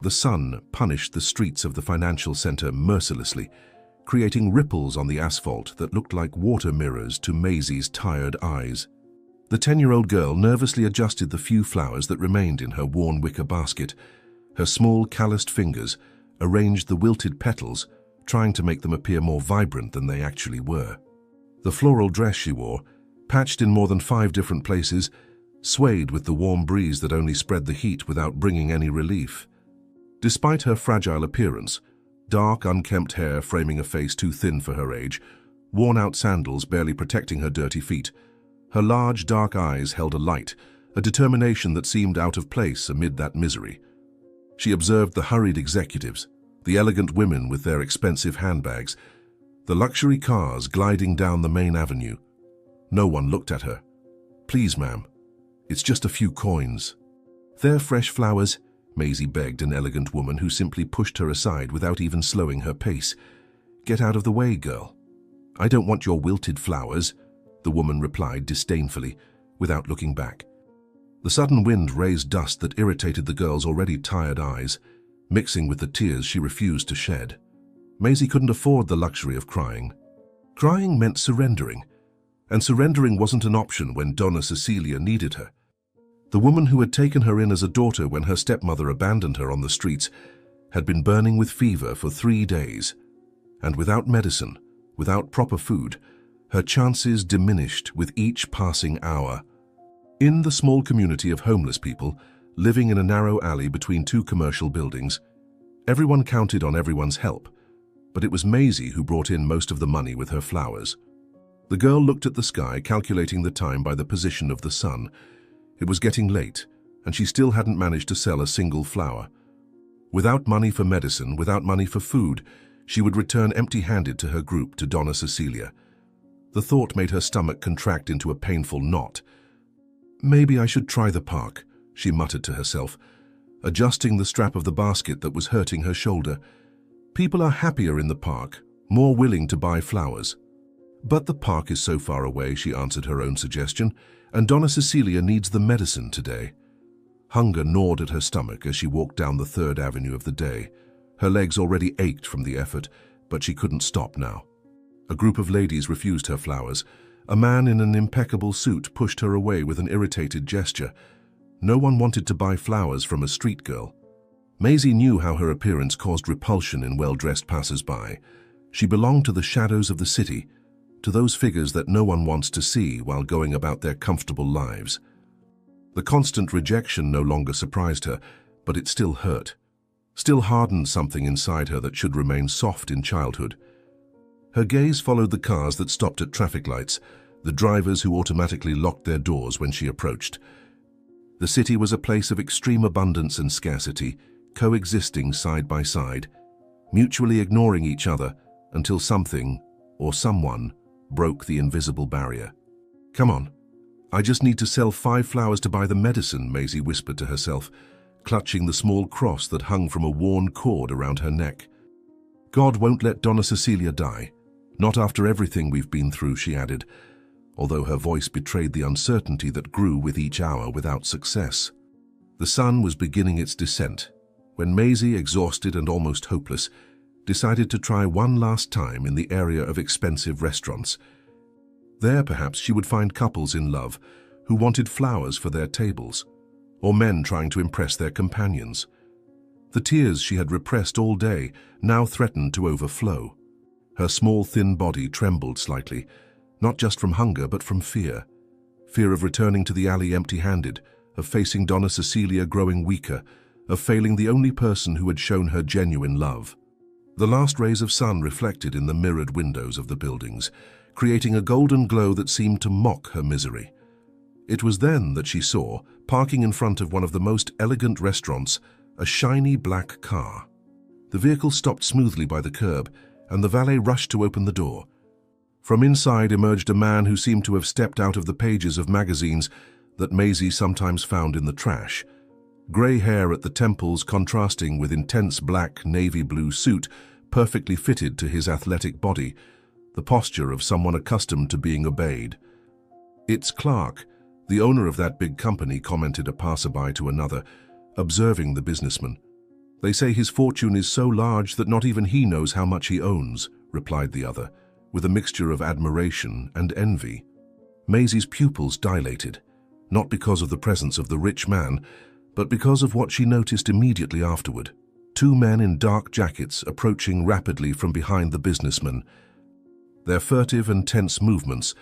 The sun punished the streets of the financial center mercilessly, creating ripples on the asphalt that looked like water mirrors to Maisie's tired eyes. The 10-year-old girl nervously adjusted the few flowers that remained in her worn wicker basket. Her small, calloused fingers arranged the wilted petals, trying to make them appear more vibrant than they actually were. The floral dress she wore, patched in more than 5 different places, swayed with the warm breeze that only spread the heat without bringing any relief. Despite her fragile appearance, dark, unkempt hair framing a face too thin for her age, worn-out sandals barely protecting her dirty feet, her large, dark eyes held a light, a determination that seemed out of place amid that misery. She observed the hurried executives, the elegant women with their expensive handbags, the luxury cars gliding down the main avenue. No one looked at her. "Please, ma'am, it's just a few coins." "They're fresh flowers," Maisie begged an elegant woman who simply pushed her aside without even slowing her pace. "Get out of the way, girl." "I don't want your wilted flowers," the woman replied disdainfully, without looking back. The sudden wind raised dust that irritated the girl's already tired eyes, mixing with the tears she refused to shed. Maisie couldn't afford the luxury of crying. Crying meant surrendering, and surrendering wasn't an option when Donna Cecilia needed her. The woman who had taken her in as a daughter when her stepmother abandoned her on the streets had been burning with fever for 3 days, and without medicine, without proper food, her chances diminished with each passing hour. In the small community of homeless people, living in a narrow alley between 2 commercial buildings, everyone counted on everyone's help, but it was Maisie who brought in most of the money with her flowers. The girl looked at the sky, calculating the time by the position of the sun. It was getting late, and she still hadn't managed to sell a single flower. Without money for medicine, without money for food, she would return empty-handed to her group, to Donna Cecilia. The thought made her stomach contract into a painful knot. "Maybe I should try the park," she muttered to herself, adjusting the strap of the basket that was hurting her shoulder. "People are happier in the park, more willing to buy flowers." "But the park is so far away," she answered her own suggestion, "and Donna Cecilia needs the medicine today." Hunger gnawed at her stomach as she walked down the 3rd Avenue of the day. Her legs already ached from the effort, but she couldn't stop now. A group of ladies refused her flowers. A man in an impeccable suit pushed her away with an irritated gesture. No one wanted to buy flowers from a street girl. Maisie knew how her appearance caused repulsion in well-dressed passers-by. She belonged to the shadows of the city, to those figures that no one wants to see while going about their comfortable lives. The constant rejection no longer surprised her, but it still hurt, still hardened something inside her that should remain soft in childhood. Her gaze followed the cars that stopped at traffic lights, the drivers who automatically locked their doors when she approached. The city was a place of extreme abundance and scarcity, coexisting side by side, mutually ignoring each other until something, or someone, broke the invisible barrier. "Come on, I just need to sell 5 flowers to buy the medicine," Maisie whispered to herself, clutching the small cross that hung from a worn cord around her neck. "God won't let Donna Cecilia die. Not after everything we've been through," she added, although her voice betrayed the uncertainty that grew with each hour without success. The sun was beginning its descent when Maisie, exhausted and almost hopeless, decided to try one last time in the area of expensive restaurants. There, perhaps, she would find couples in love who wanted flowers for their tables, or men trying to impress their companions. The tears she had repressed all day now threatened to overflow. Her small, thin body trembled slightly, not just from hunger but from fear. Fear of returning to the alley empty-handed, of facing Donna Cecilia growing weaker, of failing the only person who had shown her genuine love. The last rays of sun reflected in the mirrored windows of the buildings, creating a golden glow that seemed to mock her misery. It was then that she saw, parking in front of one of the most elegant restaurants, a shiny black car. The vehicle stopped smoothly by the curb, and the valet rushed to open the door. From inside emerged a man who seemed to have stepped out of the pages of magazines that Maisie sometimes found in the trash. Grey hair at the temples contrasting with intense black navy blue suit perfectly fitted to his athletic body, the posture of someone accustomed to being obeyed. "It's Clark, the owner of that big company," commented a passerby to another, observing the businessman. "They say his fortune is so large that not even he knows how much he owns," replied the other, with a mixture of admiration and envy. Maisie's pupils dilated, not because of the presence of the rich man, but because of what she noticed immediately afterward. Two men in dark jackets approaching rapidly from behind the businessman. Their furtive and tense movements,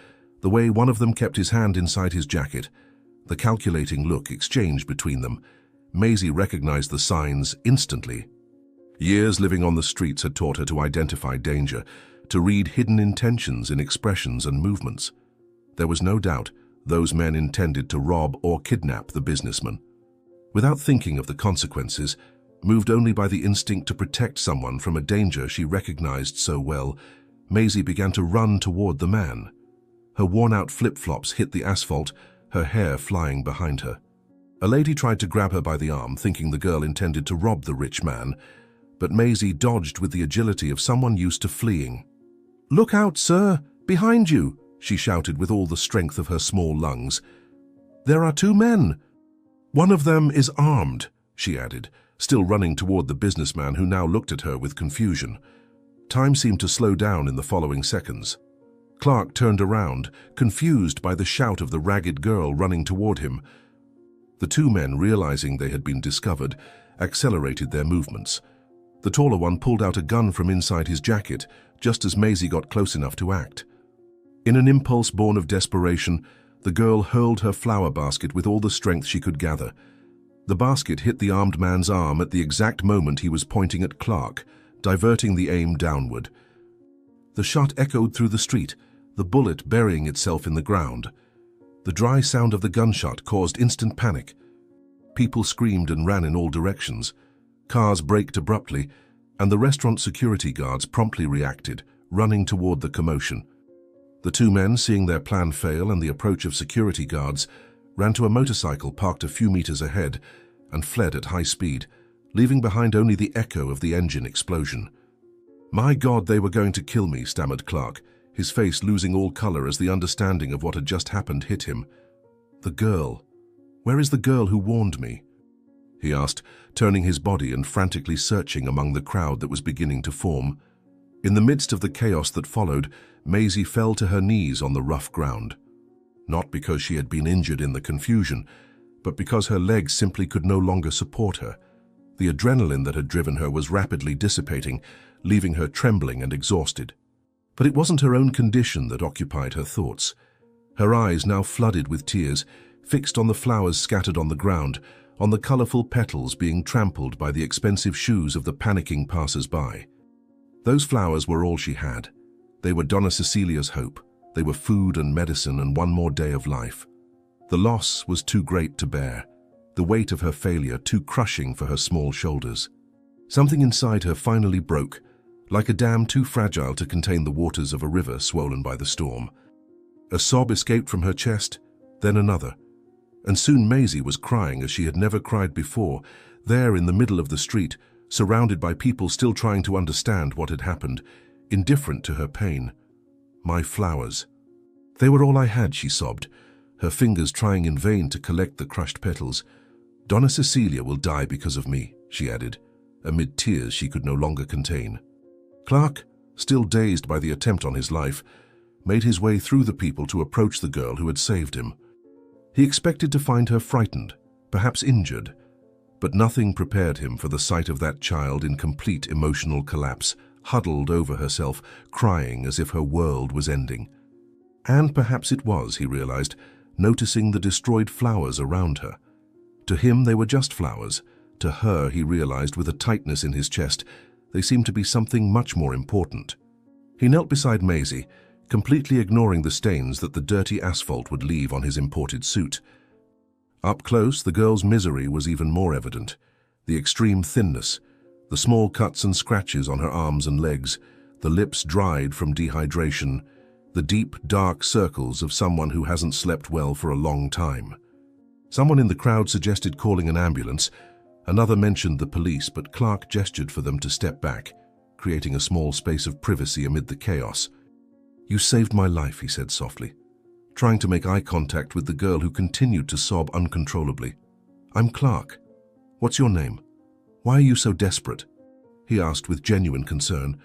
the way one of them kept his hand inside his jacket, the calculating look exchanged between them, Maisie recognized the signs instantly. Years living on the streets had taught her to identify danger, to read hidden intentions in expressions and movements. There was no doubt those men intended to rob or kidnap the businessman. Without thinking of the consequences, moved only by the instinct to protect someone from a danger she recognized so well, Maisie began to run toward the man. Her worn-out flip-flops hit the asphalt, her hair flying behind her. A lady tried to grab her by the arm, thinking the girl intended to rob the rich man, but Maisie dodged with the agility of someone used to fleeing. "Look out, sir! Behind you!" she shouted with all the strength of her small lungs. "There are two men. One of them is armed," she added, still running toward the businessman who now looked at her with confusion. Time seemed to slow down in the following seconds. Clark turned around, confused by the shout of the ragged girl running toward him. The two men, realizing they had been discovered, accelerated their movements. The taller one pulled out a gun from inside his jacket, just as Maisie got close enough to act. In an impulse born of desperation, the girl hurled her flower basket with all the strength she could gather. The basket hit the armed man's arm at the exact moment he was pointing at Clark, diverting the aim downward. The shot echoed through the street, the bullet burying itself in the ground. The dry sound of the gunshot caused instant panic. People screamed and ran in all directions. Cars braked abruptly, and the restaurant security guards promptly reacted, running toward the commotion. The two men, seeing their plan fail and the approach of security guards, ran to a motorcycle parked a few meters ahead and fled at high speed, leaving behind only the echo of the engine explosion. "My God, they were going to kill me," stammered Clark, his face losing all color as the understanding of what had just happened hit him. "The girl. Where is the girl who warned me?" he asked, turning his body and frantically searching among the crowd that was beginning to form. In the midst of the chaos that followed, Maisie fell to her knees on the rough ground. Not because she had been injured in the confusion, but because her legs simply could no longer support her. The adrenaline that had driven her was rapidly dissipating, leaving her trembling and exhausted. But it wasn't her own condition that occupied her thoughts. Her eyes, now flooded with tears, fixed on the flowers scattered on the ground, on the colorful petals being trampled by the expensive shoes of the panicking passers-by. Those flowers were all she had. They were Donna Cecilia's hope. They were food and medicine and one more day of life. The loss was too great to bear, the weight of her failure too crushing for her small shoulders. Something inside her finally broke, like a dam too fragile to contain the waters of a river swollen by the storm. A sob escaped from her chest, then another, and soon Maisie was crying as she had never cried before, there in the middle of the street, surrounded by people still trying to understand what had happened, indifferent to her pain. "My flowers. They were all I had," she sobbed, her fingers trying in vain to collect the crushed petals. "Donna Cecilia will die because of me," she added, amid tears she could no longer contain. Clark, still dazed by the attempt on his life, made his way through the people to approach the girl who had saved him. He expected to find her frightened, perhaps injured, but nothing prepared him for the sight of that child in complete emotional collapse, huddled over herself, crying as if her world was ending. And perhaps it was, he realized, noticing the destroyed flowers around her. To him they were just flowers. To her, he realized with a tightness in his chest, they seemed to be something much more important. He knelt beside Maisie, completely ignoring the stains that the dirty asphalt would leave on his imported suit. Up close, the girl's misery was even more evident. The extreme thinness, the small cuts and scratches on her arms and legs, the lips dried from dehydration, the deep, dark circles of someone who hasn't slept well for a long time. Someone in the crowd suggested calling an ambulance. Another mentioned the police, but Clark gestured for them to step back, creating a small space of privacy amid the chaos. "You saved my life," he said softly, trying to make eye contact with the girl who continued to sob uncontrollably. "I'm Clark. What's your name? "Why are you so desperate?" he asked with genuine concern,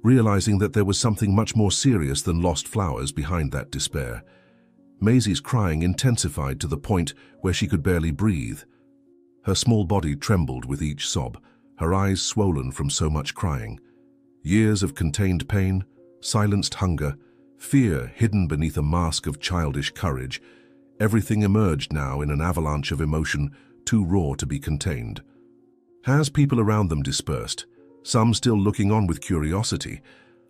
realizing that there was something much more serious than lost flowers behind that despair. Maisie's crying intensified to the point where she could barely breathe. Her small body trembled with each sob, her eyes swollen from so much crying. Years of contained pain, silenced hunger, fear hidden beneath a mask of childish courage, everything emerged now in an avalanche of emotion too raw to be contained. As people around them dispersed, some still looking on with curiosity,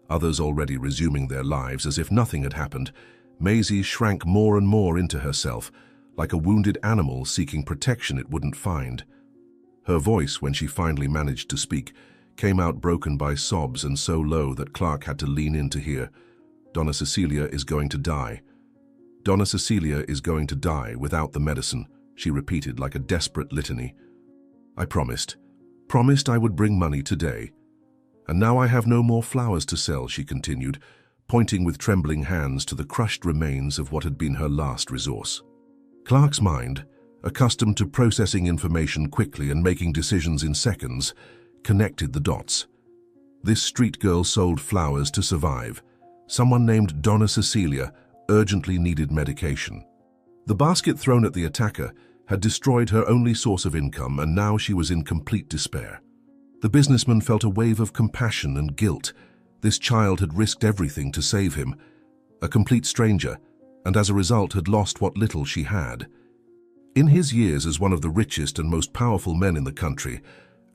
others already resuming their lives as if nothing had happened, Maisie shrank more and more into herself, like a wounded animal seeking protection it wouldn't find. Her voice, when she finally managed to speak, came out broken by sobs and so low that Clark had to lean in to hear. "Donna Cecilia is going to die. Donna Cecilia is going to die without the medicine," she repeated like a desperate litany. "I promised I would bring money today. And now I have no more flowers to sell," she continued, pointing with trembling hands to the crushed remains of what had been her last resource. Clark's mind, accustomed to processing information quickly and making decisions in seconds, connected the dots. This street girl sold flowers to survive. Someone named Donna Cecilia urgently needed medication. The basket thrown at the attacker had destroyed her only source of income, and now she was in complete despair. The businessman felt a wave of compassion and guilt. This child had risked everything to save him, a complete stranger, and as a result had lost what little she had. In his years as one of the richest and most powerful men in the country,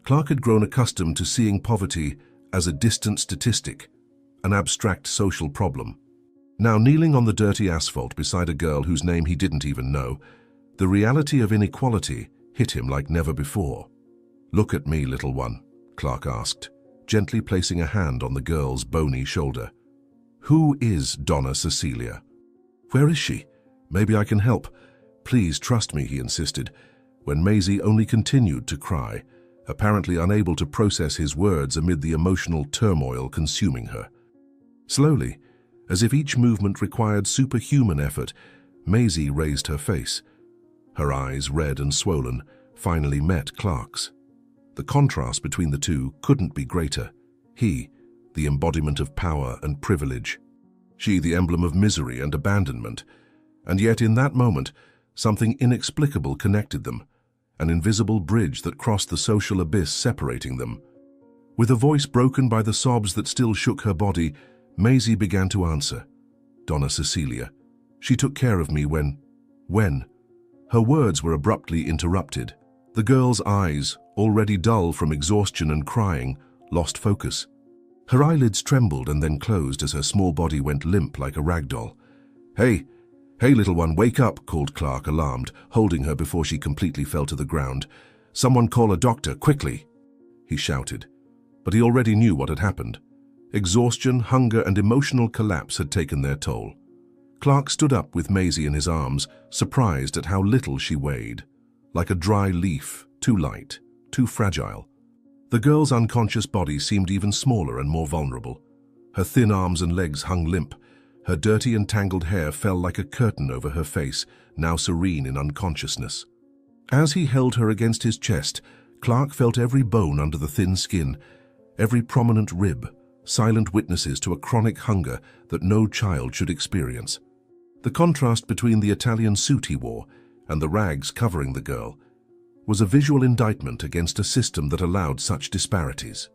Clark had grown accustomed to seeing poverty as a distant statistic, an abstract social problem. Now, kneeling on the dirty asphalt beside a girl whose name he didn't even know, the reality of inequality hit him like never before. "Look at me, little one," Clark asked, gently placing a hand on the girl's bony shoulder. "Who is Donna Cecilia? Where is she? Maybe I can help. Please trust me," he insisted, when Maisie only continued to cry, apparently unable to process his words amid the emotional turmoil consuming her. Slowly, as if each movement required superhuman effort, Maisie raised her face. Her eyes, red and swollen, finally met Clark's. The contrast between the two couldn't be greater. He, the embodiment of power and privilege. She, the emblem of misery and abandonment. And yet in that moment, something inexplicable connected them, an invisible bridge that crossed the social abyss separating them. With a voice broken by the sobs that still shook her body, Maisie began to answer. "Donna Cecilia. She took care of me when..." Her words were abruptly interrupted. The girl's eyes, already dull from exhaustion and crying, lost focus. Her eyelids trembled and then closed as her small body went limp like a rag doll. Hey, little one, wake up," called Clark, alarmed, holding her before she completely fell to the ground. "Someone call a doctor, quickly," he shouted. But he already knew what had happened. Exhaustion, hunger, and emotional collapse had taken their toll. Clark stood up with Maisie in his arms, surprised at how little she weighed. Like a dry leaf, too light, too fragile. The girl's unconscious body seemed even smaller and more vulnerable. Her thin arms and legs hung limp. Her dirty and tangled hair fell like a curtain over her face, now serene in unconsciousness. As he held her against his chest, Clark felt every bone under the thin skin, every prominent rib, silent witnesses to a chronic hunger that no child should experience. The contrast between the Italian suit he wore and the rags covering the girl was a visual indictment against a system that allowed such disparities.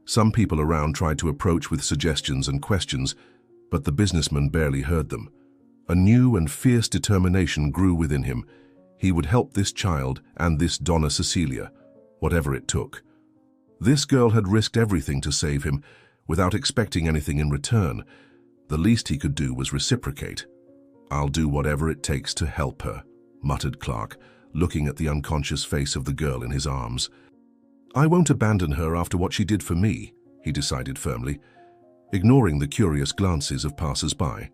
Some people around tried to approach with suggestions and questions, but the businessman barely heard them. A new and fierce determination grew within him. He would help this child and this Donna Cecilia, whatever it took. This girl had risked everything to save him, without expecting anything in return. The least he could do was reciprocate. "I'll do whatever it takes to help her," muttered Clark, looking at the unconscious face of the girl in his arms. "I won't abandon her after what she did for me," he decided firmly, ignoring the curious glances of passers-by.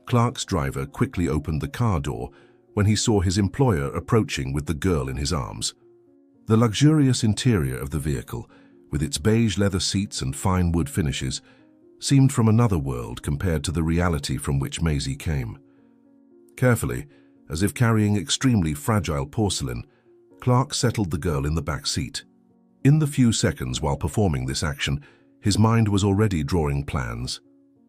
Clark's driver quickly opened the car door when he saw his employer approaching with the girl in his arms. The luxurious interior of the vehicle, with its beige leather seats and fine wood finishes, seemed from another world compared to the reality from which Maisie came. Carefully, as if carrying extremely fragile porcelain, Clark settled the girl in the back seat. In the few seconds while performing this action, his mind was already drawing plans,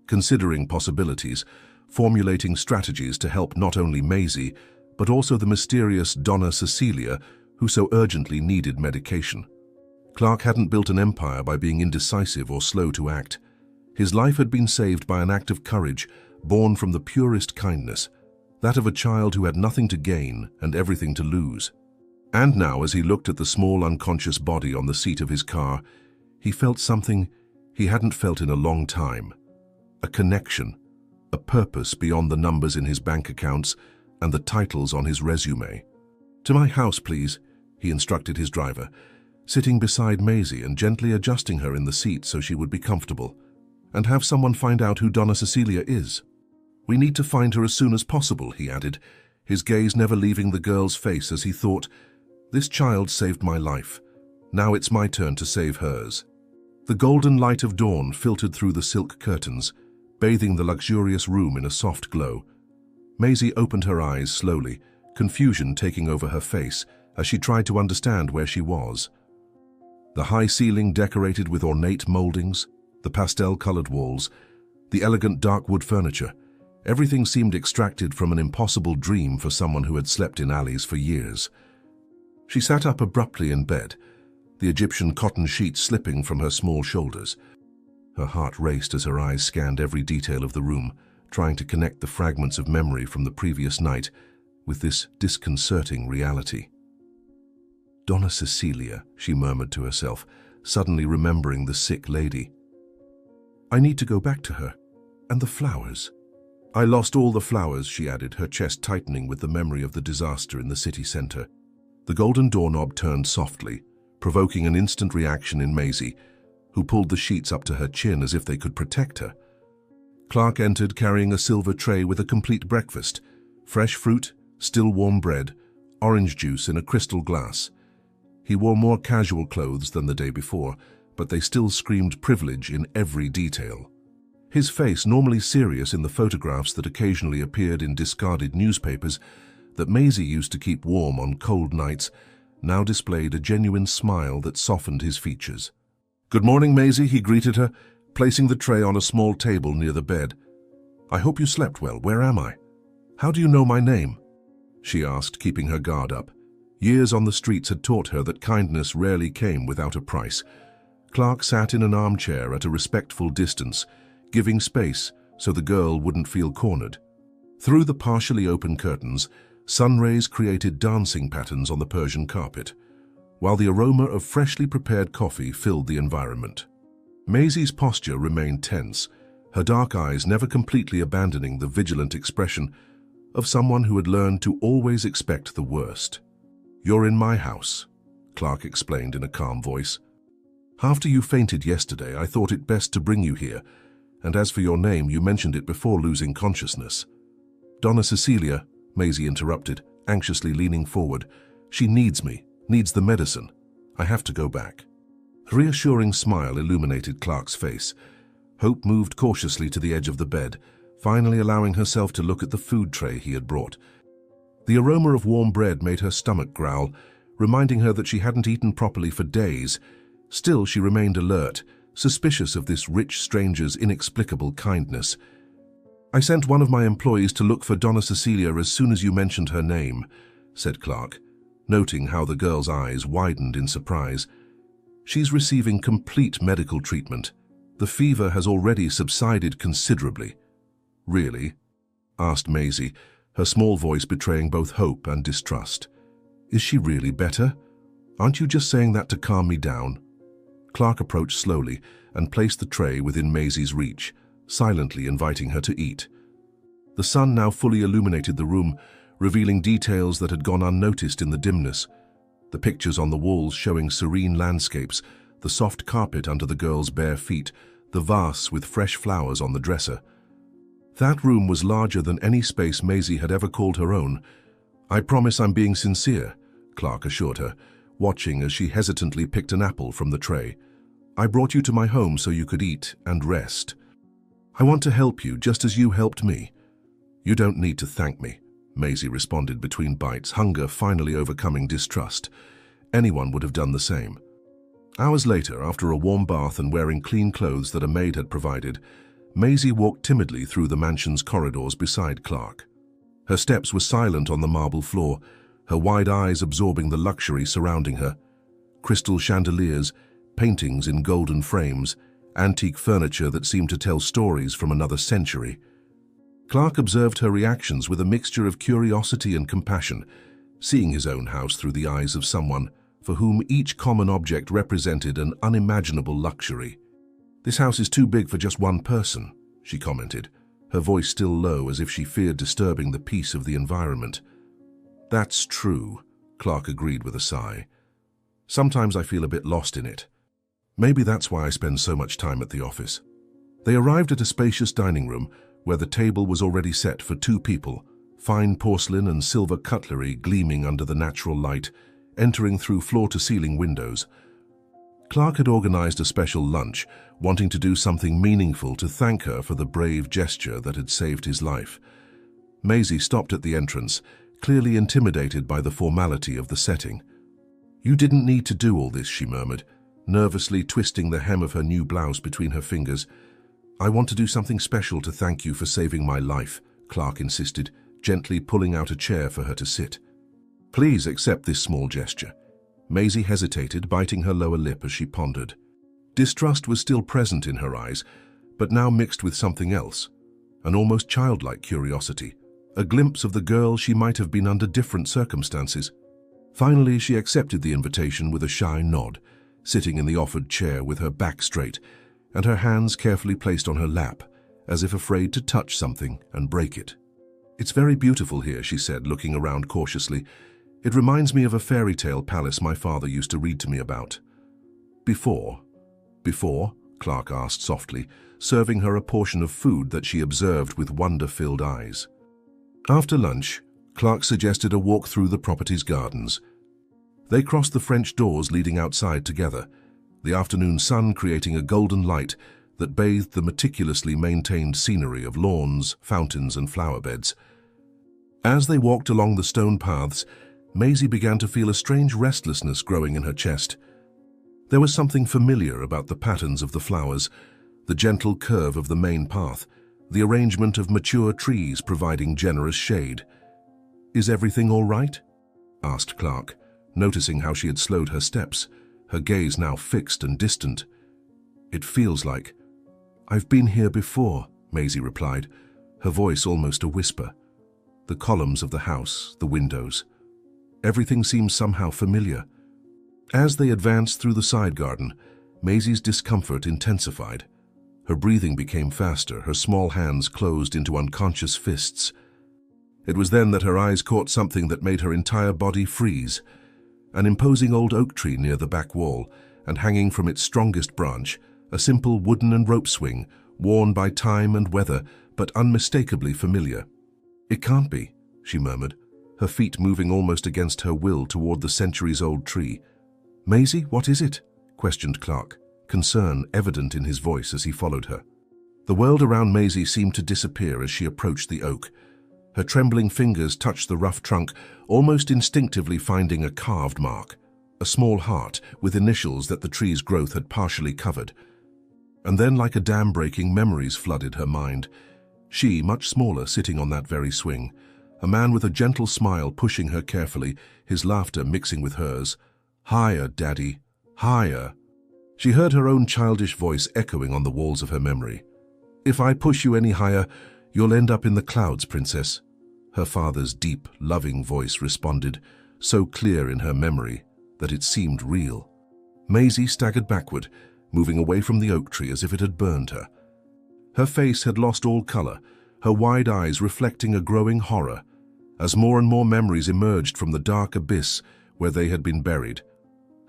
considering possibilities, formulating strategies to help not only Maisie, but also the mysterious Donna Cecilia, who so urgently needed medication. Clark hadn't built an empire by being indecisive or slow to act. His life had been saved by an act of courage, born from the purest kindness, that of a child who had nothing to gain and everything to lose. And now, as he looked at the small unconscious body on the seat of his car, he felt something he hadn't felt in a long time. A connection, a purpose beyond the numbers in his bank accounts and the titles on his resume. "To my house, please," he instructed his driver, sitting beside Maisie and gently adjusting her in the seat so she would be comfortable. "And have someone find out who Donna Cecilia is. We need to find her as soon as possible," he added, his gaze never leaving the girl's face as he thought, "This child saved my life. Now it's my turn to save hers." The golden light of dawn filtered through the silk curtains, bathing the luxurious room in a soft glow. Maisie opened her eyes slowly, confusion taking over her face as she tried to understand where she was. The high ceiling decorated with ornate moldings, the pastel-colored walls, the elegant dark wood furniture, everything seemed extracted from an impossible dream for someone who had slept in alleys for years. She sat up abruptly in bed, the Egyptian cotton sheet slipping from her small shoulders. Her heart raced as her eyes scanned every detail of the room, trying to connect the fragments of memory from the previous night with this disconcerting reality. "Donna Cecilia," she murmured to herself, suddenly remembering the sick lady. "I need to go back to her. And the flowers. I lost all the flowers," she added, her chest tightening with the memory of the disaster in the city center. The golden doorknob turned softly, provoking an instant reaction in Maisie, who pulled the sheets up to her chin as if they could protect her. Clark entered carrying a silver tray with a complete breakfast, fresh fruit, still warm bread, orange juice in a crystal glass. He wore more casual clothes than the day before, but they still screamed privilege in every detail. His face, normally serious in the photographs that occasionally appeared in discarded newspapers that Maisie used to keep warm on cold nights, now displayed a genuine smile that softened his features. "Good morning, Maisie," he greeted her, placing the tray on a small table near the bed. "I hope you slept well. Where am I? How do you know my name?" she asked, keeping her guard up. Years on the streets had taught her that kindness rarely came without a price. Clark sat in an armchair at a respectful distance, giving space so the girl wouldn't feel cornered. Through the partially open curtains, sun rays created dancing patterns on the Persian carpet, while the aroma of freshly prepared coffee filled the environment. Maisie's posture remained tense, her dark eyes never completely abandoning the vigilant expression of someone who had learned to always expect the worst. "You're in my house," Clark explained in a calm voice. "After you fainted yesterday, I thought it best to bring you here, and as for your name, you mentioned it before losing consciousness." "Donna Cecilia," Maisie interrupted, anxiously leaning forward. "She needs me, needs the medicine. I have to go back." A reassuring smile illuminated Clark's face. Hope moved cautiously to the edge of the bed, finally allowing herself to look at the food tray he had brought. The aroma of warm bread made her stomach growl, reminding her that she hadn't eaten properly for days. Still, she remained alert, suspicious of this rich stranger's inexplicable kindness. "I sent one of my employees to look for Donna Cecilia as soon as you mentioned her name," said Clark, noting how the girl's eyes widened in surprise. "She's receiving complete medical treatment. The fever has already subsided considerably." "Really?" asked Maisie, her small voice betraying both hope and distrust. "Is she really better? Aren't you just saying that to calm me down?" Clark approached slowly and placed the tray within Maisie's reach, silently inviting her to eat. The sun now fully illuminated the room, revealing details that had gone unnoticed in the dimness. The pictures on the walls showing serene landscapes, the soft carpet under the girl's bare feet, the vase with fresh flowers on the dresser. That room was larger than any space Maisie had ever called her own. "I promise I'm being sincere," Clark assured her, watching as she hesitantly picked an apple from the tray. "I brought you to my home so you could eat and rest. I want to help you just as you helped me." "You don't need to thank me," Maisie responded between bites, hunger finally overcoming distrust. Anyone would have done the same. Hours later, after a warm bath and wearing clean clothes that a maid had provided, Maisie walked timidly through the mansion's corridors beside Clark. Her steps were silent on the marble floor, her wide eyes absorbing the luxury surrounding her. Crystal chandeliers, paintings in golden frames, antique furniture that seemed to tell stories from another century. Clark observed her reactions with a mixture of curiosity and compassion, seeing his own house through the eyes of someone for whom each common object represented an unimaginable luxury. "This house is too big for just one person," she commented, her voice still low as if she feared disturbing the peace of the environment. "That's true," Clark agreed with a sigh. "Sometimes I feel a bit lost in it. Maybe that's why I spend so much time at the office." They arrived at a spacious dining room where the table was already set for 2 people, fine porcelain and silver cutlery gleaming under the natural light, entering through floor-to-ceiling windows. Clark had organized a special lunch, wanting to do something meaningful to thank her for the brave gesture that had saved his life. Maisie stopped at the entrance, clearly intimidated by the formality of the setting. "You didn't need to do all this," she murmured, nervously twisting the hem of her new blouse between her fingers. "I want to do something special to thank you for saving my life," Clark insisted, gently pulling out a chair for her to sit. "Please accept this small gesture." Maisie hesitated, biting her lower lip as she pondered. Distrust was still present in her eyes, but now mixed with something else, an almost childlike curiosity, a glimpse of the girl she might have been under different circumstances. Finally, she accepted the invitation with a shy nod, sitting in the offered chair with her back straight and her hands carefully placed on her lap, as if afraid to touch something and break it. "It's very beautiful here," she said, looking around cautiously. "It reminds me of a fairy tale palace my father used to read to me about." Before, Clark asked softly, serving her a portion of food that she observed with wonder-filled eyes. After lunch, Clark suggested a walk through the property's gardens. They crossed the French doors leading outside together, the afternoon sun creating a golden light that bathed the meticulously maintained scenery of lawns, fountains, and flower beds. As they walked along the stone paths, Maisie began to feel a strange restlessness growing in her chest. There was something familiar about the patterns of the flowers, the gentle curve of the main path, the arrangement of mature trees providing generous shade. "Is everything all right?" asked Clark, noticing how she had slowed her steps, her gaze now fixed and distant. "It feels like—" "I've been here before," Maisie replied, her voice almost a whisper. The columns of the house, the windows. Everything seemed somehow familiar. As they advanced through the side garden, Maisie's discomfort intensified. Her breathing became faster, her small hands closed into unconscious fists. It was then that her eyes caught something that made her entire body freeze. An imposing old oak tree near the back wall, and hanging from its strongest branch, a simple wooden and rope swing, worn by time and weather, but unmistakably familiar. "It can't be," she murmured, her feet moving almost against her will toward the centuries-old tree. "Maisie, what is it?" questioned Clark, concern evident in his voice as he followed her. The world around Maisie seemed to disappear as she approached the oak. Her trembling fingers touched the rough trunk, almost instinctively finding a carved mark, a small heart with initials that the tree's growth had partially covered. And then, like a dam breaking, memories flooded her mind. She, much smaller, sitting on that very swing, a man with a gentle smile pushing her carefully, his laughter mixing with hers. "Higher, Daddy, higher." She heard her own childish voice echoing on the walls of her memory. "If I push you any higher, you'll end up in the clouds, Princess." Her father's deep, loving voice responded, so clear in her memory that it seemed real. Maisie staggered backward, moving away from the oak tree as if it had burned her. Her face had lost all color, her wide eyes reflecting a growing horror, as more and more memories emerged from the dark abyss where they had been buried.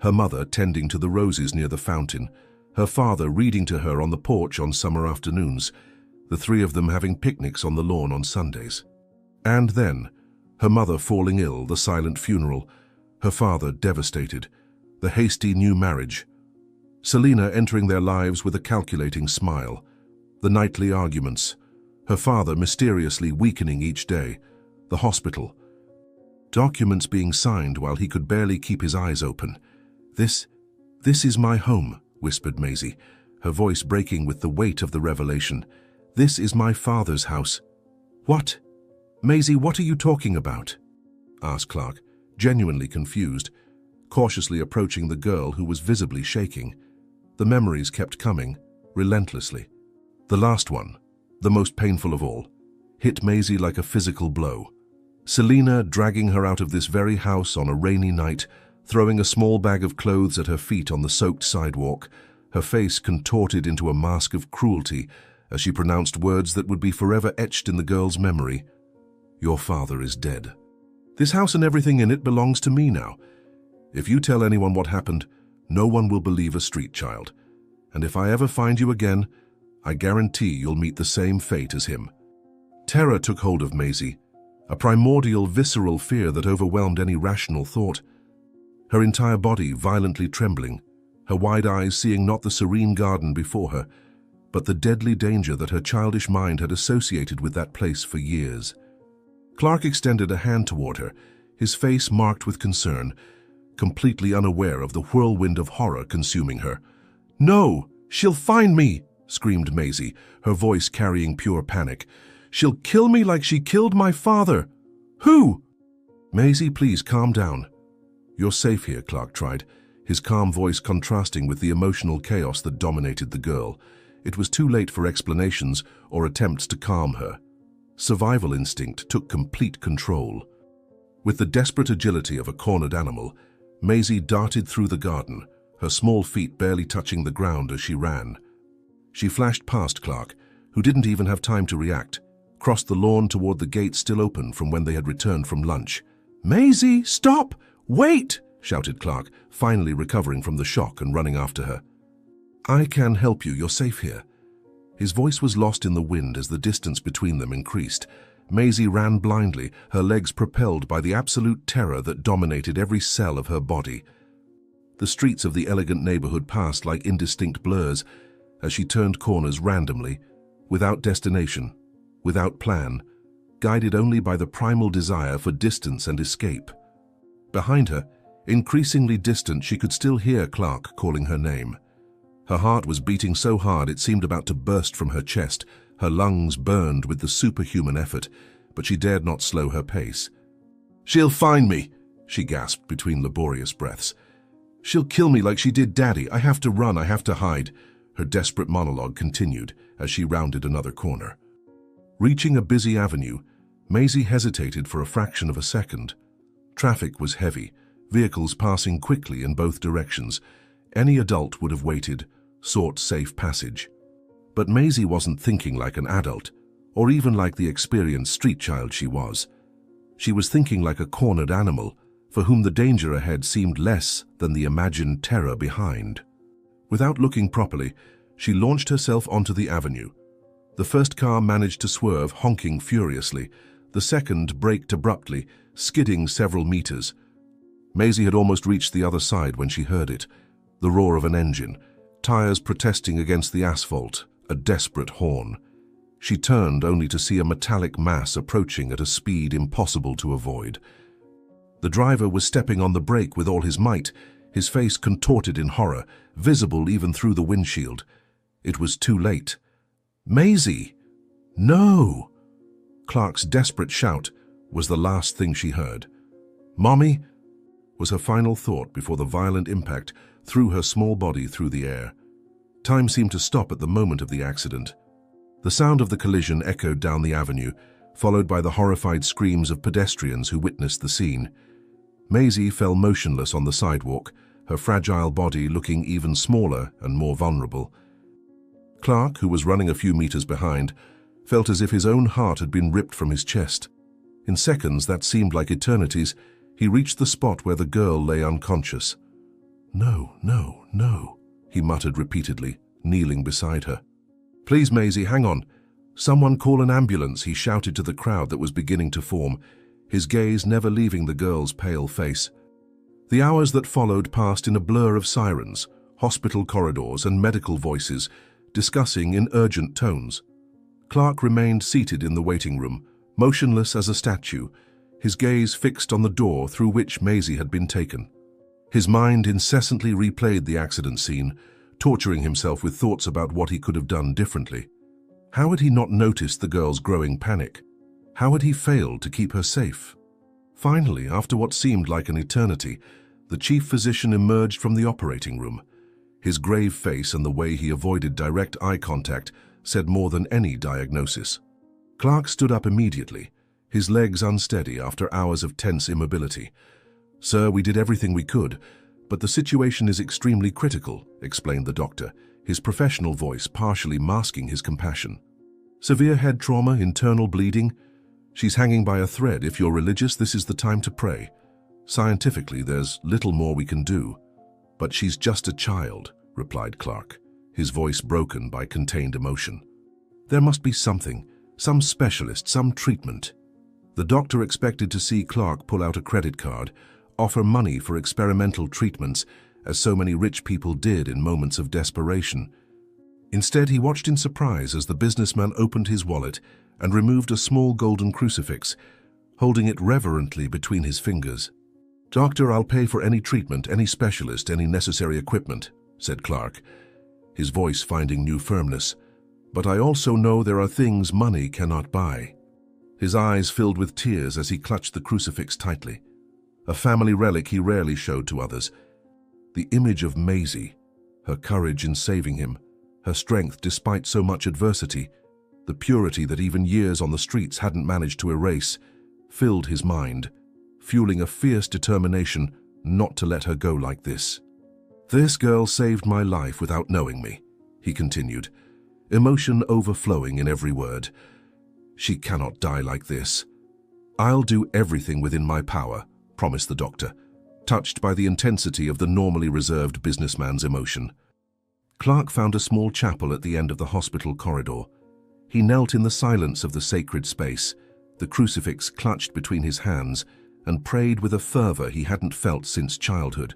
Her mother tending to the roses near the fountain, her father reading to her on the porch on summer afternoons, the 3 of them having picnics on the lawn on Sundays. And then, her mother falling ill, the silent funeral, her father devastated, the hasty new marriage, Selena entering their lives with a calculating smile, the nightly arguments, her father mysteriously weakening each day, the hospital, documents being signed while he could barely keep his eyes open. This "This is my home," whispered Maisie, her voice breaking with the weight of the revelation. "This is my father's house." "What? Maisie, what are you talking about?" asked Clark, genuinely confused, cautiously approaching the girl who was visibly shaking. The memories kept coming, relentlessly. The last one, the most painful of all, hit Maisie like a physical blow. Selena dragging her out of this very house on a rainy night, throwing a small bag of clothes at her feet on the soaked sidewalk, her face contorted into a mask of cruelty as she pronounced words that would be forever etched in the girl's memory. "Your father is dead. This house and everything in it belongs to me now. If you tell anyone what happened, no one will believe a street child. And if I ever find you again, I guarantee you'll meet the same fate as him." Terror took hold of Maisie, a primordial, visceral fear that overwhelmed any rational thought. Her entire body violently trembling, her wide eyes seeing not the serene garden before her, but the deadly danger that her childish mind had associated with that place for years. Clark extended a hand toward her, his face marked with concern, completely unaware of the whirlwind of horror consuming her. "No! She'll find me!" screamed Maisie, her voice carrying pure panic. "She'll kill me like she killed my father!" "Who?" "Maisie, please calm down." "You're safe here," Clark tried, his calm voice contrasting with the emotional chaos that dominated the girl. It was too late for explanations or attempts to calm her. Survival instinct took complete control. With the desperate agility of a cornered animal, Maisie darted through the garden, her small feet barely touching the ground as she ran. She flashed past Clark, who didn't even have time to react, crossed the lawn toward the gate still open from when they had returned from lunch. "Maisie, stop! Wait!" shouted Clark, finally recovering from the shock and running after her. "I can help you. You're safe here." His voice was lost in the wind as the distance between them increased. Maisie ran blindly, her legs propelled by the absolute terror that dominated every cell of her body. The streets of the elegant neighborhood passed like indistinct blurs as she turned corners randomly, without destination, without plan, guided only by the primal desire for distance and escape. Behind her, increasingly distant, she could still hear Clark calling her name. Her heart was beating so hard it seemed about to burst from her chest. Her lungs burned with the superhuman effort, but she dared not slow her pace. "She'll find me," she gasped between laborious breaths. "She'll kill me like she did Daddy. I have to run, I have to hide." Her desperate monologue continued as she rounded another corner. Reaching a busy avenue, Maisie hesitated for a fraction of a second. Traffic was heavy, vehicles passing quickly in both directions. Any adult would have waited, sought safe passage. But Maisie wasn't thinking like an adult, or even like the experienced street child she was. She was thinking like a cornered animal, for whom the danger ahead seemed less than the imagined terror behind. Without looking properly, she launched herself onto the avenue. The first car managed to swerve, honking furiously. The second braked abruptly, skidding several meters. Maisie had almost reached the other side when she heard it. The roar of an engine, tires protesting against the asphalt, a desperate horn. She turned only to see a metallic mass approaching at a speed impossible to avoid. The driver was stepping on the brake with all his might, his face contorted in horror, visible even through the windshield. It was too late. "Maisie! No!" Clark's desperate shout was the last thing she heard. "Mommy!" was her final thought before the violent impact threw her small body through the air. Time seemed to stop at the moment of the accident. The sound of the collision echoed down the avenue, followed by the horrified screams of pedestrians who witnessed the scene. Maisie fell motionless on the sidewalk, her fragile body looking even smaller and more vulnerable. Clark, who was running a few meters behind, felt as if his own heart had been ripped from his chest. In seconds that seemed like eternities, he reached the spot where the girl lay unconscious. "No, no, no," he muttered repeatedly, kneeling beside her. "Please, Maisie, hang on. Someone call an ambulance," he shouted to the crowd that was beginning to form, his gaze never leaving the girl's pale face. The hours that followed passed in a blur of sirens, hospital corridors, and medical voices, discussing in urgent tones. Clark remained seated in the waiting room, motionless as a statue, his gaze fixed on the door through which Maisie had been taken. His mind incessantly replayed the accident scene, torturing himself with thoughts about what he could have done differently. How had he not noticed the girl's growing panic? How had he failed to keep her safe? Finally, after what seemed like an eternity, the chief physician emerged from the operating room. His grave face and the way he avoided direct eye contact said more than any diagnosis. Clark stood up immediately, his legs unsteady after hours of tense immobility. "Sir, we did everything we could, but the situation is extremely critical," explained the doctor, his professional voice partially masking his compassion. "Severe head trauma, internal bleeding. She's hanging by a thread. If you're religious, this is the time to pray. Scientifically, there's little more we can do." "But she's just a child," replied Clark, his voice broken by contained emotion. "There must be something, some specialist, some treatment." The doctor expected to see Clark pull out a credit card, offer money for experimental treatments, as so many rich people did in moments of desperation. Instead, he watched in surprise as the businessman opened his wallet and removed a small golden crucifix, holding it reverently between his fingers. "Doctor, I'll pay for any treatment, any specialist, any necessary equipment," said Clark, his voice finding new firmness. "But I also know there are things money cannot buy." His eyes filled with tears as he clutched the crucifix tightly, a family relic he rarely showed to others. The image of Maisie, her courage in saving him, her strength despite so much adversity, the purity that even years on the streets hadn't managed to erase, filled his mind, fueling a fierce determination not to let her go like this. "This girl saved my life without knowing me," he continued, emotion overflowing in every word. "She cannot die like this. I'll do everything within my power," promised the doctor, touched by the intensity of the normally reserved businessman's emotion. Clark found a small chapel at the end of the hospital corridor. He knelt in the silence of the sacred space, the crucifix clutched between his hands, and prayed with a fervor he hadn't felt since childhood.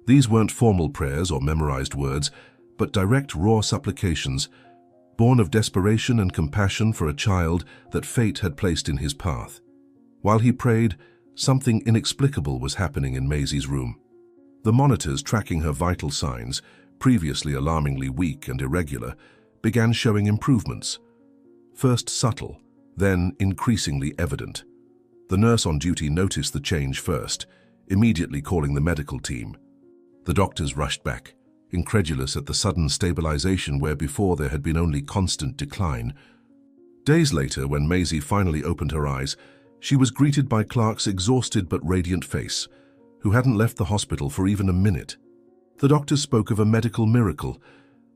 These weren't formal prayers or memorized words, but direct, raw supplications, born of desperation and compassion for a child that fate had placed in his path. While he prayed, something inexplicable was happening in Maisie's room. The monitors tracking her vital signs, previously alarmingly weak and irregular, began showing improvements. First subtle, then increasingly evident. The nurse on duty noticed the change first, immediately calling the medical team. The doctors rushed back, incredulous at the sudden stabilization where before there had been only constant decline. Days later, when Maisie finally opened her eyes, she was greeted by Clark's exhausted but radiant face, who hadn't left the hospital for even a minute. The doctors spoke of a medical miracle,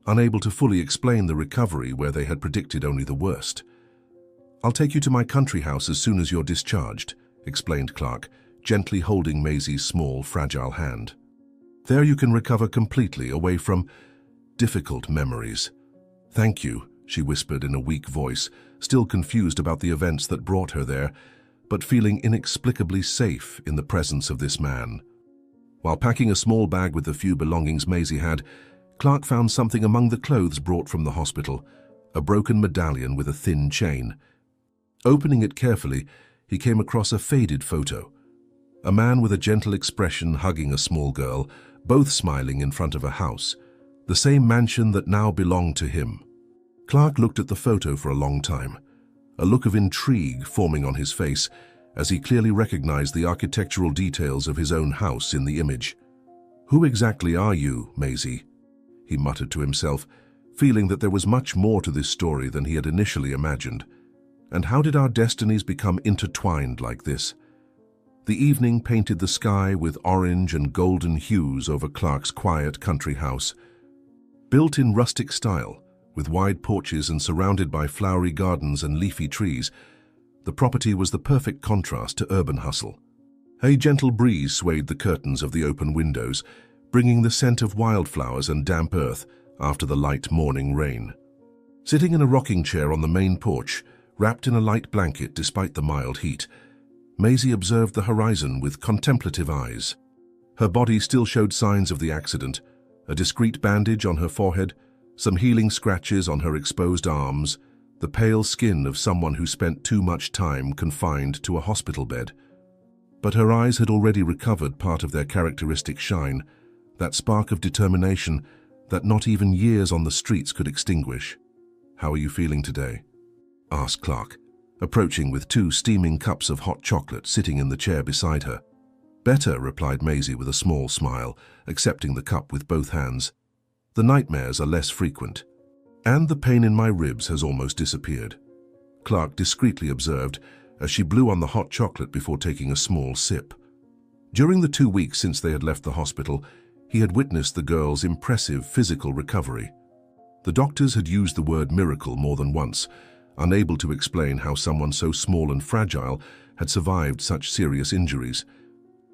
unable to fully explain the recovery where they had predicted only the worst. "I'll take you to my country house as soon as you're discharged," explained Clark, gently holding Maisie's small, fragile hand. "There you can recover completely away from difficult memories." "Thank you," she whispered in a weak voice, still confused about the events that brought her there, but feeling inexplicably safe in the presence of this man. While packing a small bag with the few belongings Maisie had, Clark found something among the clothes brought from the hospital, a broken medallion with a thin chain. Opening it carefully, he came across a faded photo. A man with a gentle expression hugging a small girl, both smiling in front of a house, the same mansion that now belonged to him. Clark looked at the photo for a long time, a look of intrigue forming on his face as he clearly recognized the architectural details of his own house in the image. "Who exactly are you, Maisie?" he muttered to himself, feeling that there was much more to this story than he had initially imagined. And how did our destinies become intertwined like this? The evening painted the sky with orange and golden hues over Clark's quiet country house. Built in rustic style, with wide porches and surrounded by flowery gardens and leafy trees, the property was the perfect contrast to urban hustle. A gentle breeze swayed the curtains of the open windows, bringing the scent of wildflowers and damp earth after the light morning rain. Sitting in a rocking chair on the main porch, wrapped in a light blanket despite the mild heat, Maisie observed the horizon with contemplative eyes. Her body still showed signs of the accident, a discreet bandage on her forehead, some healing scratches on her exposed arms, the pale skin of someone who spent too much time confined to a hospital bed. But her eyes had already recovered part of their characteristic shine, that spark of determination that not even years on the streets could extinguish. "How are you feeling today?" asked Clark, approaching with 2 steaming cups of hot chocolate sitting in the chair beside her. "Better," replied Maisie with a small smile, accepting the cup with both hands. "The nightmares are less frequent, and the pain in my ribs has almost disappeared," Clark discreetly observed as she blew on the hot chocolate before taking a small sip. During the 2 weeks since they had left the hospital, he had witnessed the girl's impressive physical recovery. The doctors had used the word miracle more than once, unable to explain how someone so small and fragile had survived such serious injuries.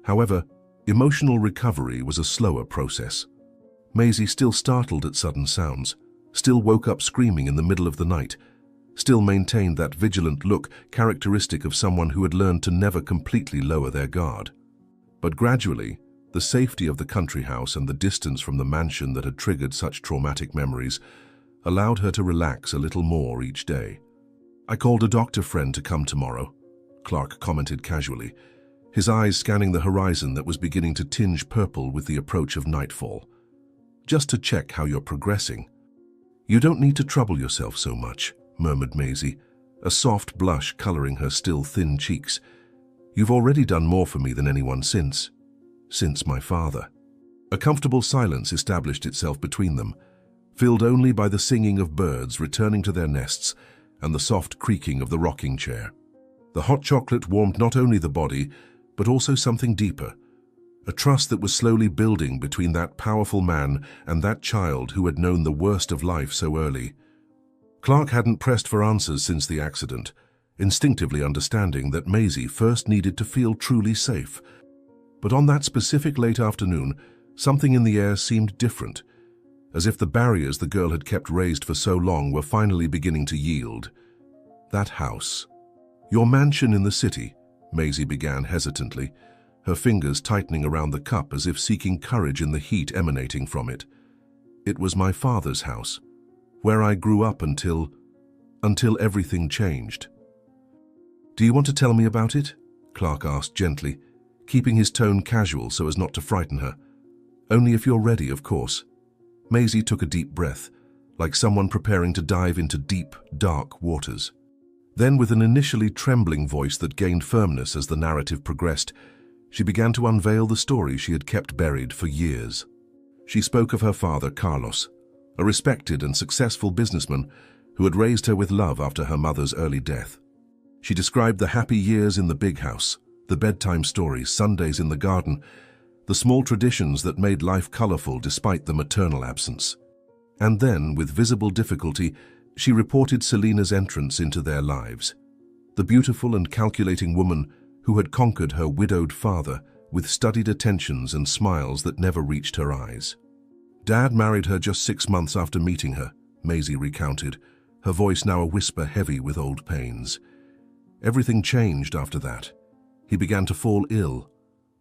However, emotional recovery was a slower process. Maisie still startled at sudden sounds, still woke up screaming in the middle of the night, still maintained that vigilant look characteristic of someone who had learned to never completely lower their guard. But gradually, the safety of the country house and the distance from the mansion that had triggered such traumatic memories allowed her to relax a little more each day. "I called a doctor friend to come tomorrow," Clark commented casually, his eyes scanning the horizon that was beginning to tinge purple with the approach of nightfall. "Just to check how you're progressing." "You don't need to trouble yourself so much," murmured Maisie, a soft blush coloring her still thin cheeks. "You've already done more for me than anyone since my father." A comfortable silence established itself between them, filled only by the singing of birds returning to their nests and the soft creaking of the rocking chair. The hot chocolate warmed not only the body, but also something deeper, a trust that was slowly building between that powerful man and that child who had known the worst of life so early. Clark hadn't pressed for answers since the accident, instinctively understanding that Maisie first needed to feel truly safe. But on that specific late afternoon, something in the air seemed different, as if the barriers the girl had kept raised for so long were finally beginning to yield. "That house. Your mansion in the city," Maisie began hesitantly, her fingers tightening around the cup as if seeking courage in the heat emanating from it. "It was my father's house, where I grew up until everything changed." "Do you want to tell me about it?" Clark asked gently, keeping his tone casual so as not to frighten her. "Only if you're ready, of course." Maisie took a deep breath, like someone preparing to dive into deep, dark waters. Then, with an initially trembling voice that gained firmness as the narrative progressed, she began to unveil the story she had kept buried for years. She spoke of her father, Carlos, a respected and successful businessman who had raised her with love after her mother's early death. She described the happy years in the big house, the bedtime stories, Sundays in the garden, the small traditions that made life colorful despite the maternal absence. And then, with visible difficulty, she reported Selena's entrance into their lives, the beautiful and calculating woman who had conquered her widowed father with studied attentions and smiles that never reached her eyes. "Dad married her just 6 months after meeting her," Maisie recounted, her voice now a whisper heavy with old pains. "Everything changed after that. He began to fall ill.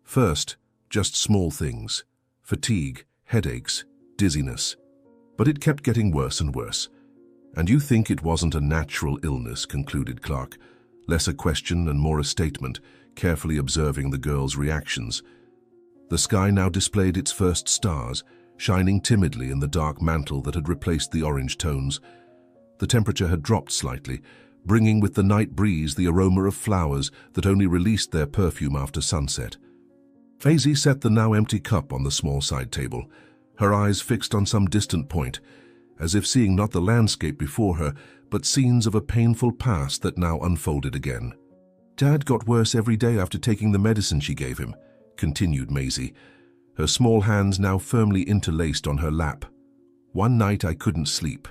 First, just small things, fatigue, headaches, dizziness. But it kept getting worse and worse. And you think it wasn't a natural illness," concluded Clark, less a question and more a statement, carefully observing the girl's reactions. The sky now displayed its first stars, shining timidly in the dark mantle that had replaced the orange tones. The temperature had dropped slightly, bringing with the night breeze the aroma of flowers that only released their perfume after sunset. Maisie set the now empty cup on the small side table, her eyes fixed on some distant point, as if seeing not the landscape before her, but scenes of a painful past that now unfolded again. "Dad got worse every day after taking the medicine she gave him," continued Maisie, her small hands now firmly interlaced on her lap. "One night I couldn't sleep.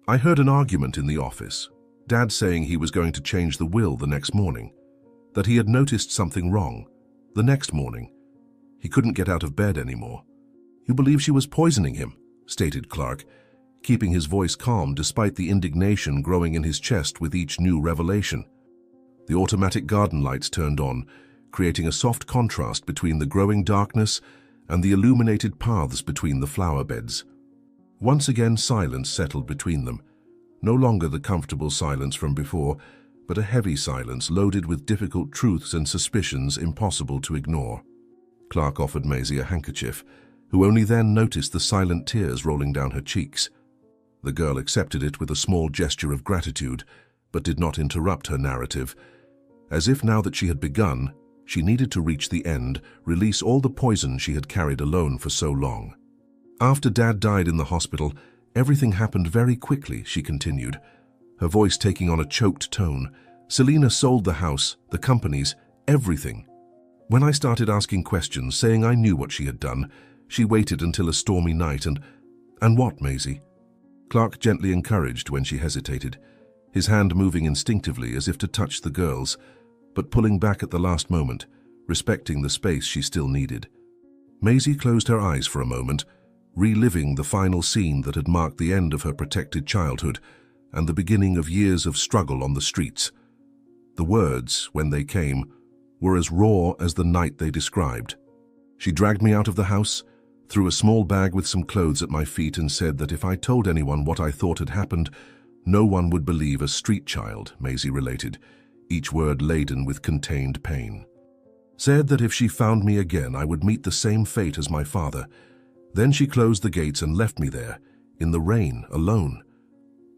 I heard an argument in the office, Dad saying he was going to change the will the next morning, that he had noticed something wrong. The next morning, he couldn't get out of bed anymore. You believe she was poisoning him," stated Clark, keeping his voice calm despite the indignation growing in his chest with each new revelation. The automatic garden lights turned on, creating a soft contrast between the growing darkness and the illuminated paths between the flower beds. Once again silence settled between them, no longer the comfortable silence from before, but a heavy silence loaded with difficult truths and suspicions impossible to ignore. Clark offered Maisie a handkerchief, who only then noticed the silent tears rolling down her cheeks. The girl accepted it with a small gesture of gratitude, but did not interrupt her narrative. As if now that she had begun, she needed to reach the end, release all the poison she had carried alone for so long. After Dad died in the hospital, everything happened very quickly, she continued, her voice taking on a choked tone. Selena sold the house, the companies, everything. When I started asking questions, saying I knew what she had done, she waited until a stormy night and what, Maisie? Clark gently encouraged when she hesitated, his hand moving instinctively as if to touch the girl's, but pulling back at the last moment, respecting the space she still needed. Maisie closed her eyes for a moment, reliving the final scene that had marked the end of her protected childhood and the beginning of years of struggle on the streets. The words, when they came, were as raw as the night they described. She dragged me out of the house, threw a small bag with some clothes at my feet and said that if I told anyone what I thought had happened, no one would believe a street child, Maisie related, each word laden with contained pain. Said that if she found me again, I would meet the same fate as my father. Then she closed the gates and left me there, in the rain, alone.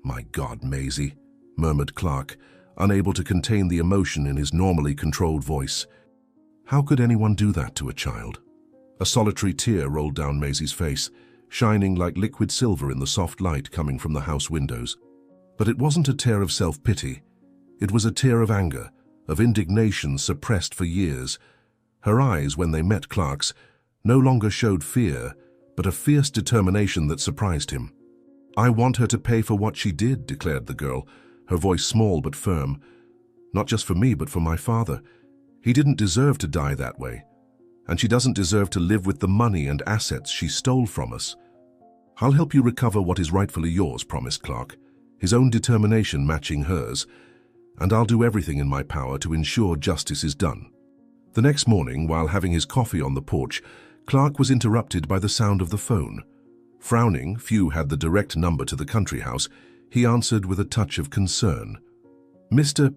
My God, Maisie, murmured Clark, unable to contain the emotion in his normally controlled voice. How could anyone do that to a child? A solitary tear rolled down Maisie's face, shining like liquid silver in the soft light coming from the house windows. But it wasn't a tear of self-pity. It was a tear of anger, of indignation suppressed for years. Her eyes, when they met Clark's, no longer showed fear, but a fierce determination that surprised him. I want her to pay for what she did, declared the girl, her voice small but firm. Not just for me, but for my father. He didn't deserve to die that way. And she doesn't deserve to live with the money and assets she stole from us. I'll help you recover what is rightfully yours, promised Clark, his own determination matching hers, and I'll do everything in my power to ensure justice is done. The next morning, while having his coffee on the porch, Clark was interrupted by the sound of the phone. Frowning, few had the direct number to the country house, he answered with a touch of concern. Mr.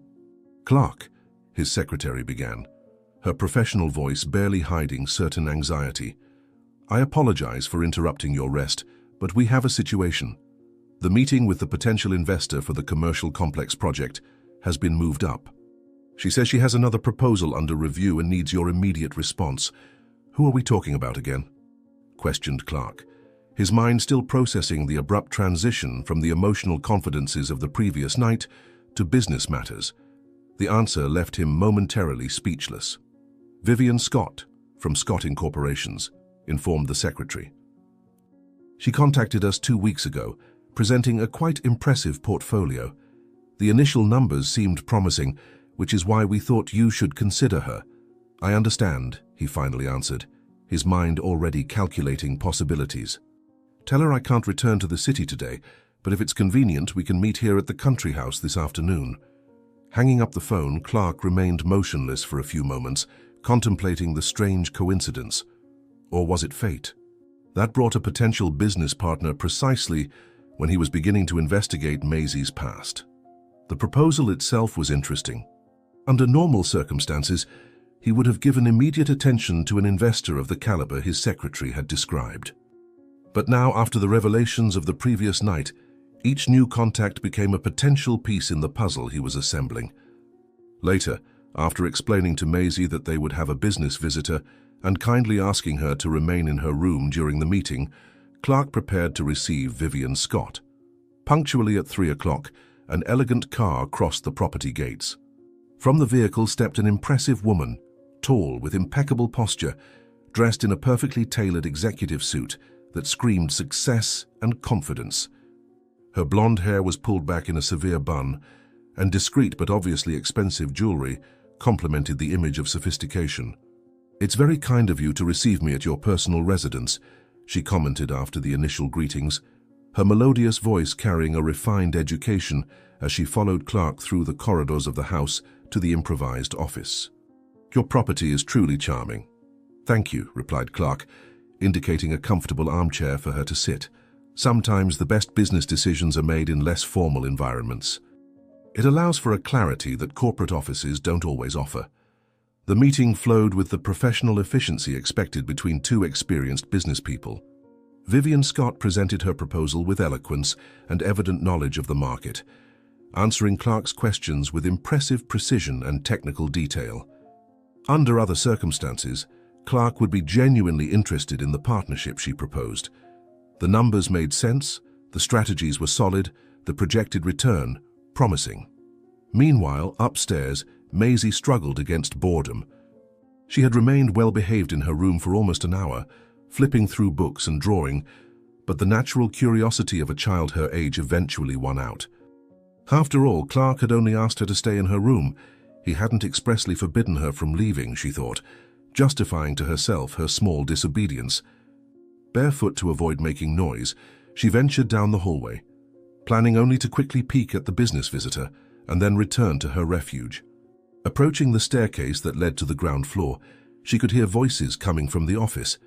Clark, his secretary began, her professional voice barely hiding certain anxiety. I apologize for interrupting your rest, but we have a situation. The meeting with the potential investor for the commercial complex project has been moved up. She says she has another proposal under review and needs your immediate response. Who are we talking about again? Questioned Clark, his mind still processing the abrupt transition from the emotional confidences of the previous night to business matters. The answer left him momentarily speechless. Vivian Scott, from Scott Incorporations, informed the secretary. She contacted us 2 weeks ago, presenting a quite impressive portfolio. The initial numbers seemed promising, which is why we thought you should consider her. I understand, he finally answered, his mind already calculating possibilities. Tell her I can't return to the city today, but if it's convenient, we can meet here at the country house this afternoon. Hanging up the phone, Clark remained motionless for a few moments, contemplating the strange coincidence. Or was it fate? That brought a potential business partner precisely when he was beginning to investigate Maisie's past. The proposal itself was interesting. Under normal circumstances, he would have given immediate attention to an investor of the caliber his secretary had described. But now, after the revelations of the previous night, each new contact became a potential piece in the puzzle he was assembling. Later, after explaining to Maisie that they would have a business visitor and kindly asking her to remain in her room during the meeting, Clark prepared to receive Vivian Scott. Punctually at 3 o'clock, an elegant car crossed the property gates. From the vehicle stepped an impressive woman, tall, with impeccable posture, dressed in a perfectly tailored executive suit that screamed success and confidence. Her blonde hair was pulled back in a severe bun, and discreet but obviously expensive jewelry complemented the image of sophistication. "It's very kind of you to receive me at your personal residence," she commented after the initial greetings, her melodious voice carrying a refined education as she followed Clark through the corridors of the house to the improvised office. "Your property is truly charming." "Thank you," replied Clark, indicating a comfortable armchair for her to sit. Sometimes the best business decisions are made in less formal environments. It allows for a clarity that corporate offices don't always offer. The meeting flowed with the professional efficiency expected between two experienced business people. Vivian Scott presented her proposal with eloquence and evident knowledge of the market, answering Clark's questions with impressive precision and technical detail. Under other circumstances, Clark would be genuinely interested in the partnership she proposed. The numbers made sense, the strategies were solid, the projected return promising. Meanwhile, upstairs, Maisie struggled against boredom. She had remained well-behaved in her room for almost an hour, flipping through books and drawing, but the natural curiosity of a child her age eventually won out. After all, Clark had only asked her to stay in her room. He hadn't expressly forbidden her from leaving, she thought, justifying to herself her small disobedience. Barefoot to avoid making noise, she ventured down the hallway, planning only to quickly peek at the business visitor and then return to her refuge. Approaching the staircase that led to the ground floor, she could hear voices coming from the office,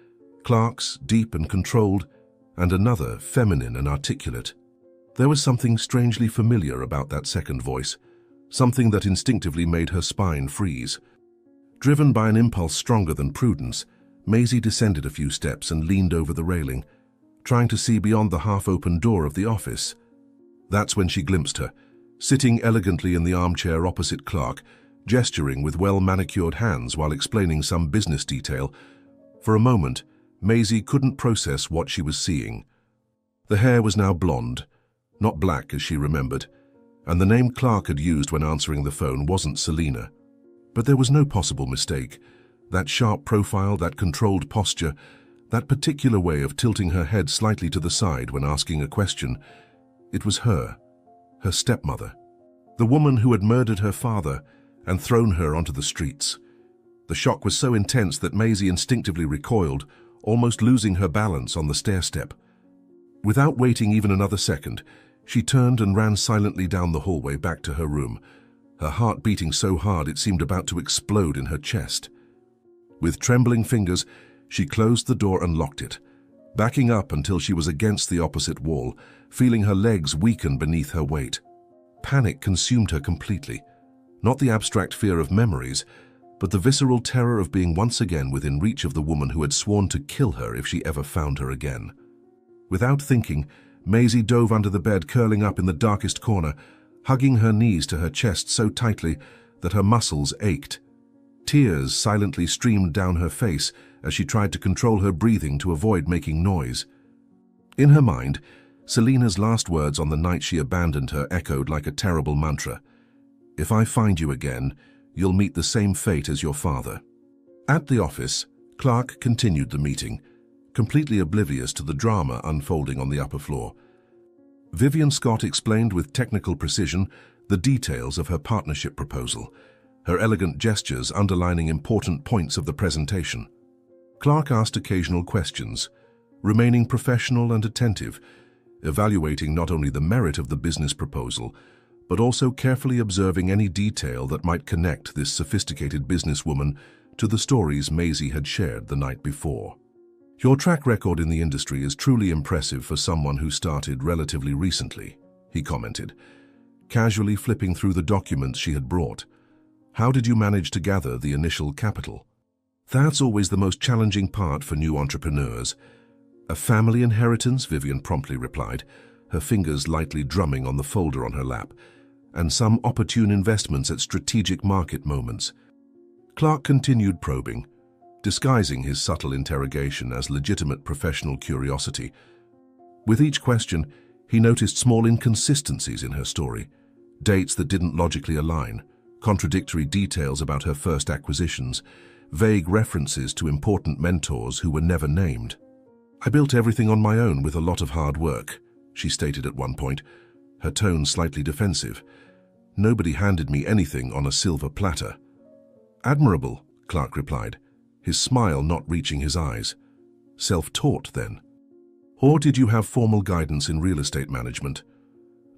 Clark's, deep and controlled, and another, feminine and articulate. There was something strangely familiar about that second voice, something that instinctively made her spine freeze. Driven by an impulse stronger than prudence, Maisie descended a few steps and leaned over the railing, trying to see beyond the half-open door of the office. That's when she glimpsed her, sitting elegantly in the armchair opposite Clark, gesturing with well-manicured hands while explaining some business detail. For a moment, Maisie couldn't process what she was seeing. The hair was now blonde, not black as she remembered, and the name Clark had used when answering the phone wasn't Selena. But there was no possible mistake. That sharp profile, that controlled posture, that particular way of tilting her head slightly to the side when asking a question, it was her stepmother, the woman who had murdered her father and thrown her onto the streets. The shock was so intense that Maisie instinctively recoiled, almost losing her balance on the stair-step. Without waiting even another second, she turned and ran silently down the hallway back to her room, her heart beating so hard it seemed about to explode in her chest. With trembling fingers, she closed the door and locked it, backing up until she was against the opposite wall, feeling her legs weaken beneath her weight. Panic consumed her completely, not the abstract fear of memories, but the visceral terror of being once again within reach of the woman who had sworn to kill her if she ever found her again. Without thinking, Maisie dove under the bed, curling up in the darkest corner, hugging her knees to her chest so tightly that her muscles ached. Tears silently streamed down her face as she tried to control her breathing to avoid making noise. In her mind, Selena's last words on the night she abandoned her echoed like a terrible mantra. "If I find you again, you'll meet the same fate as your father." At the office, Clark continued the meeting, completely oblivious to the drama unfolding on the upper floor. Vivian Scott explained with technical precision the details of her partnership proposal, her elegant gestures underlining important points of the presentation. Clark asked occasional questions, remaining professional and attentive, evaluating not only the merit of the business proposal, but also carefully observing any detail that might connect this sophisticated businesswoman to the stories Maisie had shared the night before. "Your track record in the industry is truly impressive for someone who started relatively recently," he commented, casually flipping through the documents she had brought. "How did you manage to gather the initial capital?" "That's always the most challenging part for new entrepreneurs." "A family inheritance," Vivian promptly replied, her fingers lightly drumming on the folder on her lap, "and some opportune investments at strategic market moments." Clark continued probing, disguising his subtle interrogation as legitimate professional curiosity. With each question, he noticed small inconsistencies in her story, dates that didn't logically align, contradictory details about her first acquisitions, vague references to important mentors who were never named. "I built everything on my own with a lot of hard work," she stated at one point, her tone slightly defensive. "Nobody handed me anything on a silver platter." "Admirable," Clark replied, his smile not reaching his eyes. "Self-taught, then? Or did you have formal guidance in real estate management?"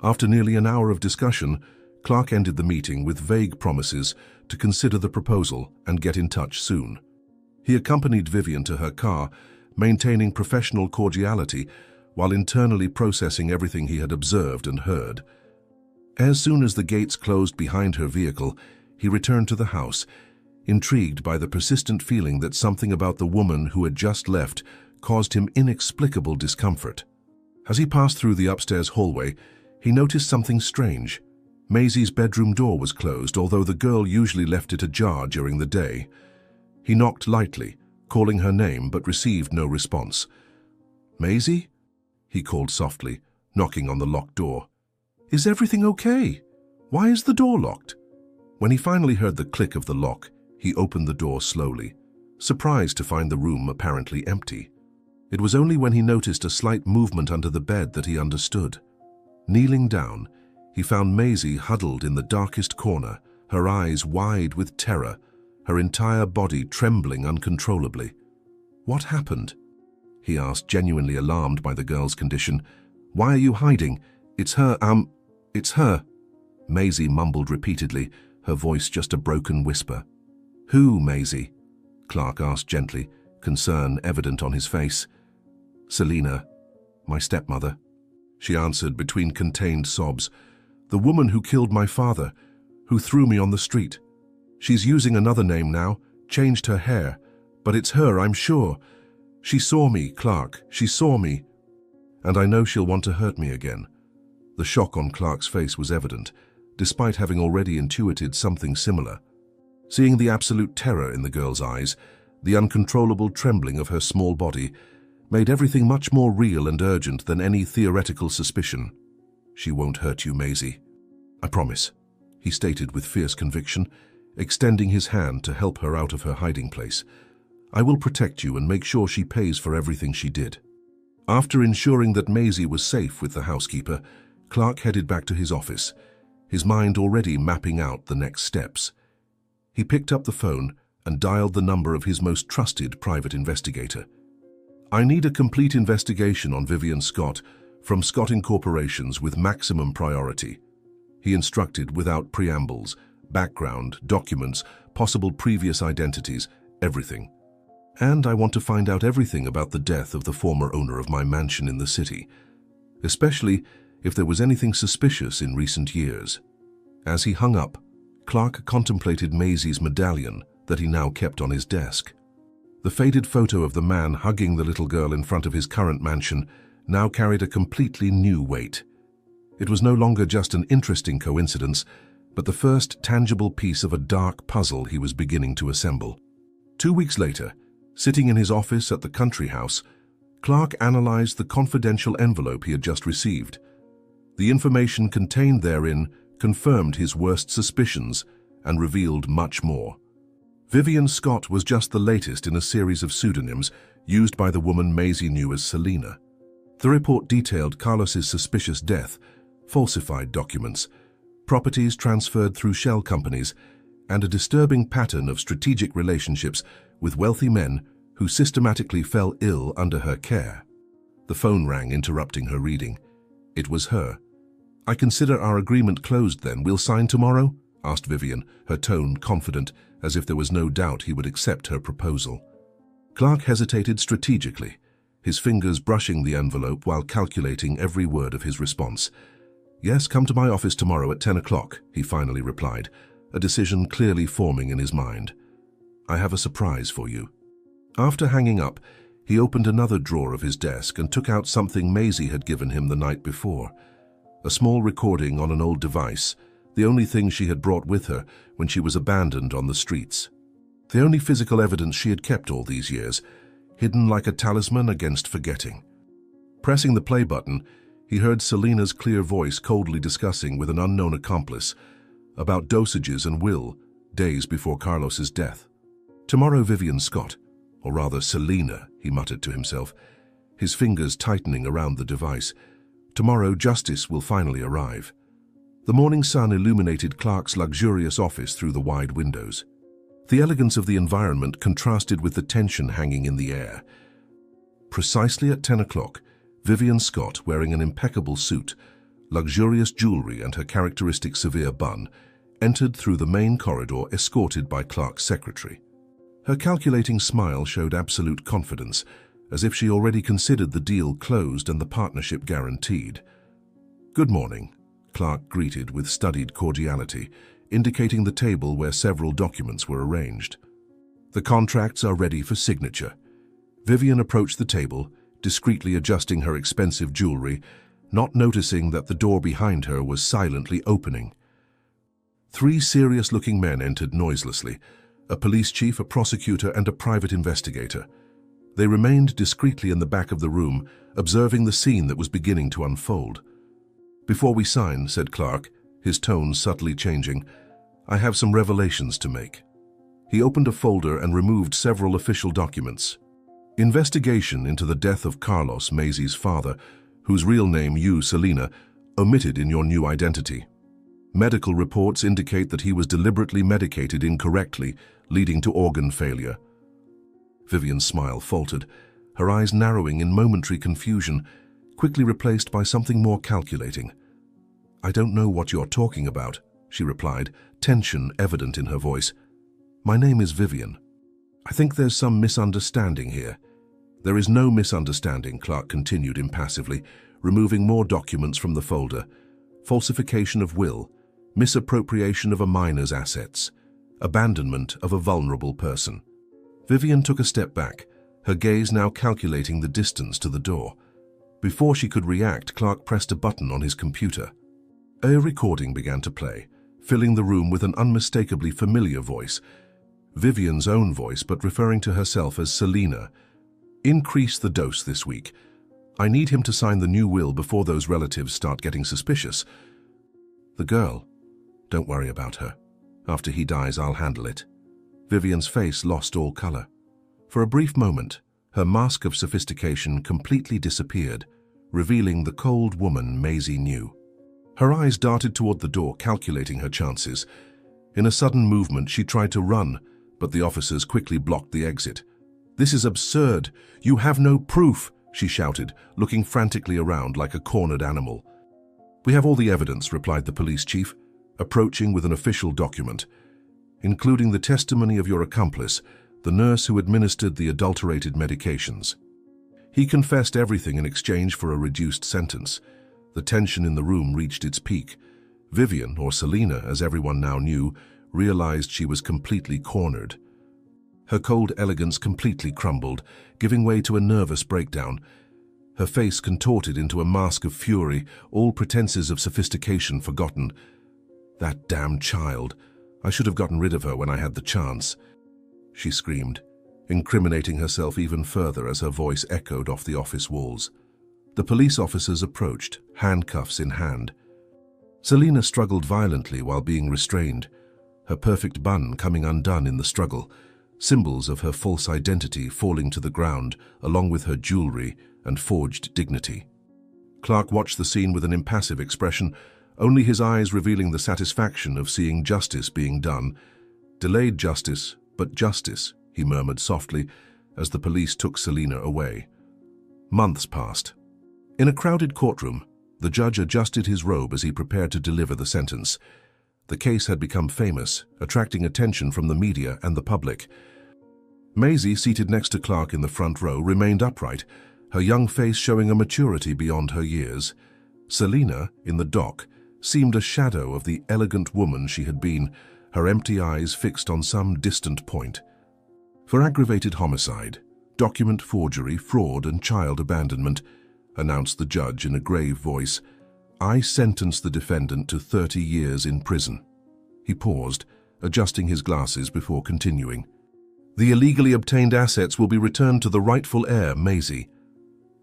After nearly an hour of discussion, Clark ended the meeting with vague promises to consider the proposal and get in touch soon. He accompanied Vivian to her car, maintaining professional cordiality while internally processing everything he had observed and heard. As soon as the gates closed behind her vehicle, he returned to the house, intrigued by the persistent feeling that something about the woman who had just left caused him inexplicable discomfort. As he passed through the upstairs hallway, he noticed something strange. Maisie's bedroom door was closed, although the girl usually left it ajar during the day. He knocked lightly, calling her name, but received no response. "Maisie?" he called softly, knocking on the locked door. "Is everything okay? Why is the door locked?" When he finally heard the click of the lock, he opened the door slowly, surprised to find the room apparently empty. It was only when he noticed a slight movement under the bed that he understood. Kneeling down, he found Maisie huddled in the darkest corner, her eyes wide with terror, her entire body trembling uncontrollably. "What happened?" he asked, genuinely alarmed by the girl's condition. "Why are you hiding? It's her, it's her." Maisie mumbled repeatedly, her voice just a broken whisper. "Who, Maisie?" Clark asked gently, concern evident on his face. "Selina, my stepmother," she answered between contained sobs. "The woman who killed my father, who threw me on the street. She's using another name now, changed her hair, but it's her, I'm sure. She saw me, Clark, she saw me. And I know she'll want to hurt me again." The shock on Clark's face was evident, despite having already intuited something similar. Seeing the absolute terror in the girl's eyes, the uncontrollable trembling of her small body, made everything much more real and urgent than any theoretical suspicion. "She won't hurt you, Maisie. I promise," he stated with fierce conviction, extending his hand to help her out of her hiding place. "I will protect you and make sure she pays for everything she did." After ensuring that Maisie was safe with the housekeeper, Clark headed back to his office, his mind already mapping out the next steps. He picked up the phone and dialed the number of his most trusted private investigator. "I need a complete investigation on Vivian Scott from Scott Incorporations with maximum priority," he instructed without preambles, background, documents, possible previous identities, everything. "And I want to find out everything about the death of the former owner of my mansion in the city, especially if there was anything suspicious in recent years." As he hung up, Clark contemplated Maisie's medallion that he now kept on his desk. The faded photo of the man hugging the little girl in front of his current mansion now carried a completely new weight. It was no longer just an interesting coincidence, but the first tangible piece of a dark puzzle he was beginning to assemble. 2 weeks later, sitting in his office at the country house, Clark analyzed the confidential envelope he had just received. The information contained therein confirmed his worst suspicions and revealed much more. Vivian Scott was just the latest in a series of pseudonyms used by the woman Maisie knew as Selina. The report detailed Carlos's suspicious death, falsified documents, properties transferred through shell companies, and a disturbing pattern of strategic relationships with wealthy men who systematically fell ill under her care. The phone rang, interrupting her reading. It was her. "I consider our agreement closed then. We'll sign tomorrow?" asked Vivian, her tone confident, as if there was no doubt he would accept her proposal. Clark hesitated strategically, his fingers brushing the envelope while calculating every word of his response. "Yes, come to my office tomorrow at 10 o'clock, he finally replied, a decision clearly forming in his mind. "I have a surprise for you." After hanging up, he opened another drawer of his desk and took out something Maisie had given him the night before. A small recording on an old device, the only thing she had brought with her when she was abandoned on the streets. The only physical evidence she had kept all these years, hidden like a talisman against forgetting. Pressing the play button, he heard Selina's clear voice coldly discussing with an unknown accomplice about dosages and will days before Carlos's death. "Tomorrow, Vivian Scott, or rather Selina," he muttered to himself, his fingers tightening around the device. "Tomorrow, justice will finally arrive." The morning sun illuminated Clark's luxurious office through the wide windows. The elegance of the environment contrasted with the tension hanging in the air. Precisely at 10 o'clock, Vivian Scott, wearing an impeccable suit, luxurious jewelry and her characteristic severe bun, entered through the main corridor escorted by Clark's secretary. Her calculating smile showed absolute confidence, as if she already considered the deal closed and the partnership guaranteed. "Good morning," Clark greeted with studied cordiality, indicating the table where several documents were arranged. "The contracts are ready for signature." Vivian approached the table, discreetly adjusting her expensive jewelry, not noticing that the door behind her was silently opening. 3 serious-looking men entered noiselessly, a police chief, a prosecutor, and a private investigator. They remained discreetly in the back of the room, observing the scene that was beginning to unfold. "Before we sign," said Clark, his tone subtly changing, "I have some revelations to make." He opened a folder and removed several official documents. "Investigation into the death of Carlos, Maisie's father, whose real name you, Selena, omitted in your new identity. Medical reports indicate that he was deliberately medicated incorrectly, leading to organ failure." Vivian's smile faltered, her eyes narrowing in momentary confusion, quickly replaced by something more calculating. "I don't know what you're talking about," she replied, tension evident in her voice. "My name is Vivian. I think there's some misunderstanding here." "There is no misunderstanding," Clark continued impassively, removing more documents from the folder. "Falsification of will, misappropriation of a minor's assets, abandonment of a vulnerable person." Vivian took a step back, her gaze now calculating the distance to the door. Before she could react, Clark pressed a button on his computer. A recording began to play, filling the room with an unmistakably familiar voice. Vivian's own voice, but referring to herself as Selena. "Increase the dose this week. I need him to sign the new will before those relatives start getting suspicious. The girl, don't worry about her. After he dies, I'll handle it." Vivian's face lost all color. For a brief moment, her mask of sophistication completely disappeared, revealing the cold woman Maisie knew. Her eyes darted toward the door, calculating her chances. In a sudden movement, she tried to run, but the officers quickly blocked the exit. "This is absurd. You have no proof," she shouted, looking frantically around like a cornered animal. "We have all the evidence," replied the police chief, approaching with an official document, "including the testimony of your accomplice, the nurse who administered the adulterated medications. He confessed everything in exchange for a reduced sentence." The tension in the room reached its peak. Vivian, or Selena as everyone now knew, realized she was completely cornered. Her cold elegance completely crumbled, giving way to a nervous breakdown. Her face contorted into a mask of fury, all pretenses of sophistication forgotten. "That damn child! I should have gotten rid of her when I had the chance," she screamed, incriminating herself even further as her voice echoed off the office walls. The police officers approached, handcuffs in hand. Selena struggled violently while being restrained, her perfect bun coming undone in the struggle, symbols of her false identity falling to the ground along with her jewelry and forged dignity. Clark watched the scene with an impassive expression, only his eyes revealing the satisfaction of seeing justice being done. "Delayed justice, but justice," he murmured softly as the police took Selena away. Months passed. In a crowded courtroom, the judge adjusted his robe as he prepared to deliver the sentence. The case had become famous, attracting attention from the media and the public. Maisie, seated next to Clark in the front row, remained upright, her young face showing a maturity beyond her years. Selena, in the dock, seemed a shadow of the elegant woman she had been, her empty eyes fixed on some distant point. "For aggravated homicide, document forgery, fraud, and child abandonment," announced the judge in a grave voice, "I sentence the defendant to 30 years in prison." He paused, adjusting his glasses before continuing. "The illegally obtained assets will be returned to the rightful heir, Maisie."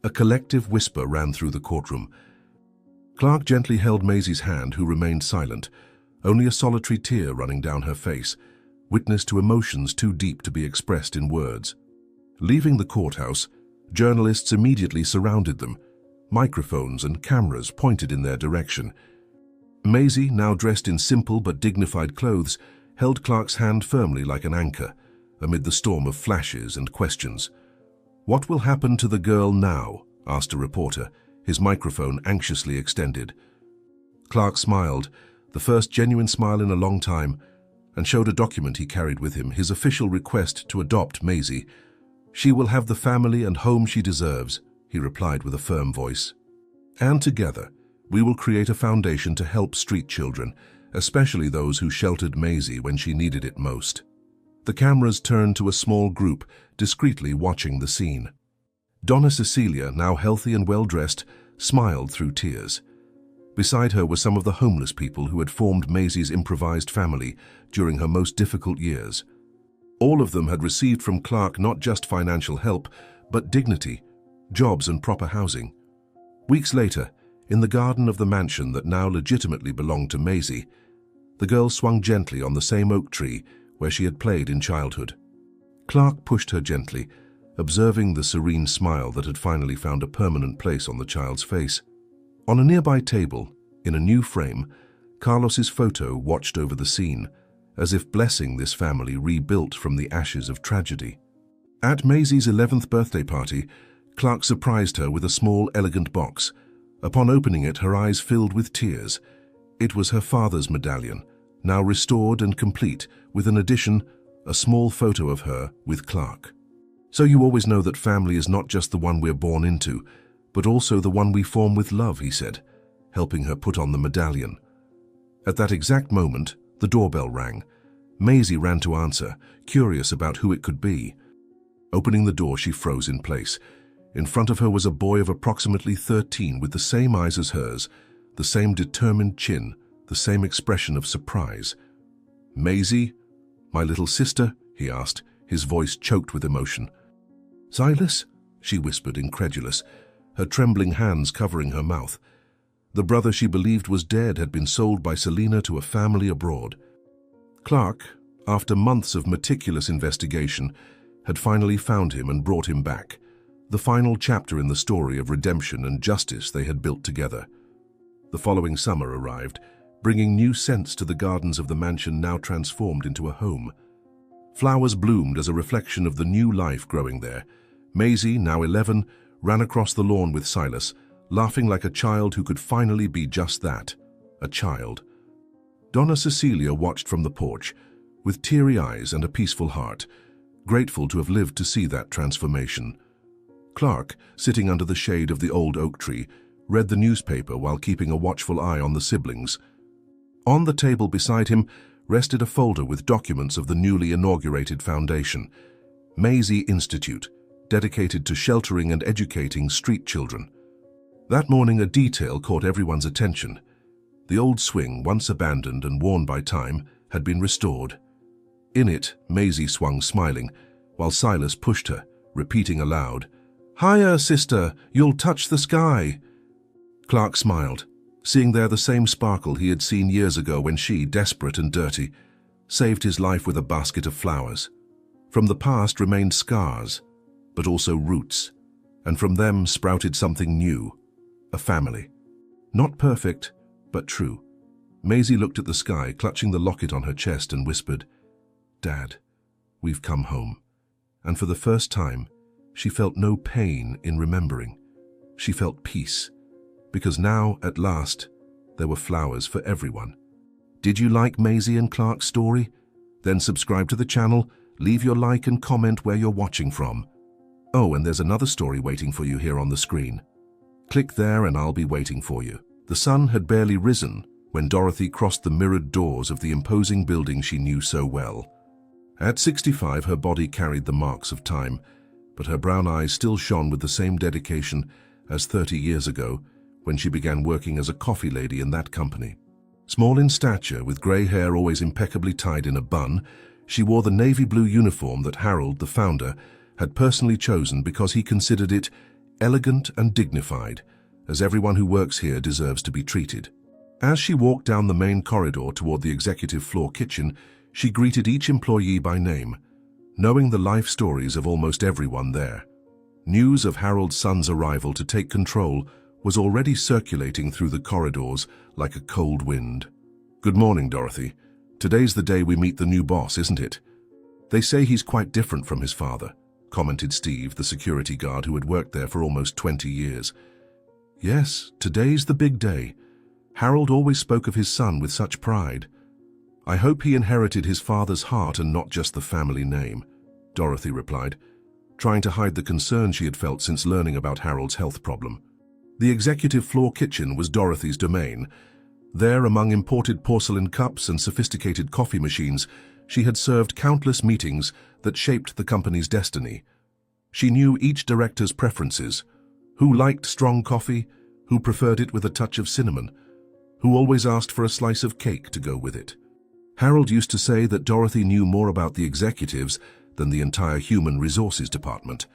A collective whisper ran through the courtroom. Clark gently held Maisie's hand, who remained silent, only a solitary tear running down her face, witness to emotions too deep to be expressed in words. Leaving the courthouse, journalists immediately surrounded them, microphones and cameras pointed in their direction. Maisie, now dressed in simple but dignified clothes, held Clark's hand firmly like an anchor, amid the storm of flashes and questions. "What will happen to the girl now?" asked a reporter, his microphone anxiously extended. Clark smiled, the first genuine smile in a long time, and showed a document he carried with him, his official request to adopt Maisie. "She will have the family and home she deserves," he replied with a firm voice. "And together, We will create a foundation to help street children, especially those who sheltered Maisie when she needed it most. The cameras turned to a small group, discreetly watching the scene. Donna Cecilia, now healthy and well-dressed, smiled through tears. Beside her were some of the homeless people who had formed Maisie's improvised family during her most difficult years. All of them had received from Clark not just financial help, but dignity, jobs and proper housing. Weeks later, in the garden of the mansion that now legitimately belonged to Maisie, the girl swung gently on the same oak tree where she had played in childhood. Clark pushed her gently, observing the serene smile that had finally found a permanent place on the child's face. On a nearby table, in a new frame, Carlos's photo watched over the scene, as if blessing this family rebuilt from the ashes of tragedy. At Maisie's 11th birthday party, Clark surprised her with a small, elegant box. Upon opening it, her eyes filled with tears. It was her father's medallion, now restored and complete, with an addition, a small photo of her with Clark. So you always know that family is not just the one we're born into, but also the one we form with love, he said, helping her put on the medallion. At that exact moment, the doorbell rang. Maisie ran to answer, curious about who it could be. Opening the door, she froze in place. In front of her was a boy of approximately 13 with the same eyes as hers, the same determined chin, the same expression of surprise. "Maisie, my little sister?" he asked, his voice choked with emotion. "Silas?" she whispered, incredulous, her trembling hands covering her mouth. The brother she believed was dead had been sold by Selena to a family abroad. Clark, after months of meticulous investigation, had finally found him and brought him back, the final chapter in the story of redemption and justice they had built together. The following summer arrived, bringing new scents to the gardens of the mansion now transformed into a home. Flowers bloomed as a reflection of the new life growing there. Maisie, now 11, ran across the lawn with Silas, laughing like a child who could finally be just that, a child. Donna Cecilia watched from the porch, with teary eyes and a peaceful heart, grateful to have lived to see that transformation. Clark, sitting under the shade of the old oak tree, read the newspaper while keeping a watchful eye on the siblings. On the table beside him rested a folder with documents of the newly inaugurated foundation, Maisie Institute, dedicated to sheltering and educating street children. That morning, a detail caught everyone's attention. The old swing, once abandoned and worn by time, had been restored. In it, Maisie swung smiling, while Silas pushed her, repeating aloud, "Higher, sister, you'll touch the sky." Clark smiled, seeing there the same sparkle he had seen years ago when she, desperate and dirty, saved his life with a basket of flowers. From the past remained scars, but also roots, and from them sprouted something new, a family. Not perfect, but true. Maisie looked at the sky, clutching the locket on her chest, and whispered, "Dad, we've come home." And for the first time, she felt no pain in remembering. She felt peace, because now, at last, there were flowers for everyone. Did you like Maisie and Clark's story? Then subscribe to the channel, leave your like and comment where you're watching from. Oh, and there's another story waiting for you here on the screen. Click there and I'll be waiting for you. The sun had barely risen when Dorothy crossed the mirrored doors of the imposing building she knew so well. At 65, her body carried the marks of time, but her brown eyes still shone with the same dedication as 30 years ago when she began working as a coffee lady in that company. Small in stature, with grey hair always impeccably tied in a bun, she wore the navy blue uniform that Harold, the founder, had personally chosen because he considered it elegant and dignified, as everyone who works here deserves to be treated. As she walked down the main corridor toward the executive floor kitchen, she greeted each employee by name, knowing the life stories of almost everyone there. News of Harold's son's arrival to take control was already circulating through the corridors like a cold wind. "Good morning, Dorothy. Today's the day we meet the new boss, isn't it? They say he's quite different from his father," commented Steve, the security guard who had worked there for almost 20 years. "Yes, today's the big day. Harold always spoke of his son with such pride. I hope he inherited his father's heart and not just the family name," Dorothy replied, trying to hide the concern she had felt since learning about Harold's health problem. The executive floor kitchen was Dorothy's domain. There, among imported porcelain cups and sophisticated coffee machines, she had served countless meetings that shaped the company's destiny. She knew each director's preferences, who liked strong coffee, who preferred it with a touch of cinnamon, who always asked for a slice of cake to go with it. Harold used to say that Dorothy knew more about the executives than the entire human resources department.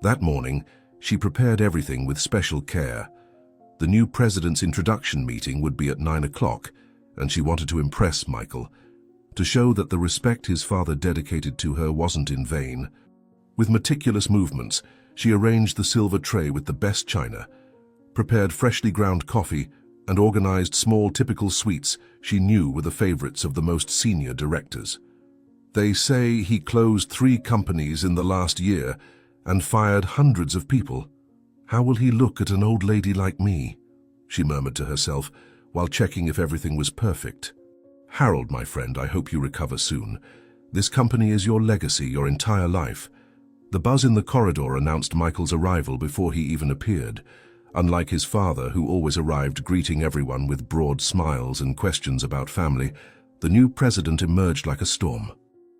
That morning, she prepared everything with special care. The new president's introduction meeting would be at 9 o'clock, and she wanted to impress Michael, to show that the respect his father dedicated to her wasn't in vain. With meticulous movements, she arranged the silver tray with the best china, prepared freshly ground coffee, and organized small typical sweets she knew were the favorites of the most senior directors. They say he closed 3 companies in the last year and fired hundreds of people. How will he look at an old lady like me? She murmured to herself while checking if everything was perfect. Harold, my friend, I hope you recover soon. This company is your legacy, your entire life. The buzz in the corridor announced Michael's arrival before he even appeared. Unlike his father, who always arrived greeting everyone with broad smiles and questions about family, the new president emerged like a storm.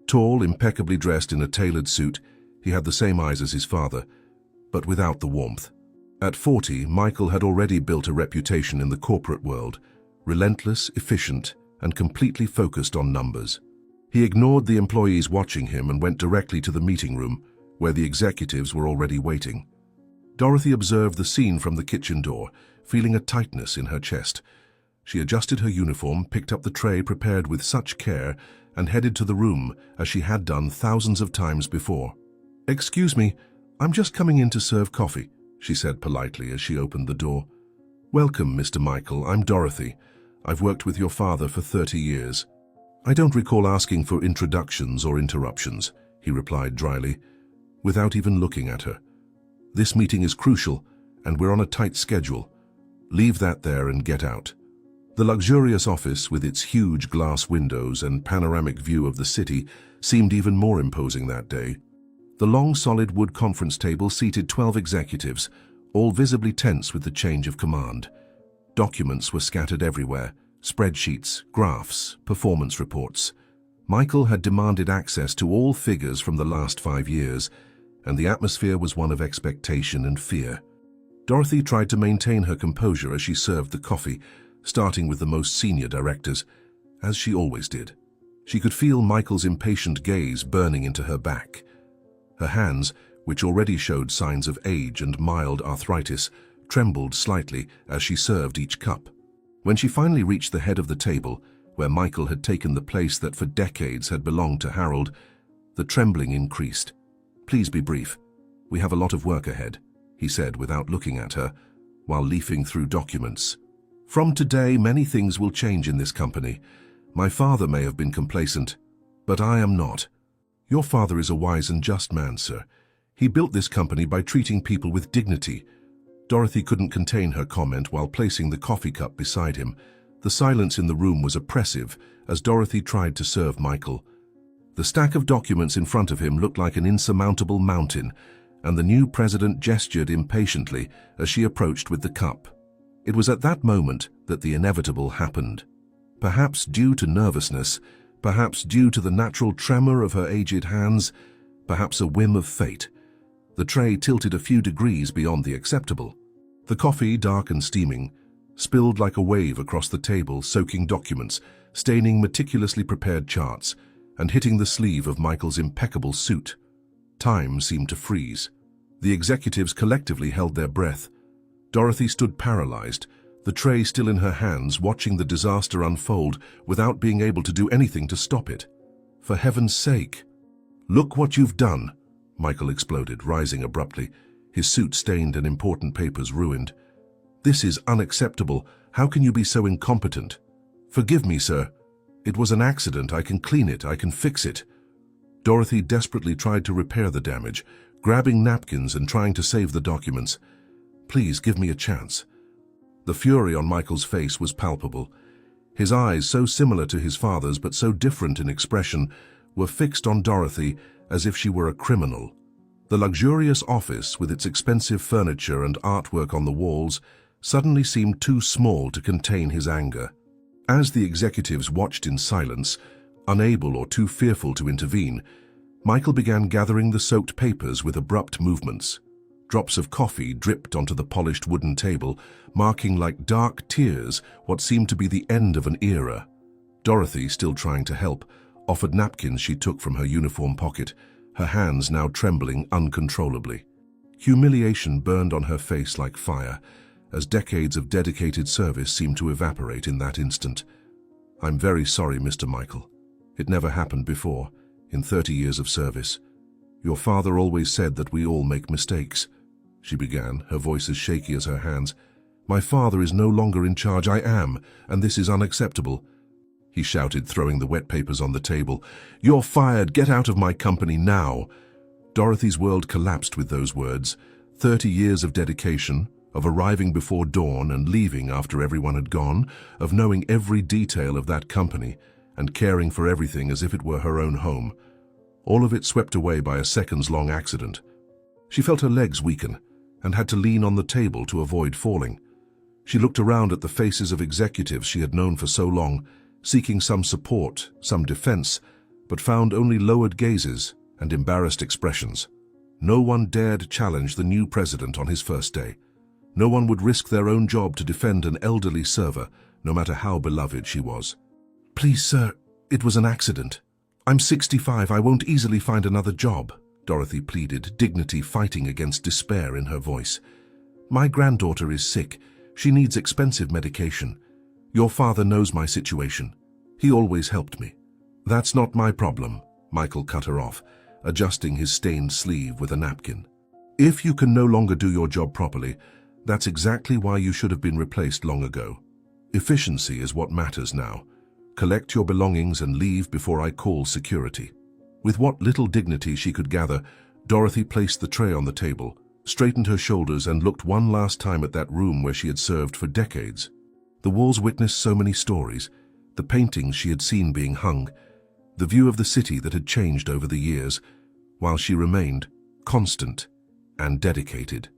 Tall, impeccably dressed in a tailored suit, he had the same eyes as his father, but without the warmth. At 40, Michael had already built a reputation in the corporate world, relentless, efficient, and completely focused on numbers. He ignored the employees watching him and went directly to the meeting room, where the executives were already waiting. Dorothy observed the scene from the kitchen door, feeling a tightness in her chest. She adjusted her uniform, picked up the tray prepared with such care, and headed to the room as she had done thousands of times before. "Excuse me, I'm just coming in to serve coffee," she said politely as she opened the door. "Welcome, Mr. Michael. I'm Dorothy. I've worked with your father for 30 years. "I don't recall asking for introductions or interruptions," he replied dryly, without even looking at her. "This meeting is crucial, and we're on a tight schedule. Leave that there and get out." The luxurious office, with its huge glass windows and panoramic view of the city, seemed even more imposing that day. The long, solid wood conference table seated 12 executives, all visibly tense with the change of command. Documents were scattered everywhere, spreadsheets, graphs, performance reports. Michael had demanded access to all figures from the last 5 years, and the atmosphere was one of expectation and fear. Dorothy tried to maintain her composure as she served the coffee, starting with the most senior directors, as she always did. She could feel Michael's impatient gaze burning into her back. Her hands, which already showed signs of age and mild arthritis, trembled slightly as she served each cup. When she finally reached the head of the table, where Michael had taken the place that for decades had belonged to Harold, the trembling increased. "Please be brief. We have a lot of work ahead," he said without looking at her, while leafing through documents. "From today, many things will change in this company. My father may have been complacent, but I am not. Your father is a wise and just man, sir. He built this company by treating people with dignity." Dorothy couldn't contain her comment while placing the coffee cup beside him. The silence in the room was oppressive as Dorothy tried to serve Michael. The stack of documents in front of him looked like an insurmountable mountain, and the new president gestured impatiently as she approached with the cup. It was at that moment that the inevitable happened. Perhaps due to nervousness, perhaps due to the natural tremor of her aged hands, perhaps a whim of fate. The tray tilted a few degrees beyond the acceptable. The coffee, dark and steaming, spilled like a wave across the table, soaking documents, staining meticulously prepared charts, and hitting the sleeve of Michael's impeccable suit. Time seemed to freeze. The executives collectively held their breath. Dorothy stood paralyzed, the tray still in her hands, watching the disaster unfold without being able to do anything to stop it. "For heaven's sake!" "Look what you've done!" Michael exploded, rising abruptly, his suit stained and important papers ruined. "This is unacceptable. How can you be so incompetent?" "Forgive me, sir. It was an accident. I can clean it. I can fix it." Dorothy desperately tried to repair the damage, grabbing napkins and trying to save the documents. "Please give me a chance." The fury on Michael's face was palpable. His eyes, so similar to his father's but so different in expression, were fixed on Dorothy as if she were a criminal. The luxurious office, with its expensive furniture and artwork on the walls, suddenly seemed too small to contain his anger. As the executives watched in silence, unable or too fearful to intervene, Michael began gathering the soaked papers with abrupt movements. Drops of coffee dripped onto the polished wooden table, marking like dark tears what seemed to be the end of an era. Dorothy, still trying to help, offered napkins she took from her uniform pocket, her hands now trembling uncontrollably. Humiliation burned on her face like fire, as decades of dedicated service seemed to evaporate in that instant. "I'm very sorry, Mr. Michael. It never happened before, in 30 years of service. Your father always said that we all make mistakes," she began, her voice as shaky as her hands. "My father is no longer in charge. I am, and this is unacceptable," he shouted, throwing the wet papers on the table. "You're fired. Get out of my company now." Dorothy's world collapsed with those words. 30 years of dedication, of arriving before dawn and leaving after everyone had gone, of knowing every detail of that company and caring for everything as if it were her own home. All of it swept away by a seconds-long accident. She felt her legs weaken and had to lean on the table to avoid falling. She looked around at the faces of executives she had known for so long, seeking some support, some defense, but found only lowered gazes and embarrassed expressions. No one dared challenge the new president on his first day. No one would risk their own job to defend an elderly server, no matter how beloved she was. "Please, sir, it was an accident. I'm 65, I won't easily find another job," Dorothy pleaded, dignity fighting against despair in her voice. "My granddaughter is sick. She needs expensive medication. Your father knows my situation. He always helped me." "That's not my problem," Michael cut her off, adjusting his stained sleeve with a napkin. "If you can no longer do your job properly, that's exactly why you should have been replaced long ago. Efficiency is what matters now. Collect your belongings and leave before I call security." With what little dignity she could gather, Dorothy placed the tray on the table, straightened her shoulders and looked one last time at that room where she had served for decades. The walls witnessed so many stories, the paintings she had seen being hung, the view of the city that had changed over the years, while she remained constant and dedicated.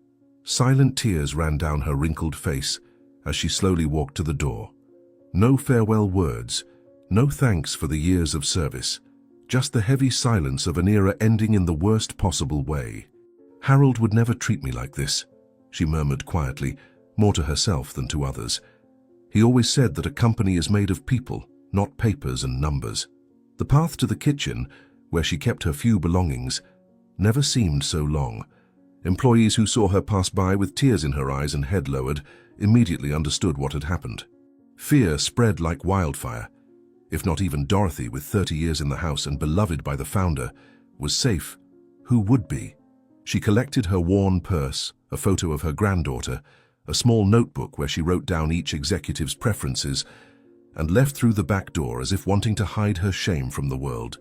Silent tears ran down her wrinkled face as she slowly walked to the door. No farewell words, no thanks for the years of service, just the heavy silence of an era ending in the worst possible way. "Harold would never treat me like this," she murmured quietly, more to herself than to others. "He always said that a company is made of people, not papers and numbers." The path to the kitchen, where she kept her few belongings, never seemed so long. Employees who saw her pass by with tears in her eyes and head lowered immediately understood what had happened. Fear spread like wildfire. If not even Dorothy, with 30 years in the house and beloved by the founder, was safe, who would be? She collected her worn purse, a photo of her granddaughter, a small notebook where she wrote down each executive's preferences, and left through the back door as if wanting to hide her shame from the world.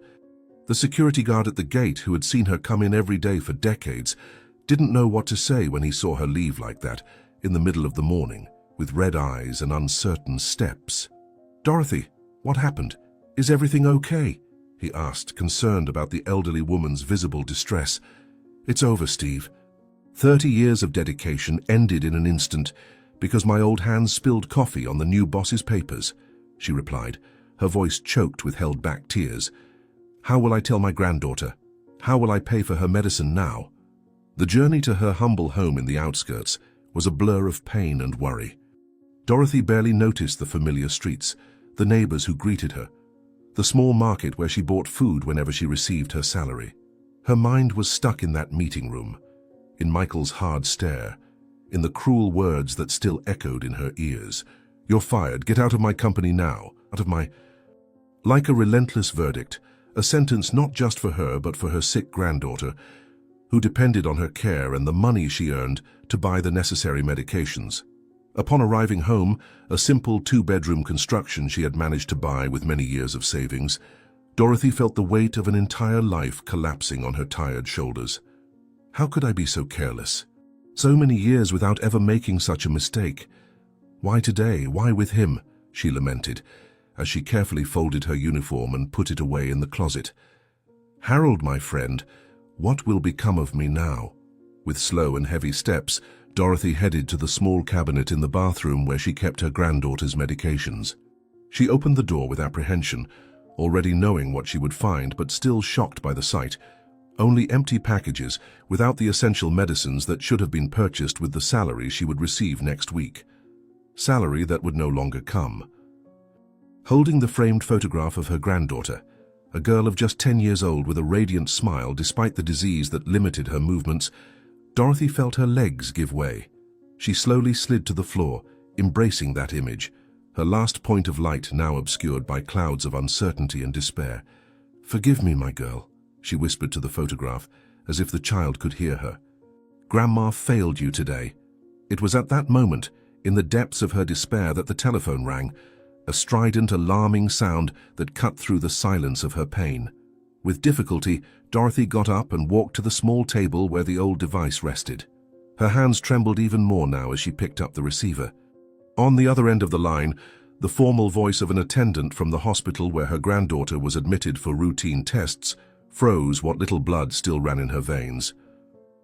The security guard at the gate, who had seen her come in every day for decades, didn't know what to say when he saw her leave like that, in the middle of the morning, with red eyes and uncertain steps. "Dorothy, what happened? Is everything okay?" he asked, concerned about the elderly woman's visible distress. "It's over, Steve. 30 years of dedication ended in an instant because my old hands spilled coffee on the new boss's papers," she replied, her voice choked with held-back tears. "How will I tell my granddaughter? How will I pay for her medicine now?" The journey to her humble home in the outskirts was a blur of pain and worry. Dorothy barely noticed the familiar streets, the neighbors who greeted her, the small market where she bought food whenever she received her salary. Her mind was stuck in that meeting room, in Michael's hard stare, in the cruel words that still echoed in her ears. "You're fired. Get out of my company now. Out of my—" Like a relentless verdict, a sentence not just for her but for her sick granddaughter, who depended on her care and the money she earned to buy the necessary medications. Upon arriving home, a simple two-bedroom construction she had managed to buy with many years of savings, Dorothy felt the weight of an entire life collapsing on her tired shoulders. How could I be so careless? So many years without ever making such a mistake. Why today? Why with him? She lamented, as she carefully folded her uniform and put it away in the closet. "Harold, my friend, What will become of me now? With slow and heavy steps, Dorothy headed to the small cabinet in the bathroom where she kept her granddaughter's medications. She opened the door with apprehension, already knowing what she would find but still shocked by the sight. Only empty packages without the essential medicines that should have been purchased with the salary she would receive next week. Salary that would no longer come. Holding the framed photograph of her granddaughter, a girl of just 10 years old with a radiant smile despite the disease that limited her movements, Dorothy felt her legs give way. She slowly slid to the floor, embracing that image, her last point of light now obscured by clouds of uncertainty and despair. "Forgive me, my girl," she whispered to the photograph, as if the child could hear her. "Grandma failed you today." It was at that moment, in the depths of her despair, that the telephone rang, a strident, alarming sound that cut through the silence of her pain. With difficulty, Dorothy got up and walked to the small table where the old device rested. Her hands trembled even more now as she picked up the receiver. On the other end of the line, the formal voice of an attendant from the hospital where her granddaughter was admitted for routine tests froze what little blood still ran in her veins.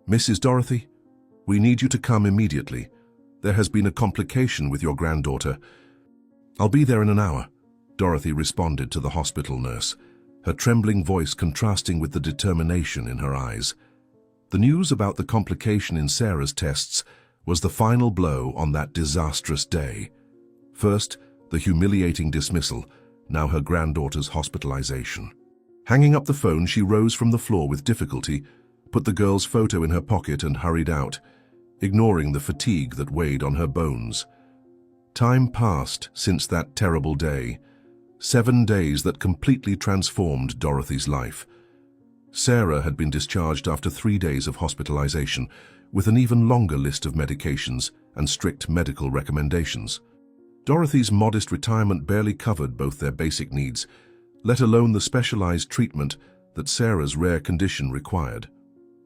"Mrs. Dorothy, we need you to come immediately. There has been a complication with your granddaughter." "I'll be there in an hour," Dorothy responded to the hospital nurse, her trembling voice contrasting with the determination in her eyes. The news about the complication in Sarah's tests was the final blow on that disastrous day. First, the humiliating dismissal, now her granddaughter's hospitalization. Hanging up the phone, she rose from the floor with difficulty, put the girl's photo in her pocket and hurried out, ignoring the fatigue that weighed on her bones. Time passed since that terrible day, 7 days that completely transformed Dorothy's life. Sarah had been discharged after 3 days of hospitalization, with an even longer list of medications and strict medical recommendations. Dorothy's modest retirement barely covered both their basic needs, let alone the specialized treatment that Sarah's rare condition required.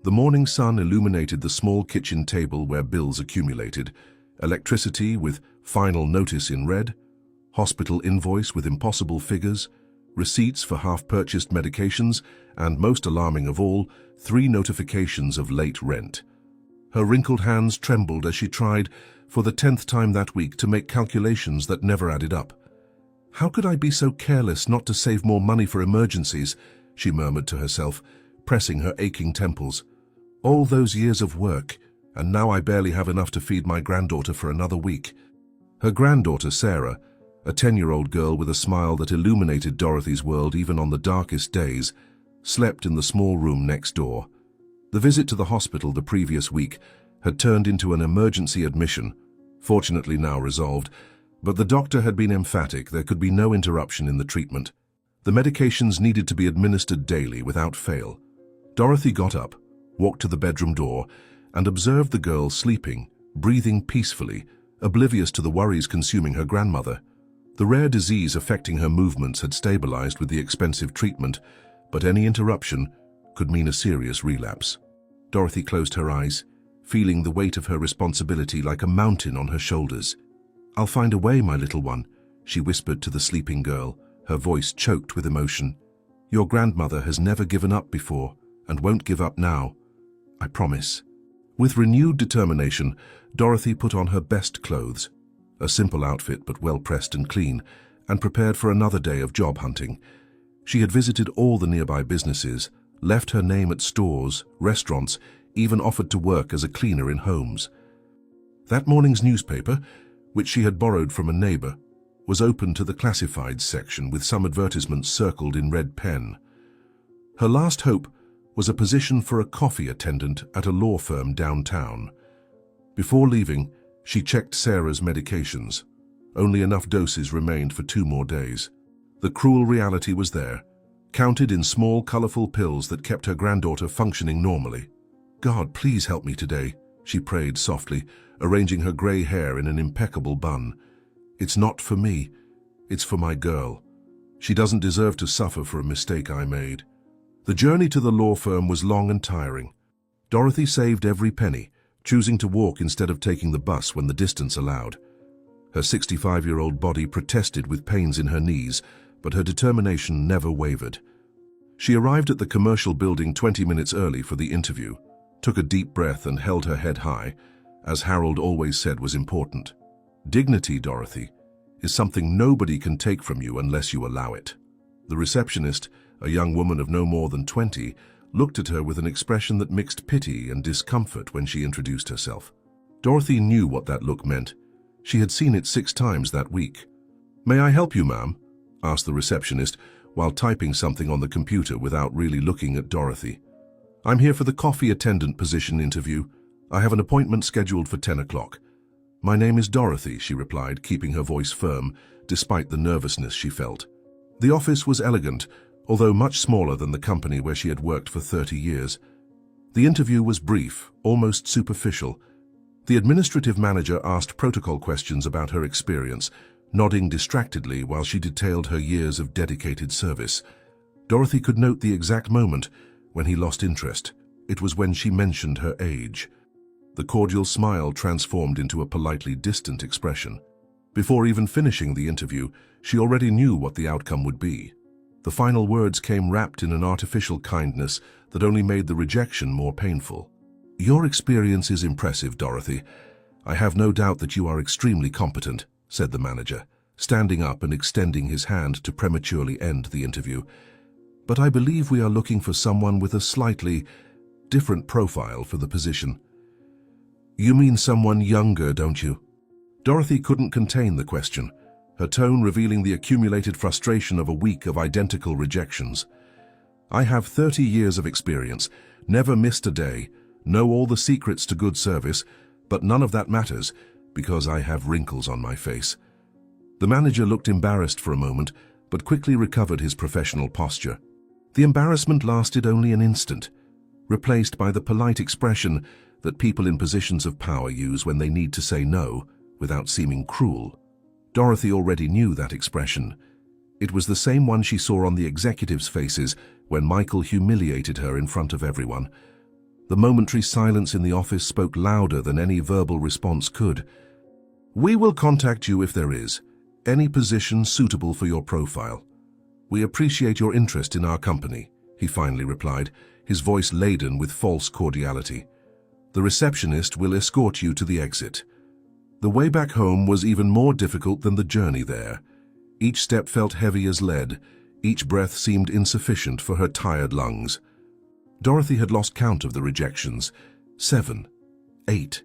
The morning sun illuminated the small kitchen table where bills accumulated, electricity with final notice in red, hospital invoice with impossible figures, receipts for half-purchased medications, and most alarming of all, 3 notifications of late rent. Her wrinkled hands trembled as she tried, for the 10th time that week, to make calculations that never added up. "How could I be so careless not to save more money for emergencies?" she murmured to herself, pressing her aching temples. "All those years of work, and now I barely have enough to feed my granddaughter for another week." Her granddaughter, Sarah, a 10-year-old girl with a smile that illuminated Dorothy's world even on the darkest days, slept in the small room next door. The visit to the hospital the previous week had turned into an emergency admission, fortunately now resolved, but the doctor had been emphatic there could be no interruption in the treatment. The medications needed to be administered daily without fail. Dorothy got up, walked to the bedroom door, and observed the girl sleeping, breathing peacefully, oblivious to the worries consuming her grandmother. The rare disease affecting her movements had stabilized with the expensive treatment, but any interruption could mean a serious relapse. Dorothy closed her eyes, feeling the weight of her responsibility like a mountain on her shoulders. "I'll find a way, my little one," she whispered to the sleeping girl, her voice choked with emotion. "Your grandmother has never given up before, and won't give up now. I promise." With renewed determination, Dorothy put on her best clothes, a simple outfit but well pressed and clean, and prepared for another day of job hunting. She had visited all the nearby businesses, left her name at stores, restaurants, even offered to work as a cleaner in homes. That morning's newspaper, which she had borrowed from a neighbor, was open to the classifieds section with some advertisements circled in red pen. Her last hope was a position for a coffee attendant at a law firm downtown. Before leaving, she checked Sarah's medications. Only enough doses remained for 2 more days. The cruel reality was there, counted in small, colorful pills that kept her granddaughter functioning normally. "God, please help me today," she prayed softly, arranging her gray hair in an impeccable bun. "It's not for me, it's for my girl. She doesn't deserve to suffer for a mistake I made." The journey to the law firm was long and tiring. Dorothy saved every penny, choosing to walk instead of taking the bus when the distance allowed. Her 65-year-old body protested with pains in her knees, but her determination never wavered. She arrived at the commercial building 20 minutes early for the interview, took a deep breath and held her head high, as Harold always said was important. Dignity, Dorothy, is something nobody can take from you unless you allow it. The receptionist, a young woman of no more than 20, looked at her with an expression that mixed pity and discomfort when she introduced herself. Dorothy knew what that look meant. She had seen it 6 times that week. "May I help you, ma'am?" asked the receptionist, while typing something on the computer without really looking at Dorothy. "I'm here for the coffee attendant position interview. I have an appointment scheduled for 10 o'clock. "My name is Dorothy," she replied, keeping her voice firm, despite the nervousness she felt. The office was elegant, although much smaller than the company where she had worked for 30 years. The interview was brief, almost superficial. The administrative manager asked protocol questions about her experience, nodding distractedly while she detailed her years of dedicated service. Dorothy could note the exact moment when he lost interest. It was when she mentioned her age. The cordial smile transformed into a politely distant expression. Before even finishing the interview, she already knew what the outcome would be. The final words came wrapped in an artificial kindness that only made the rejection more painful. "Your experience is impressive, Dorothy. I have no doubt that you are extremely competent," said the manager, standing up and extending his hand to prematurely end the interview. "But I believe we are looking for someone with a slightly different profile for the position." "You mean someone younger, don't you?" Dorothy couldn't contain the question, her tone revealing the accumulated frustration of a week of identical rejections. "I have 30 years of experience, never missed a day, know all the secrets to good service, but none of that matters because I have wrinkles on my face." The manager looked embarrassed for a moment, but quickly recovered his professional posture. The embarrassment lasted only an instant, replaced by the polite expression that people in positions of power use when they need to say no without seeming cruel. Dorothy already knew that expression. It was the same one she saw on the executives' faces when Michael humiliated her in front of everyone. The momentary silence in the office spoke louder than any verbal response could. "We will contact you if there is any position suitable for your profile. We appreciate your interest in our company," he finally replied, his voice laden with false cordiality. "The receptionist will escort you to the exit." The way back home was even more difficult than the journey there. Each step felt heavy as lead. Each breath seemed insufficient for her tired lungs. Dorothy had lost count of the rejections. 7, 8.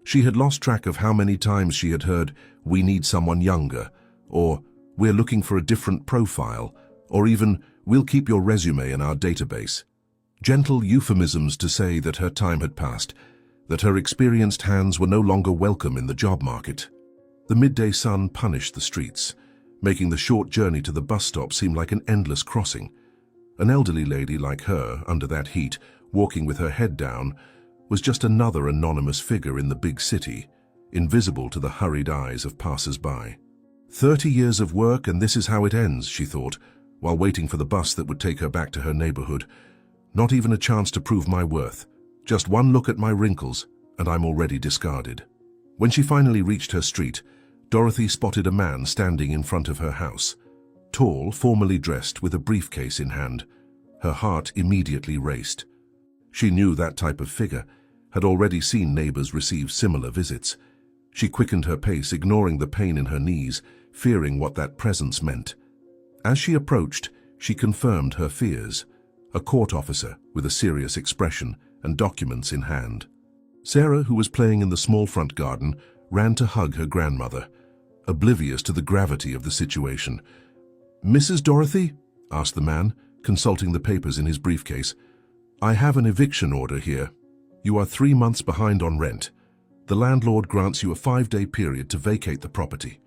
She had lost track of how many times she had heard, "We need someone younger," or "We're looking for a different profile," or even, "We'll keep your resume in our database." Gentle euphemisms to say that her time had passed, that her experienced hands were no longer welcome in the job market. The midday sun punished the streets, making the short journey to the bus stop seem like an endless crossing. An elderly lady like her, under that heat, walking with her head down, was just another anonymous figure in the big city, invisible to the hurried eyes of passers-by. 30 years of work and this is how it ends, she thought, while waiting for the bus that would take her back to her neighborhood. Not even a chance to prove my worth. Just one look at my wrinkles, and I'm already discarded. When she finally reached her street, Dorothy spotted a man standing in front of her house. Tall, formally dressed, with a briefcase in hand. Her heart immediately raced. She knew that type of figure, had already seen neighbors receive similar visits. She quickened her pace, ignoring the pain in her knees, fearing what that presence meant. As she approached, she confirmed her fears. A court officer with a serious expression and documents in hand. Sarah, who was playing in the small front garden, ran to hug her grandmother, oblivious to the gravity of the situation. "Mrs. Dorothy?" asked the man, consulting the papers in his briefcase. "I have an eviction order here. You are 3 months behind on rent. The landlord grants you a 5-day period to vacate the property."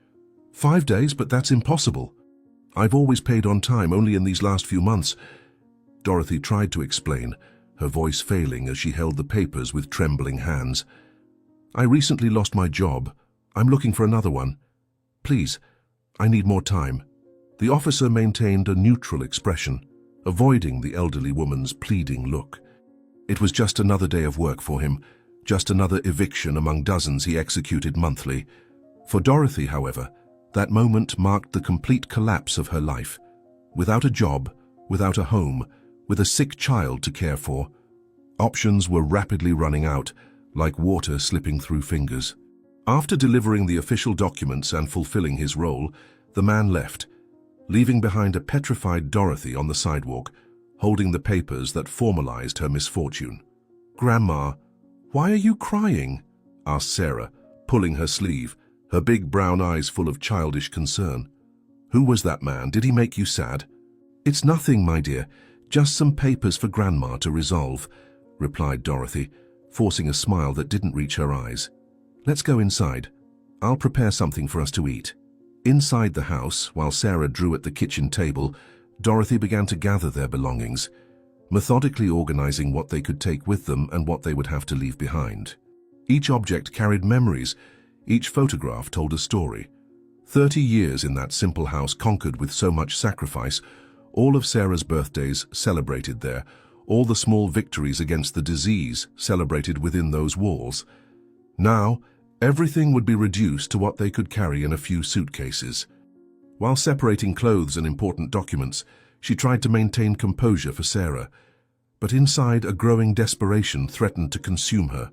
"5 days? But that's impossible. I've always paid on time, only in these last few months." Dorothy tried to explain, her voice failing as she held the papers with trembling hands. "I recently lost my job. I'm looking for another one. Please, I need more time." The officer maintained a neutral expression, avoiding the elderly woman's pleading look. It was just another day of work for him, just another eviction among dozens he executed monthly. For Dorothy, however, that moment marked the complete collapse of her life. Without a job, without a home, with a sick child to care for. Options were rapidly running out, like water slipping through fingers. After delivering the official documents and fulfilling his role, the man left, leaving behind a petrified Dorothy on the sidewalk, holding the papers that formalized her misfortune. "Grandma, why are you crying?" asked Sarah, pulling her sleeve, her big brown eyes full of childish concern. "Who was that man? Did he make you sad?" "It's nothing, my dear, just some papers for Grandma to resolve," replied Dorothy, forcing a smile that didn't reach her eyes. "Let's go inside. I'll prepare something for us to eat." Inside the house, while Sarah drew at the kitchen table, Dorothy began to gather their belongings, methodically organizing what they could take with them and what they would have to leave behind. Each object carried memories, each photograph told a story. 30 years in that simple house conquered with so much sacrifice, all of Sarah's birthdays celebrated there, all the small victories against the disease celebrated within those walls. Now, everything would be reduced to what they could carry in a few suitcases. While separating clothes and important documents, she tried to maintain composure for Sarah, but inside a growing desperation threatened to consume her.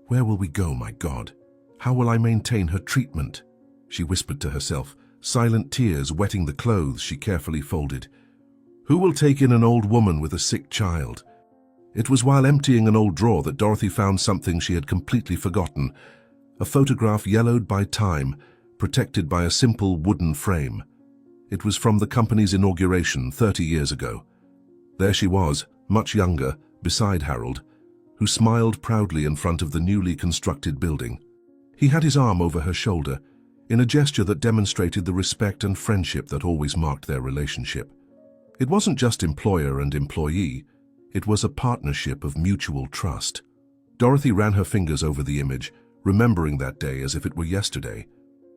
"Where will we go, my God? How will I maintain her treatment?" she whispered to herself, silent tears wetting the clothes she carefully folded. "Who will take in an old woman with a sick child?" It was while emptying an old drawer that Dorothy found something she had completely forgotten, a photograph yellowed by time, protected by a simple wooden frame. It was from the company's inauguration 30 years ago. There she was, much younger, beside Harold, who smiled proudly in front of the newly constructed building. He had his arm over her shoulder, in a gesture that demonstrated the respect and friendship that always marked their relationship. It wasn't just employer and employee, it was a partnership of mutual trust. Dorothy ran her fingers over the image, remembering that day as if it were yesterday.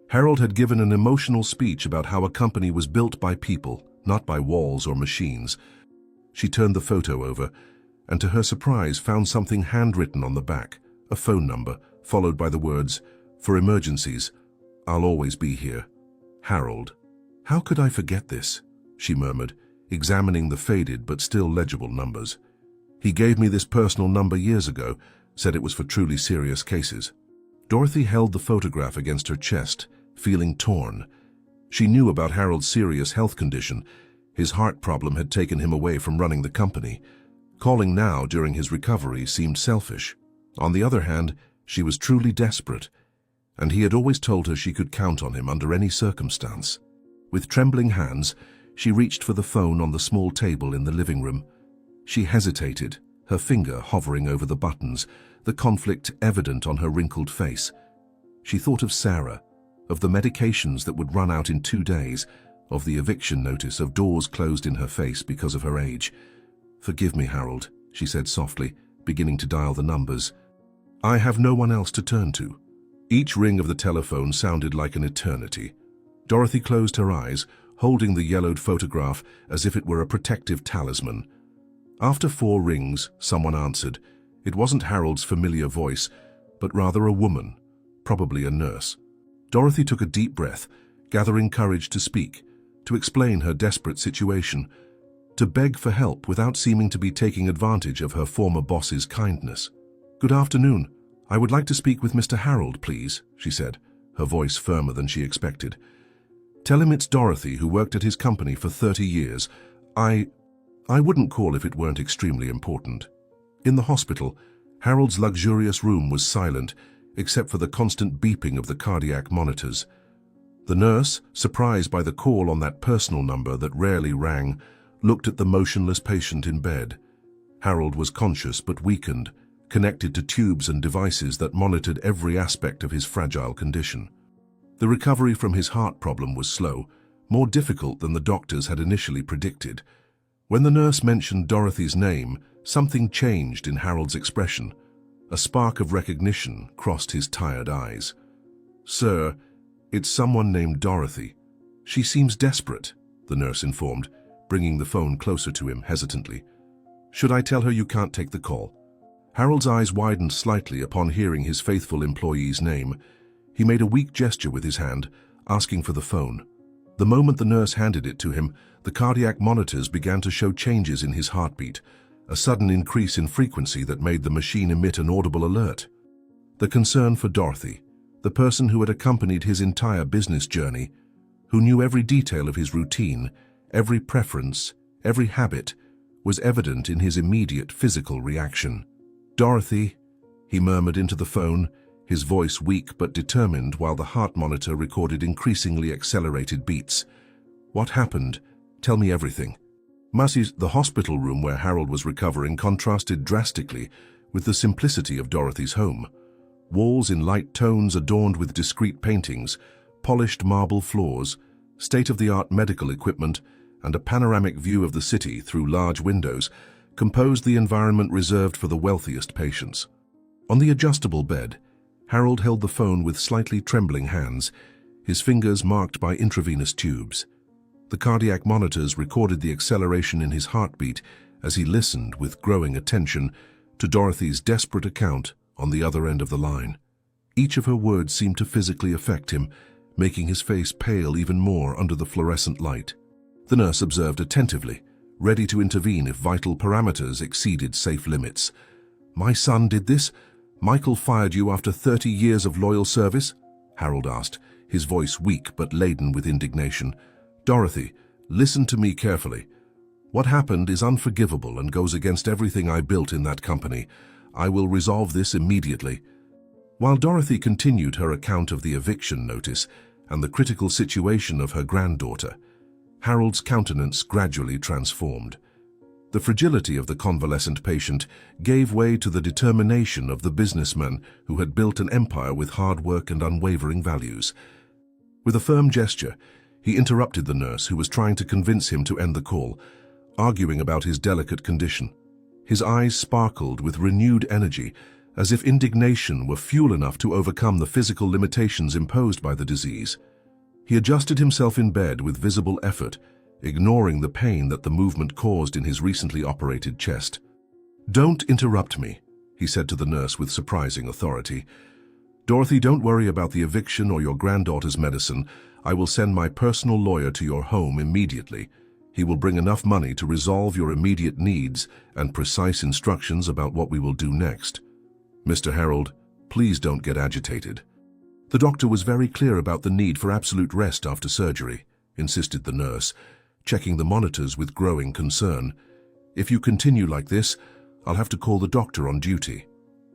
Harold had given an emotional speech about how a company was built by people, not by walls or machines. She turned the photo over, and to her surprise found something handwritten on the back, a phone number, followed by the words, "For emergencies, I'll always be here. Harold." "How could I forget this?" she murmured, examining the faded but still legible numbers. "He gave me this personal number years ago, said it was for truly serious cases." Dorothy held the photograph against her chest, feeling torn. She knew about Harold's serious health condition. His heart problem had taken him away from running the company. Calling now during his recovery seemed selfish. On the other hand, she was truly desperate, and he had always told her she could count on him under any circumstance. With trembling hands, she reached for the phone on the small table in the living room. She hesitated, her finger hovering over the buttons, the conflict evident on her wrinkled face. She thought of Sarah, of the medications that would run out in 2 days, of the eviction notice, of doors closed in her face because of her age. "Forgive me, Harold," she said softly, beginning to dial the numbers. "I have no one else to turn to." Each ring of the telephone sounded like an eternity. Dorothy closed her eyes, holding the yellowed photograph as if it were a protective talisman. After 4 rings, someone answered. It wasn't Harold's familiar voice, but rather a woman, probably a nurse. Dorothy took a deep breath, gathering courage to speak, to explain her desperate situation, to beg for help without seeming to be taking advantage of her former boss's kindness. "Good afternoon. I would like to speak with Mr. Harold, please," she said, her voice firmer than she expected. "Tell him it's Dorothy, who worked at his company for 30 years. I wouldn't call if it weren't extremely important." In the hospital, Harold's luxurious room was silent, except for the constant beeping of the cardiac monitors. The nurse, surprised by the call on that personal number that rarely rang, looked at the motionless patient in bed. Harold was conscious but weakened, connected to tubes and devices that monitored every aspect of his fragile condition. The recovery from his heart problem was slow, more difficult than the doctors had initially predicted. When the nurse mentioned Dorothy's name, something changed in Harold's expression. A spark of recognition crossed his tired eyes. "Sir, it's someone named Dorothy. She seems desperate," the nurse informed, bringing the phone closer to him hesitantly. "Should I tell her you can't take the call?" Harold's eyes widened slightly upon hearing his faithful employee's name. He made a weak gesture with his hand, asking for the phone. The moment the nurse handed it to him, the cardiac monitors began to show changes in his heartbeat, a sudden increase in frequency that made the machine emit an audible alert. The concern for Dorothy, the person who had accompanied his entire business journey, who knew every detail of his routine, every preference, every habit, was evident in his immediate physical reaction. "Dorothy," he murmured into the phone, his voice weak but determined while the heart monitor recorded increasingly accelerated beats. "What happened? Tell me everything." The hospital room where Harold was recovering contrasted drastically with the simplicity of Dorothy's home. Walls in light tones adorned with discreet paintings, polished marble floors, state-of-the-art medical equipment, and a panoramic view of the city through large windows composed the environment reserved for the wealthiest patients. On the adjustable bed, Harold held the phone with slightly trembling hands, his fingers marked by intravenous tubes. The cardiac monitors recorded the acceleration in his heartbeat as he listened with growing attention to Dorothy's desperate account on the other end of the line. Each of her words seemed to physically affect him, making his face pale even more under the fluorescent light. The nurse observed attentively, ready to intervene if vital parameters exceeded safe limits. "My son did this? Michael fired you after 30 years of loyal service?" Harold asked, his voice weak but laden with indignation. "Dorothy, listen to me carefully. What happened is unforgivable and goes against everything I built in that company. I will resolve this immediately." While Dorothy continued her account of the eviction notice and the critical situation of her granddaughter, Harold's countenance gradually transformed. The fragility of the convalescent patient gave way to the determination of the businessman who had built an empire with hard work and unwavering values. With a firm gesture, he interrupted the nurse who was trying to convince him to end the call, arguing about his delicate condition. His eyes sparkled with renewed energy, as if indignation were fuel enough to overcome the physical limitations imposed by the disease. He adjusted himself in bed with visible effort, ignoring the pain that the movement caused in his recently operated chest. "Don't interrupt me," he said to the nurse with surprising authority. "Dorothy, don't worry about the eviction or your granddaughter's medicine. I will send my personal lawyer to your home immediately. He will bring enough money to resolve your immediate needs and precise instructions about what we will do next. Mr. Harold, please don't get agitated." "The doctor was very clear about the need for absolute rest after surgery," insisted the nurse, checking the monitors with growing concern. "If you continue like this, I'll have to call the doctor on duty."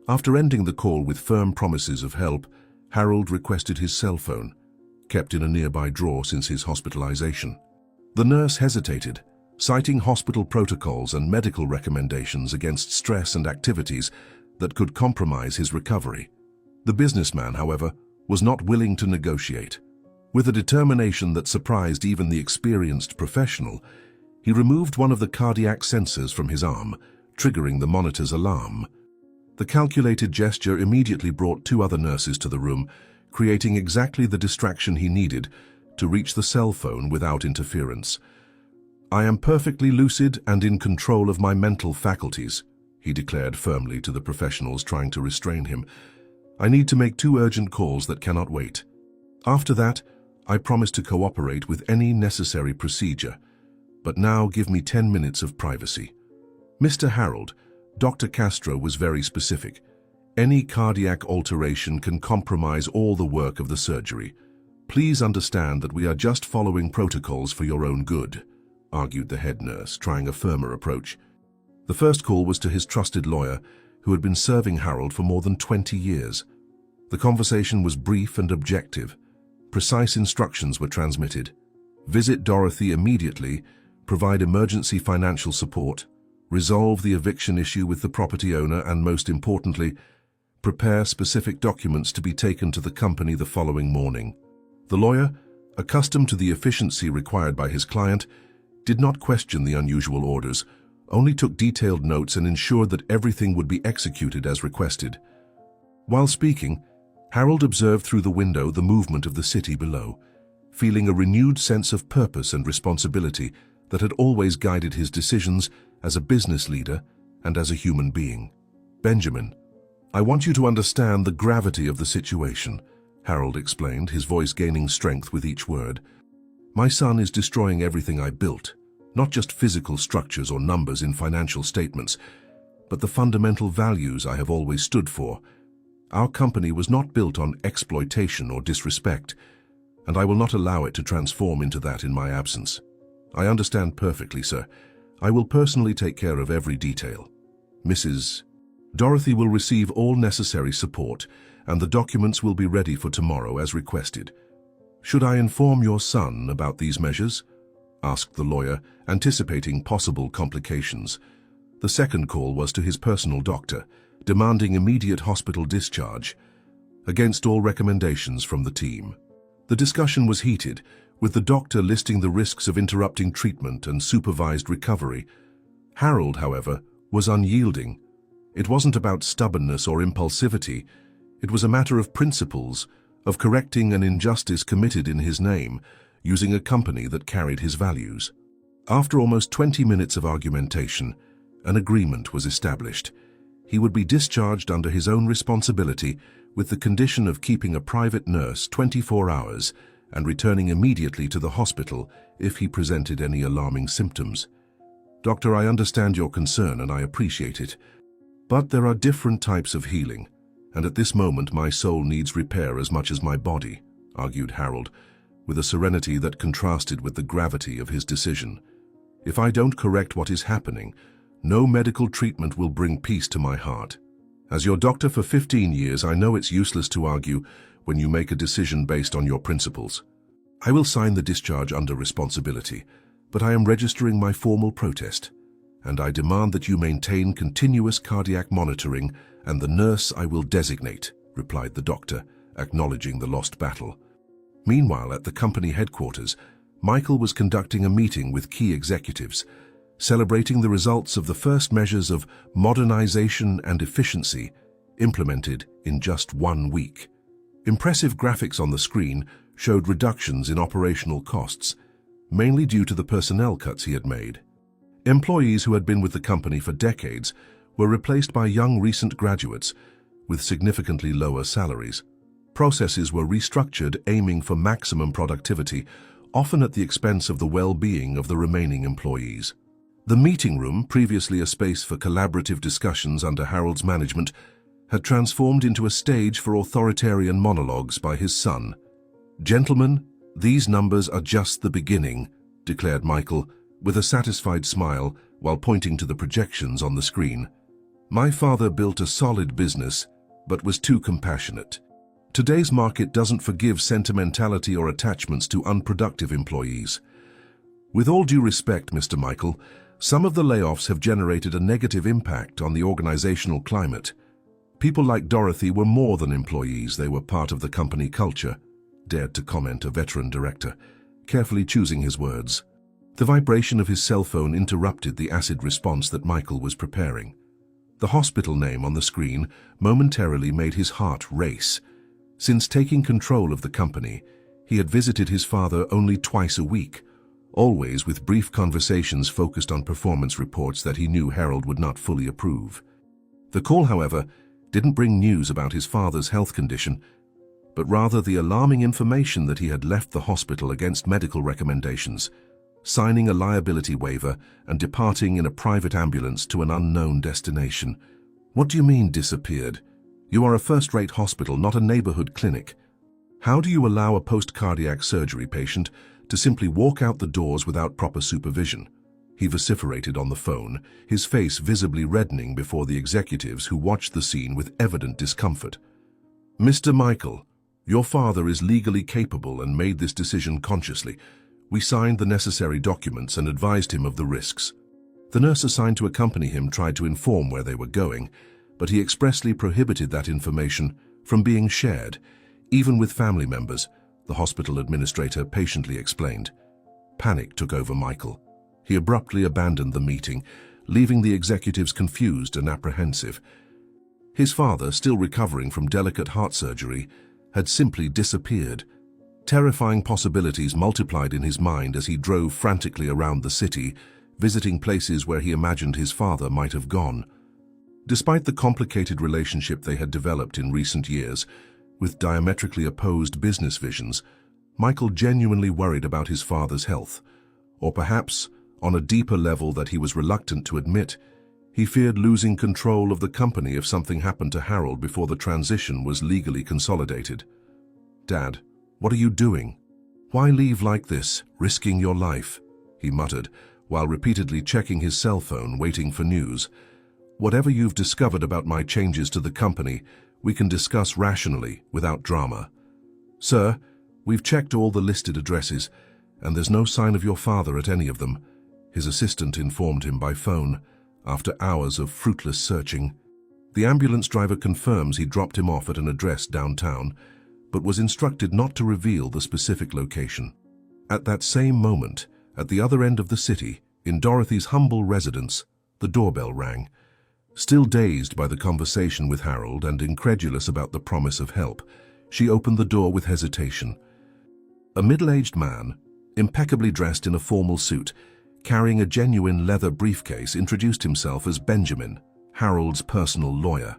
After ending the call with firm promises of help, Harold requested his cell phone, kept in a nearby drawer since his hospitalization. The nurse hesitated, citing hospital protocols and medical recommendations against stress and activities that could compromise his recovery. The businessman, however, was not willing to negotiate. With a determination that surprised even the experienced professional, he removed one of the cardiac sensors from his arm, triggering the monitor's alarm. The calculated gesture immediately brought two other nurses to the room, creating exactly the distraction he needed to reach the cell phone without interference. "I am perfectly lucid and in control of my mental faculties," he declared firmly to the professionals trying to restrain him. "I need to make 2 urgent calls that cannot wait. After that, I promise to cooperate with any necessary procedure. But now give me 10 minutes of privacy." "Mr. Harold," Dr. Castro was very specific. "Any cardiac alteration can compromise all the work of the surgery. Please understand that we are just following protocols for your own good," argued the head nurse, trying a firmer approach. The first call was to his trusted lawyer, who had been serving Harold for more than 20 years. The conversation was brief and objective. Precise instructions were transmitted. Visit Dorothy immediately, provide emergency financial support, resolve the eviction issue with the property owner, and most importantly, prepare specific documents to be taken to the company the following morning. The lawyer, accustomed to the efficiency required by his client, did not question the unusual orders, only took detailed notes and ensured that everything would be executed as requested. While speaking, Harold observed through the window the movement of the city below, feeling a renewed sense of purpose and responsibility that had always guided his decisions as a business leader and as a human being. "Benjamin, I want you to understand the gravity of the situation," Harold explained, his voice gaining strength with each word. My son is destroying everything I built, not just physical structures or numbers in financial statements, but the fundamental values I have always stood for. Our company was not built on exploitation or disrespect, and I will not allow it to transform into that in my absence. I understand perfectly, sir. I will personally take care of every detail. Mrs. Dorothy will receive all necessary support, and the documents will be ready for tomorrow as requested. Should I inform your son about these measures? Asked the lawyer, anticipating possible complications. The second call was to his personal doctor, demanding immediate hospital discharge, against all recommendations from the team. The discussion was heated, with the doctor listing the risks of interrupting treatment and supervised recovery. Harold, however, was unyielding. It wasn't about stubbornness or impulsivity. It was a matter of principles, of correcting an injustice committed in his name, using a company that carried his values. After almost 20 minutes of argumentation, an agreement was established. He would be discharged under his own responsibility, with the condition of keeping a private nurse 24 hours and returning immediately to the hospital if he presented any alarming symptoms. Doctor, I understand your concern and I appreciate it. But there are different types of healing, and at this moment my soul needs repair as much as my body, argued Harold, with a serenity that contrasted with the gravity of his decision. If I don't correct what is happening, no medical treatment will bring peace to my heart. As your doctor for 15 years, I know it's useless to argue when you make a decision based on your principles. I will sign the discharge under responsibility, but I am registering my formal protest, and I demand that you maintain continuous cardiac monitoring, and the nurse I will designate, replied the doctor, acknowledging the lost battle. Meanwhile, at the company headquarters, Michael was conducting a meeting with key executives, celebrating the results of the first measures of modernization and efficiency implemented in just 1 week. Impressive graphics on the screen showed reductions in operational costs, mainly due to the personnel cuts he had made. Employees who had been with the company for decades were replaced by young recent graduates with significantly lower salaries. Processes were restructured, aiming for maximum productivity, often at the expense of the well-being of the remaining employees. The meeting room, previously a space for collaborative discussions under Harold's management, had transformed into a stage for authoritarian monologues by his son. "Gentlemen, these numbers are just the beginning," declared Michael, with a satisfied smile while pointing to the projections on the screen. "My father built a solid business, but was too compassionate. Today's market doesn't forgive sentimentality or attachments to unproductive employees. With all due respect, Mr. Michael, some of the layoffs have generated a negative impact on the organizational climate. People like Dorothy were more than employees, they were part of the company culture," dared to comment a veteran director, carefully choosing his words. The vibration of his cell phone interrupted the acid response that Michael was preparing. The hospital name on the screen momentarily made his heart race. Since taking control of the company, he had visited his father only twice a week, always with brief conversations focused on performance reports that he knew Harold would not fully approve. The call, however, didn't bring news about his father's health condition, but rather the alarming information that he had left the hospital against medical recommendations, signing a liability waiver and departing in a private ambulance to an unknown destination. "What do you mean, disappeared? You are a first-rate hospital, not a neighborhood clinic. How do you allow a post-cardiac surgery patient to simply walk out the doors without proper supervision?" he vociferated on the phone, his face visibly reddening before the executives who watched the scene with evident discomfort. "Mr. Michael, your father is legally capable and made this decision consciously. We signed the necessary documents and advised him of the risks." The nurse assigned to accompany him tried to inform where they were going, but he expressly prohibited that information from being shared, even with family members, the hospital administrator patiently explained. Panic took over Michael. He abruptly abandoned the meeting, leaving the executives confused and apprehensive. His father, still recovering from delicate heart surgery, had simply disappeared. Terrifying possibilities multiplied in his mind as he drove frantically around the city, visiting places where he imagined his father might have gone. Despite the complicated relationship they had developed in recent years, with diametrically opposed business visions, Michael genuinely worried about his father's health, or perhaps, on a deeper level that he was reluctant to admit, he feared losing control of the company if something happened to Harold before the transition was legally consolidated. "Dad, what are you doing? Why leave like this, risking your life?" he muttered, while repeatedly checking his cell phone, waiting for news. "Whatever you've discovered about my changes to the company, we can discuss rationally, without drama. Sir, we've checked all the listed addresses, and there's no sign of your father at any of them," his assistant informed him by phone, after hours of fruitless searching. The ambulance driver confirms he dropped him off at an address downtown, but was instructed not to reveal the specific location. At that same moment, at the other end of the city, in Dorothy's humble residence, the doorbell rang. Still dazed by the conversation with Harold and incredulous about the promise of help, she opened the door with hesitation. A middle-aged man, impeccably dressed in a formal suit, carrying a genuine leather briefcase, introduced himself as Benjamin, Harold's personal lawyer.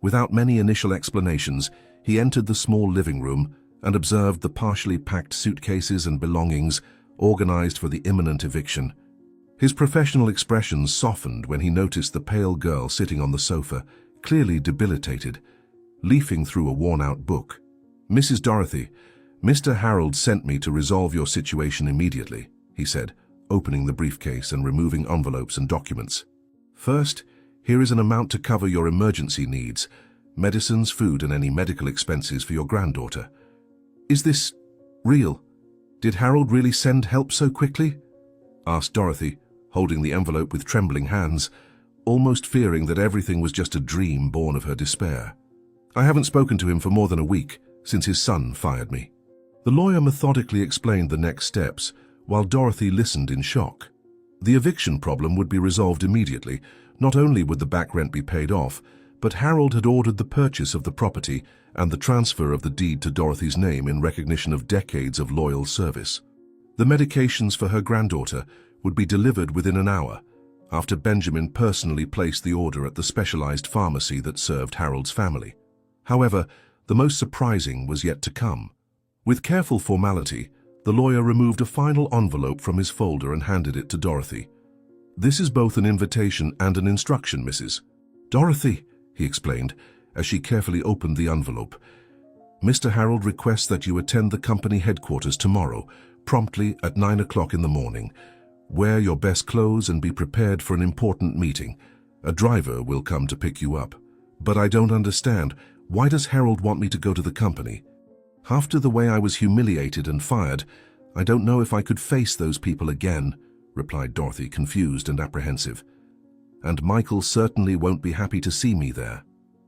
Without many initial explanations, he entered the small living room and observed the partially packed suitcases and belongings organized for the imminent eviction. His professional expressions softened when he noticed the pale girl sitting on the sofa, clearly debilitated, leafing through a worn-out book. "Mrs. Dorothy, Mr. Harold sent me to resolve your situation immediately," he said, opening the briefcase and removing envelopes and documents. "First, here is an amount to cover your emergency needs, medicines, food, and any medical expenses for your granddaughter." "Is this real? Did Harold really send help so quickly?" asked Dorothy, holding the envelope with trembling hands, almost fearing that everything was just a dream born of her despair. "I haven't spoken to him for more than a week, since his son fired me." The lawyer methodically explained the next steps, while Dorothy listened in shock. The eviction problem would be resolved immediately. Not only would the back rent be paid off, but Harold had ordered the purchase of the property and the transfer of the deed to Dorothy's name in recognition of decades of loyal service. The medications for her granddaughter would be delivered within an hour, after Benjamin personally placed the order at the specialized pharmacy that served Harold's family. However, the most surprising was yet to come. With careful formality, the lawyer removed a final envelope from his folder and handed it to Dorothy. "This is both an invitation and an instruction, Mrs. Dorothy," he explained, as she carefully opened the envelope. "Mr. Harold requests that you attend the company headquarters tomorrow, promptly at 9 o'clock in the morning. Wear your best clothes and be prepared for an important meeting. A driver will come to pick you up." "But I don't understand. Why does Harold want me to go to the company? After the way I was humiliated and fired, I don't know if I could face those people again," replied Dorothy, confused and apprehensive. "And Michael certainly won't be happy to see me there."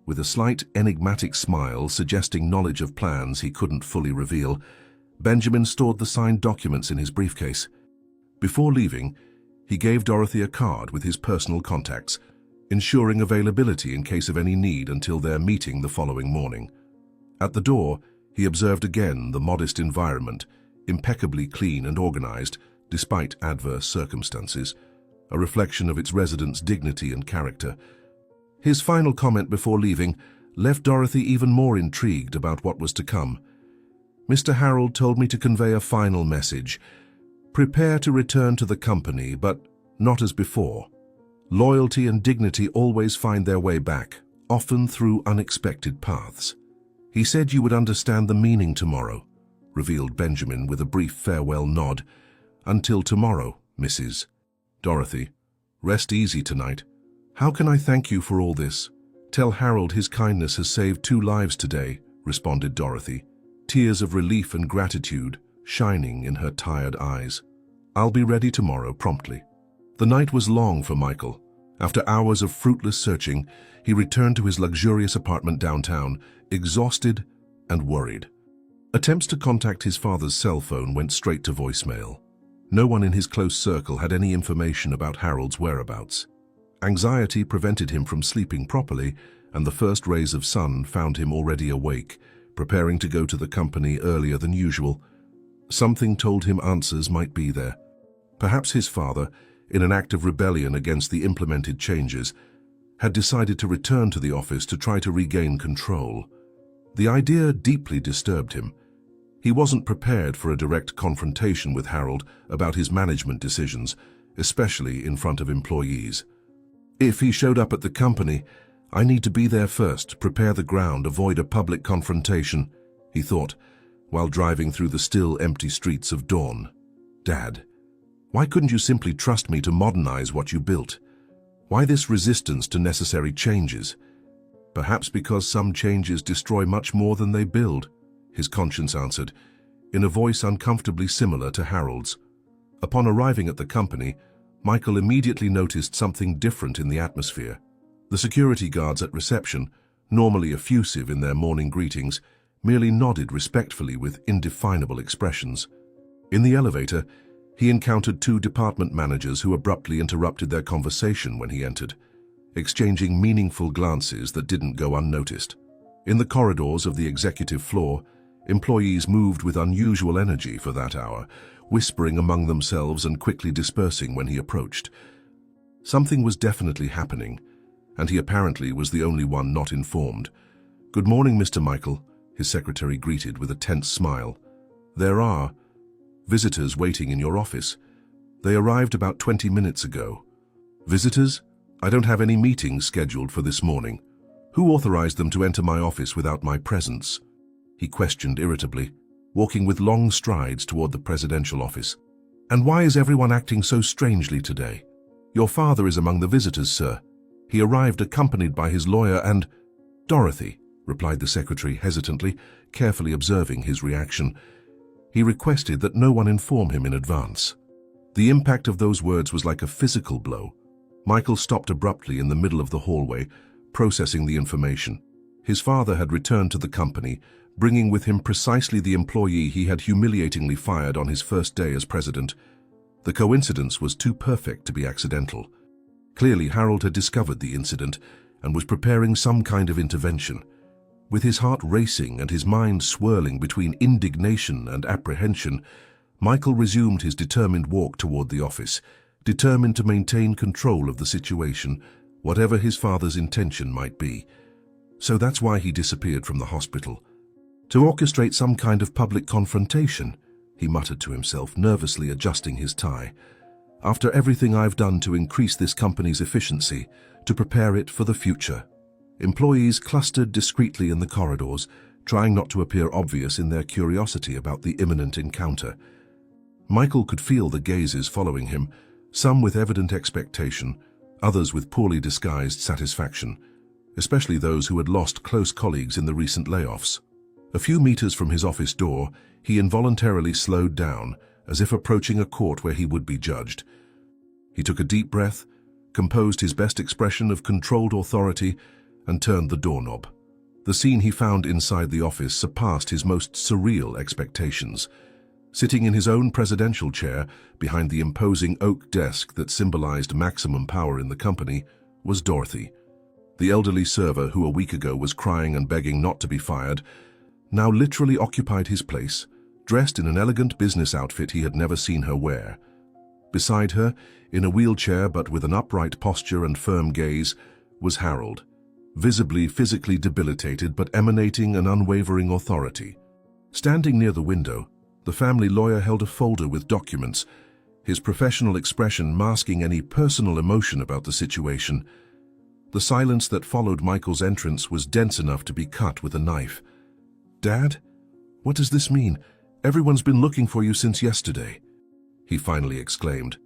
With a slight, enigmatic smile suggesting knowledge of plans he couldn't fully reveal, Benjamin stored the signed documents in his briefcase. Before leaving, he gave Dorothy a card with his personal contacts, ensuring availability in case of any need until their meeting the following morning. At the door, he observed again the modest environment, impeccably clean and organized, despite adverse circumstances, a reflection of its residents' dignity and character. His final comment before leaving left Dorothy even more intrigued about what was to come. "Mr. Harold told me to convey a final message. Prepare to return to the company, but not as before. Loyalty and dignity always find their way back, often through unexpected paths. He said you would understand the meaning tomorrow," revealed Benjamin with a brief farewell nod. "Until tomorrow, Mrs. Dorothy. Rest easy tonight. How can I thank you for all this?" "Tell Harold his kindness has saved 2 lives today," responded Dorothy, tears of relief and gratitude shining in her tired eyes. "I'll be ready tomorrow promptly." The night was long for Michael. After hours of fruitless searching, he returned to his luxurious apartment downtown, exhausted and worried. Attempts to contact his father's cell phone went straight to voicemail. No one in his close circle had any information about Harold's whereabouts. Anxiety prevented him from sleeping properly, and the first rays of sun found him already awake, preparing to go to the company earlier than usual. Something told him answers might be there. Perhaps his father, in an act of rebellion against the implemented changes, had decided to return to the office to try to regain control. The idea deeply disturbed him. He wasn't prepared for a direct confrontation with Harold about his management decisions, especially in front of employees. If he showed up at the company, I need to be there first, prepare the ground, avoid a public confrontation, he thought, while driving through the still empty streets of Dawn. Dad, why couldn't you simply trust me to modernize what you built? Why this resistance to necessary changes? Perhaps because some changes destroy much more than they build, his conscience answered, in a voice uncomfortably similar to Harold's. Upon arriving at the company, Michael immediately noticed something different in the atmosphere. The security guards at reception, normally effusive in their morning greetings, merely nodded respectfully with indefinable expressions. In the elevator, he encountered two department managers who abruptly interrupted their conversation when he entered, exchanging meaningful glances that didn't go unnoticed. In the corridors of the executive floor, employees moved with unusual energy for that hour, whispering among themselves and quickly dispersing when he approached. Something was definitely happening, and he apparently was the only one not informed. "Good morning, Mr. Michael," his secretary greeted with a tense smile. "There are visitors waiting in your office. They arrived about 20 minutes ago." "Visitors? I don't have any meetings scheduled for this morning. Who authorized them to enter my office without my presence?" he questioned irritably, walking with long strides toward the presidential office. "And why is everyone acting so strangely today? Your father is among the visitors, sir. He arrived accompanied by his lawyer and—" "Dorothy," replied the secretary hesitantly, carefully observing his reaction. He requested that no one inform him in advance. The impact of those words was like a physical blow. Michael stopped abruptly in the middle of the hallway, processing the information. His father had returned to the company, bringing with him precisely the employee he had humiliatingly fired on his first day as president. The coincidence was too perfect to be accidental. Clearly, Harold had discovered the incident and was preparing some kind of intervention. With his heart racing and his mind swirling between indignation and apprehension, Michael resumed his determined walk toward the office, determined to maintain control of the situation, whatever his father's intention might be. So that's why he disappeared from the hospital. To orchestrate some kind of public confrontation, he muttered to himself, nervously adjusting his tie. After everything I've done to increase this company's efficiency, to prepare it for the future. Employees clustered discreetly in the corridors, trying not to appear obvious in their curiosity about the imminent encounter. Michael could feel the gazes following him, some with evident expectation, others with poorly disguised satisfaction, especially those who had lost close colleagues in the recent layoffs. A few meters from his office door, he involuntarily slowed down, as if approaching a court where he would be judged. He took a deep breath, composed his best expression of controlled authority, and turned the doorknob. The scene he found inside the office surpassed his most surreal expectations. Sitting in his own presidential chair, behind the imposing oak desk that symbolized maximum power in the company, was Dorothy. The elderly server who a week ago was crying and begging not to be fired, now literally occupied his place, dressed in an elegant business outfit he had never seen her wear. Beside her, in a wheelchair but with an upright posture and firm gaze, was Harold, visibly physically debilitated but emanating an unwavering authority. Standing near the window, the family lawyer held a folder with documents, his professional expression masking any personal emotion about the situation. The silence that followed Michael's entrance was dense enough to be cut with a knife. "Dad? What does this mean? Everyone's been looking for you since yesterday," he finally exclaimed,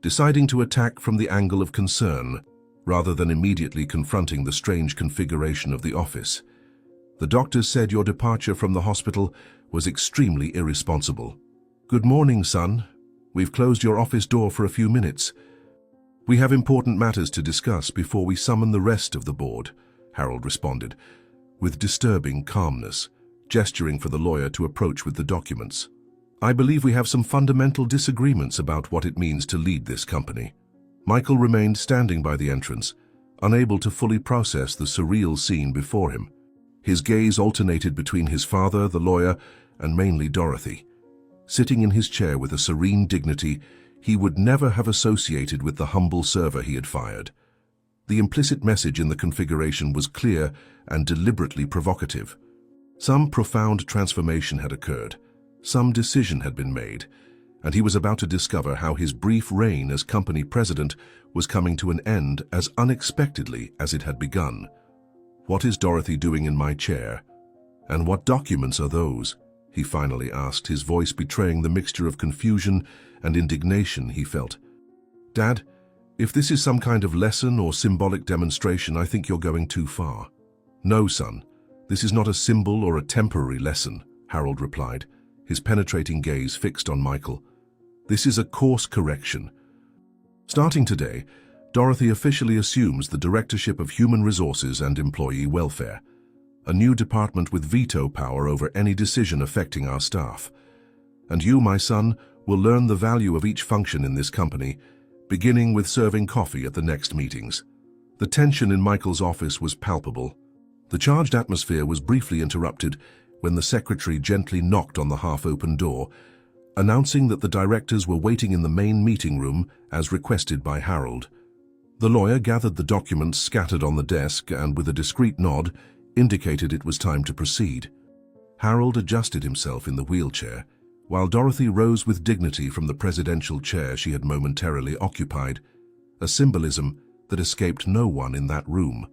deciding to attack from the angle of concern, rather than immediately confronting the strange configuration of the office. "The doctors said your departure from the hospital was extremely irresponsible." "Good morning, son. We've closed your office door for a few minutes. We have important matters to discuss before we summon the rest of the board," Harold responded, with disturbing calmness, gesturing for the lawyer to approach with the documents. "I believe we have some fundamental disagreements about what it means to lead this company." Michael remained standing by the entrance, unable to fully process the surreal scene before him. His gaze alternated between his father, the lawyer, and mainly Dorothy. Sitting in his chair with a serene dignity he would never have associated with the humble server he had fired. The implicit message in the configuration was clear and deliberately provocative. Some profound transformation had occurred. Some decision had been made, and he was about to discover how his brief reign as company president was coming to an end as unexpectedly as it had begun. "What is Dorothy doing in my chair? And what documents are those?" he finally asked, his voice betraying the mixture of confusion and indignation he felt. "Dad, if this is some kind of lesson or symbolic demonstration, I think you're going too far." "No, son, this is not a symbol or a temporary lesson," Harold replied, his penetrating gaze fixed on Michael. "This is a course correction. Starting today, Dorothy officially assumes the Directorship of Human Resources and Employee Welfare, a new department with veto power over any decision affecting our staff. And you, my son, will learn the value of each function in this company, beginning with serving coffee at the next meetings." The tension in Michael's office was palpable. The charged atmosphere was briefly interrupted when the secretary gently knocked on the half-open door, announcing that the directors were waiting in the main meeting room as requested by Harold. The lawyer gathered the documents scattered on the desk and, with a discreet nod, indicated it was time to proceed. Harold adjusted himself in the wheelchair, while Dorothy rose with dignity from the presidential chair she had momentarily occupied, a symbolism that escaped no one in that room.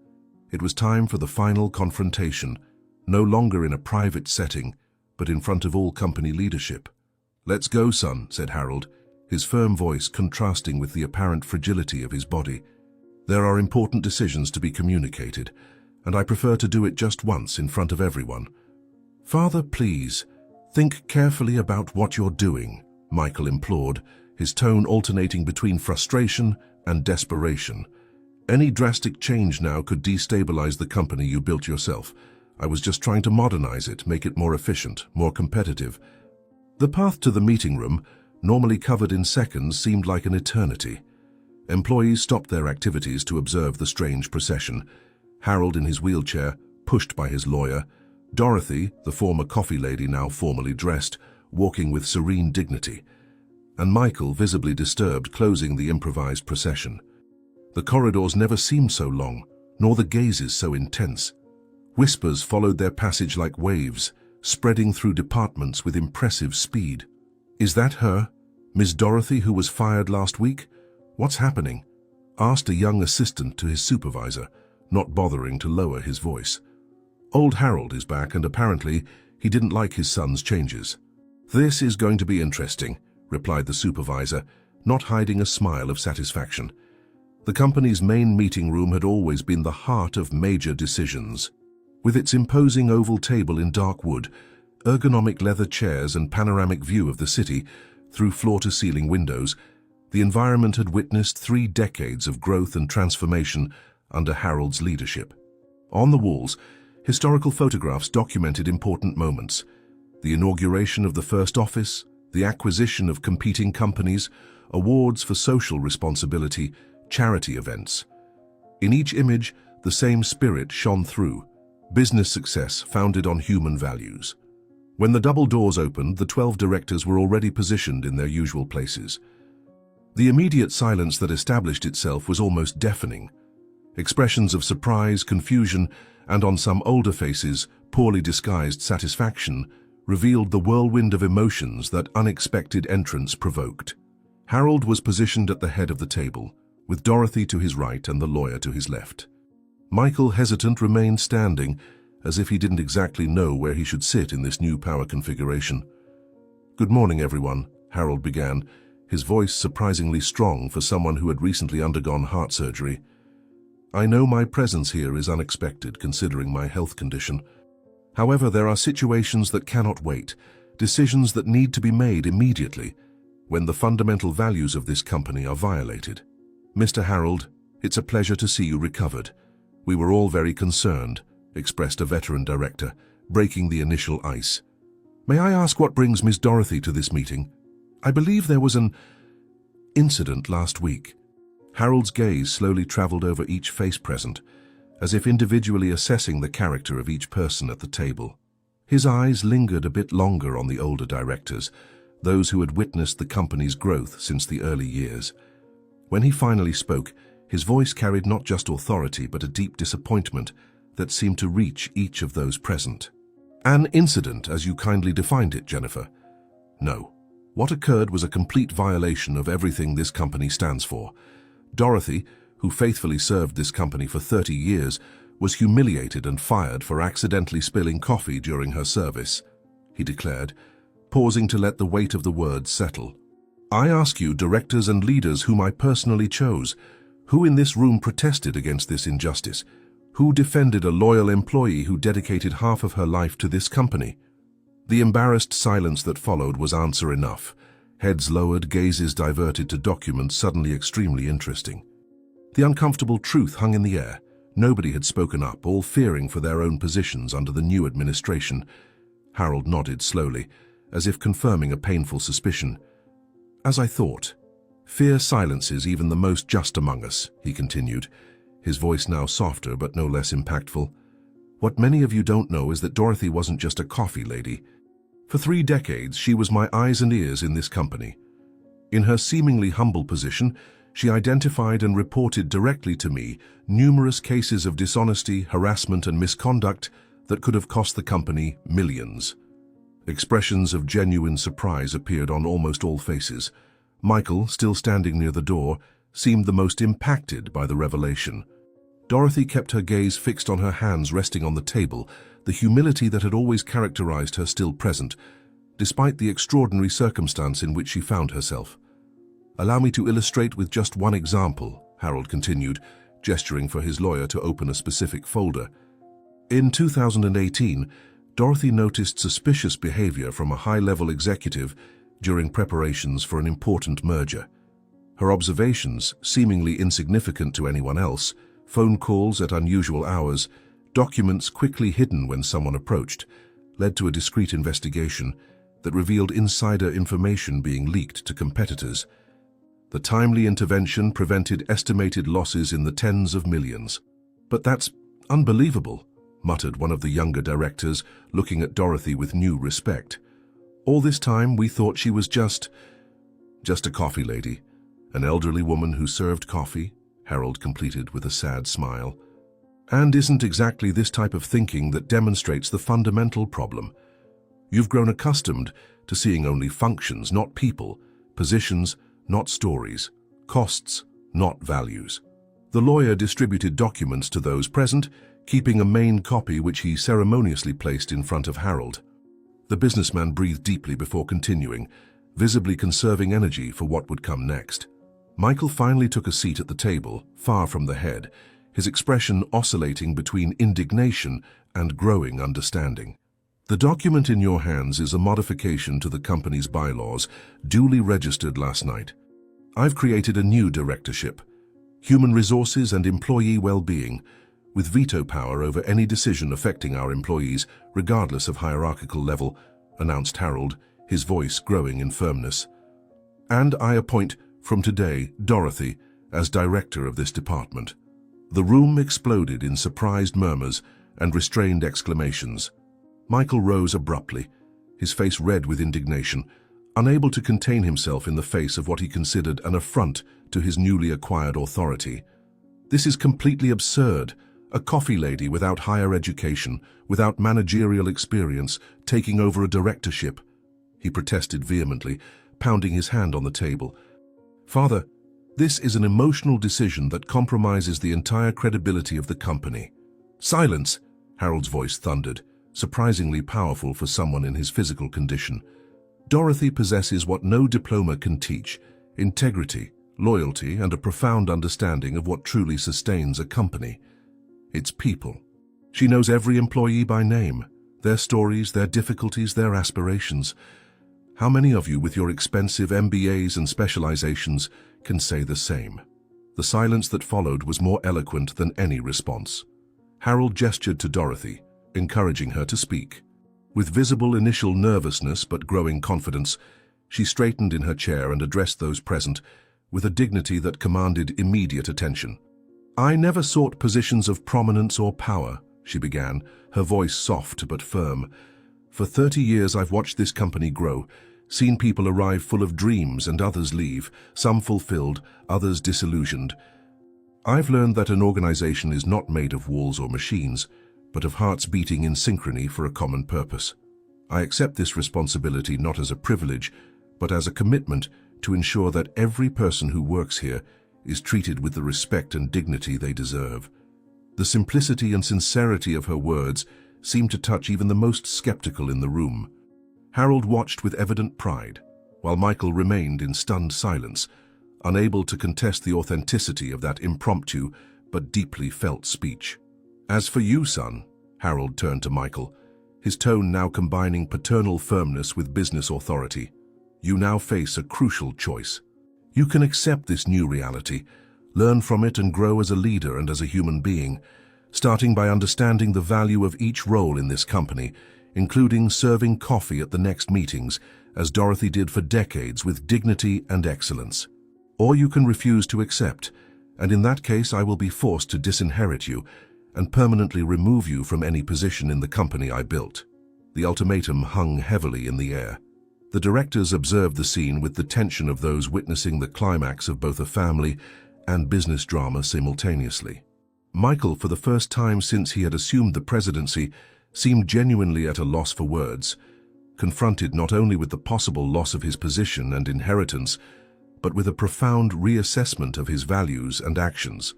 It was time for the final confrontation, no longer in a private setting, but in front of all company leadership. "Let's go, son," said Harold, his firm voice contrasting with the apparent fragility of his body. "There are important decisions to be communicated, and I prefer to do it just once in front of everyone." "Father, please, think carefully about what you're doing," Michael implored, his tone alternating between frustration and desperation. "Any drastic change now could destabilize the company you built yourself. I was just trying to modernize it, make it more efficient, more competitive." The path to the meeting room, normally covered in seconds, seemed like an eternity. Employees stopped their activities to observe the strange procession. Harold in his wheelchair, pushed by his lawyer, Dorothy, the former coffee lady now formally dressed, walking with serene dignity, and Michael, visibly disturbed, closing the improvised procession. The corridors never seemed so long, nor the gazes so intense. Whispers followed their passage like waves, spreading through departments with impressive speed. "Is that her? Miss Dorothy, who was fired last week? What's happening?" asked a young assistant to his supervisor, not bothering to lower his voice. "Old Harold is back, and apparently he didn't like his son's changes." "This is going to be interesting," replied the supervisor, not hiding a smile of satisfaction. The company's main meeting room had always been the heart of major decisions. With its imposing oval table in dark wood, ergonomic leather chairs and panoramic view of the city through floor-to-ceiling windows, the environment had witnessed 3 decades of growth and transformation under Harold's leadership. On the walls, historical photographs documented important moments: the inauguration of the first office, the acquisition of competing companies, awards for social responsibility, charity events. In each image, the same spirit shone through: business success founded on human values. When the double doors opened, the 12 directors were already positioned in their usual places. The immediate silence that established itself was almost deafening. Expressions of surprise, confusion, and on some older faces, poorly disguised satisfaction, revealed the whirlwind of emotions that unexpected entrance provoked. Harold was positioned at the head of the table, with Dorothy to his right and the lawyer to his left. Michael, hesitant, remained standing, as if he didn't exactly know where he should sit in this new power configuration. "Good morning, everyone," Harold began, his voice surprisingly strong for someone who had recently undergone heart surgery. "I know my presence here is unexpected, considering my health condition. However, there are situations that cannot wait, decisions that need to be made immediately, when the fundamental values of this company are violated. Mr. Harold, it's a pleasure to see you recovered. We were all very concerned," expressed a veteran director, breaking the initial ice. "May I ask what brings Miss Dorothy to this meeting? I believe there was an incident last week." Harold's gaze slowly traveled over each face present, as if individually assessing the character of each person at the table. His eyes lingered a bit longer on the older directors, those who had witnessed the company's growth since the early years. When he finally spoke, his voice carried not just authority but a deep disappointment that seemed to reach each of those present. "An incident, as you kindly defined it, Jennifer. No. What occurred was a complete violation of everything this company stands for. Dorothy, who faithfully served this company for 30 years, was humiliated and fired for accidentally spilling coffee during her service, he declared, pausing to let the weight of the words settle. I ask you, directors and leaders whom I personally chose, who in this room protested against this injustice? Who defended a loyal employee who dedicated half of her life to this company? The embarrassed silence that followed was answer enough. Heads lowered, gazes diverted to documents suddenly extremely interesting. The uncomfortable truth hung in the air. Nobody had spoken up, all fearing for their own positions under the new administration. Harold nodded slowly, as if confirming a painful suspicion. As I thought. Fear silences even the most just among us, he continued, his voice now softer but no less impactful. What many of you don't know is that Dorothy wasn't just a coffee lady. For 3 decades, she was my eyes and ears in this company. In her seemingly humble position, she identified and reported directly to me numerous cases of dishonesty, harassment, and misconduct that could have cost the company millions. Expressions of genuine surprise appeared on almost all faces. Michael, still standing near the door, seemed the most impacted by the revelation. Dorothy kept her gaze fixed on her hands resting on the table, the humility that had always characterized her still present, despite the extraordinary circumstance in which she found herself. Allow me to illustrate with just one example, Harold continued, gesturing for his lawyer to open a specific folder. In 2018, Dorothy noticed suspicious behavior from a high-level executive during preparations for an important merger. Her observations, seemingly insignificant to anyone else, phone calls at unusual hours, documents quickly hidden when someone approached, led to a discreet investigation that revealed insider information being leaked to competitors. The timely intervention prevented estimated losses in the tens of millions. But that's unbelievable, muttered one of the younger directors, looking at Dorothy with new respect. All this time we thought she was just a coffee lady, an elderly woman who served coffee, Harold completed with a sad smile. And isn't exactly this type of thinking that demonstrates the fundamental problem? You've grown accustomed to seeing only functions, not people, positions, not stories, costs, not values. The lawyer distributed documents to those present, keeping a main copy which he ceremoniously placed in front of Harold. The businessman breathed deeply before continuing, visibly conserving energy for what would come next. Michael finally took a seat at the table, far from the head, his expression oscillating between indignation and growing understanding. The document in your hands is a modification to the company's bylaws, duly registered last night. I've created a new directorship, Human Resources and Employee Well-being, with veto power over any decision affecting our employees, regardless of hierarchical level, announced Harold, his voice growing in firmness. And I appoint, from today, Dorothy as director of this department. The room exploded in surprised murmurs and restrained exclamations. Michael rose abruptly, his face red with indignation, unable to contain himself in the face of what he considered an affront to his newly acquired authority. This is completely absurd. A coffee lady without higher education, without managerial experience, taking over a directorship, he protested vehemently, pounding his hand on the table. Father, this is an emotional decision that compromises the entire credibility of the company. Silence, Harold's voice thundered, surprisingly powerful for someone in his physical condition. Dorothy possesses what no diploma can teach: integrity, loyalty, and a profound understanding of what truly sustains a company. Its people. She knows every employee by name, their stories, their difficulties, their aspirations. How many of you with your expensive MBAs and specializations can say the same? The silence that followed was more eloquent than any response. Harold gestured to Dorothy, encouraging her to speak. With visible initial nervousness but growing confidence, she straightened in her chair and addressed those present with a dignity that commanded immediate attention. I never sought positions of prominence or power, she began, her voice soft but firm. For 30 years I've watched this company grow, seen people arrive full of dreams and others leave, some fulfilled, others disillusioned. I've learned that an organization is not made of walls or machines, but of hearts beating in synchrony for a common purpose. I accept this responsibility not as a privilege, but as a commitment to ensure that every person who works here is treated with the respect and dignity they deserve. The simplicity and sincerity of her words seemed to touch even the most skeptical in the room. Harold watched with evident pride, while Michael remained in stunned silence, unable to contest the authenticity of that impromptu but deeply felt speech. "As for you, son," Harold turned to Michael, his tone now combining paternal firmness with business authority, "you now face a crucial choice. You can accept this new reality, learn from it and grow as a leader and as a human being, starting by understanding the value of each role in this company, including serving coffee at the next meetings, as Dorothy did for decades with dignity and excellence. Or you can refuse to accept, and in that case I will be forced to disinherit you and permanently remove you from any position in the company I built." The ultimatum hung heavily in the air. The directors observed the scene with the tension of those witnessing the climax of both a family and business drama simultaneously. Michael, for the first time since he had assumed the presidency, seemed genuinely at a loss for words, confronted not only with the possible loss of his position and inheritance, but with a profound reassessment of his values and actions.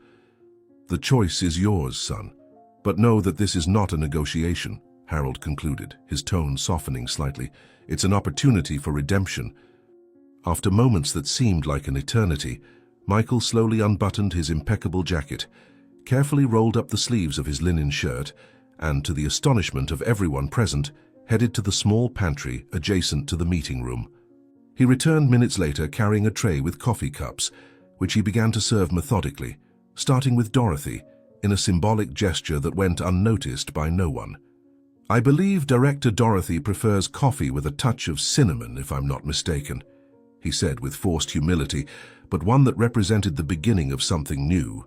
"The choice is yours, son, but know that this is not a negotiation," Harold concluded, his tone softening slightly. "It's an opportunity for redemption." After moments that seemed like an eternity, Michael slowly unbuttoned his impeccable jacket, carefully rolled up the sleeves of his linen shirt, and, to the astonishment of everyone present, headed to the small pantry adjacent to the meeting room. He returned minutes later carrying a tray with coffee cups, which he began to serve methodically, starting with Dorothy, in a symbolic gesture that went unnoticed by no one. "I believe Director Dorothy prefers coffee with a touch of cinnamon, if I'm not mistaken," he said with forced humility, but one that represented the beginning of something new.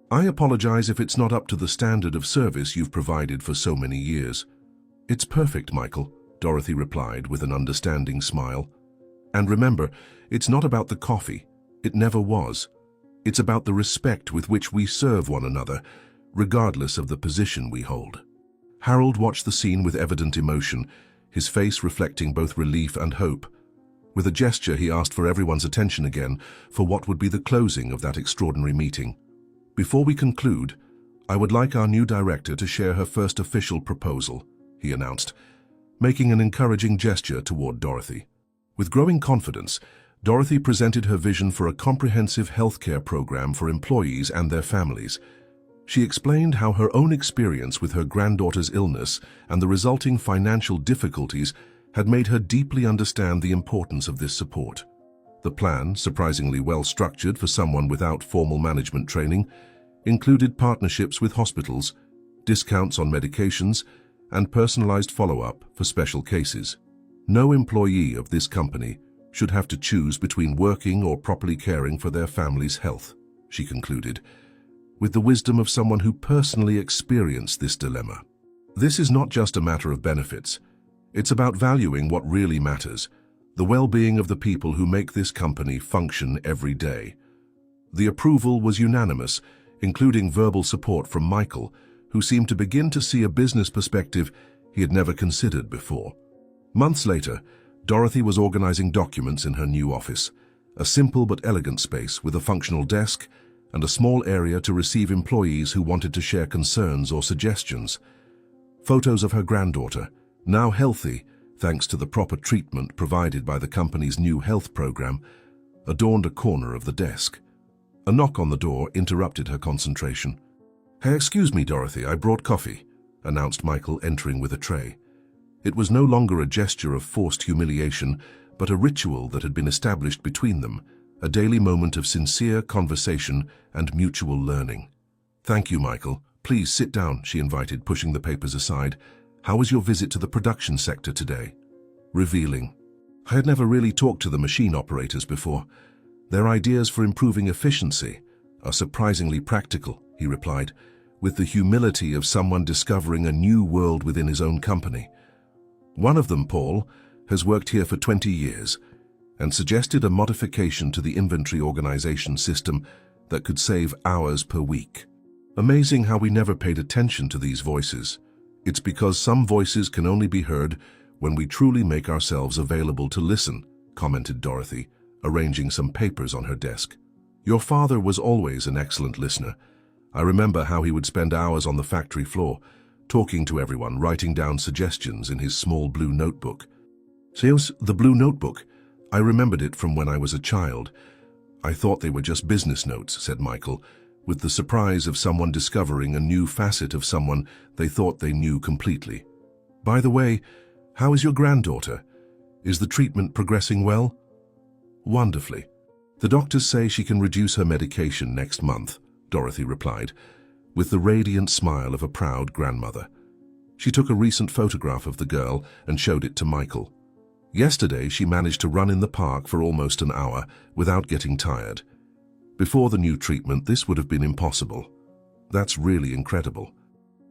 "I apologize if it's not up to the standard of service you've provided for so many years." "It's perfect, Michael," Dorothy replied with an understanding smile. "And remember, it's not about the coffee. It never was. It's about the respect with which we serve one another, regardless of the position we hold." Harold watched the scene with evident emotion, his face reflecting both relief and hope. With a gesture, he asked for everyone's attention again for what would be the closing of that extraordinary meeting. "Before we conclude, I would like our new director to share her first official proposal," he announced, making an encouraging gesture toward Dorothy. With growing confidence, Dorothy presented her vision for a comprehensive healthcare program for employees and their families. She explained how her own experience with her granddaughter's illness and the resulting financial difficulties had made her deeply understand the importance of this support. The plan, surprisingly well structured for someone without formal management training, included partnerships with hospitals, discounts on medications, and personalized follow-up for special cases. No employee of this company should have to choose between working or properly caring for their family's health, she concluded, with the wisdom of someone who personally experienced this dilemma. This is not just a matter of benefits. It's about valuing what really matters, the well-being of the people who make this company function every day. The approval was unanimous, including verbal support from Michael, who seemed to begin to see a business perspective he had never considered before. Months later, Dorothy was organizing documents in her new office, a simple but elegant space with a functional desk and a small area to receive employees who wanted to share concerns or suggestions. Photos of her granddaughter, now healthy thanks to the proper treatment provided by the company's new health program, adorned a corner of the desk. A knock on the door interrupted her concentration. "Hey, excuse me, Dorothy, I brought coffee," announced Michael, entering with a tray. It was no longer a gesture of forced humiliation, but a ritual that had been established between them, a daily moment of sincere conversation and mutual learning. "Thank you, Michael. Please sit down," she invited, pushing the papers aside. "How was your visit to the production sector today?" Revealing. "I had never really talked to the machine operators before. Their ideas for improving efficiency are surprisingly practical," he replied, with the humility of someone discovering a new world within his own company. "One of them, Paul, has worked here for 20 years and suggested a modification to the inventory organization system that could save hours per week. Amazing how we never paid attention to these voices. It's because some voices can only be heard when we truly make ourselves available to listen, commented Dorothy, arranging some papers on her desk. Your father was always an excellent listener. I remember how he would spend hours on the factory floor, talking to everyone, writing down suggestions in his small blue notebook. "Seos, the blue notebook. I remembered it from when I was a child. I thought they were just business notes," said Michael, with the surprise of someone discovering a new facet of someone they thought they knew completely. "By the way, how is your granddaughter? Is the treatment progressing well?" "Wonderfully. The doctors say she can reduce her medication next month," Dorothy replied, with the radiant smile of a proud grandmother. She took a recent photograph of the girl and showed it to Michael. Yesterday, she managed to run in the park for almost an hour without getting tired. Before the new treatment, this would have been impossible. That's really incredible.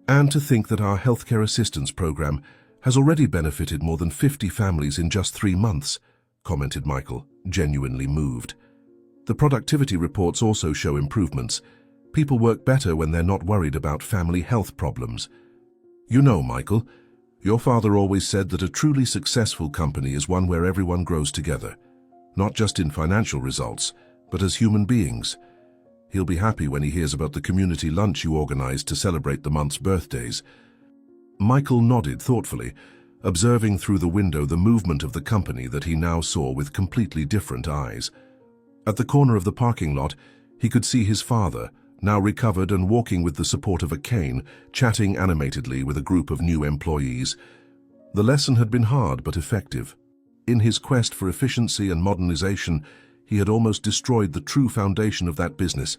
And to think that our healthcare assistance program has already benefited more than 50 families in just 3 months, commented Michael, genuinely moved. The productivity reports also show improvements. People work better when they're not worried about family health problems. You know, Michael, your father always said that a truly successful company is one where everyone grows together, not just in financial results, but as human beings. He'll be happy when he hears about the community lunch you organized to celebrate the month's birthdays. Michael nodded thoughtfully, observing through the window the movement of the company that he now saw with completely different eyes. At the corner of the parking lot, he could see his father, now recovered and walking with the support of a cane, chatting animatedly with a group of new employees. The lesson had been hard but effective. In his quest for efficiency and modernization, he had almost destroyed the true foundation of that business,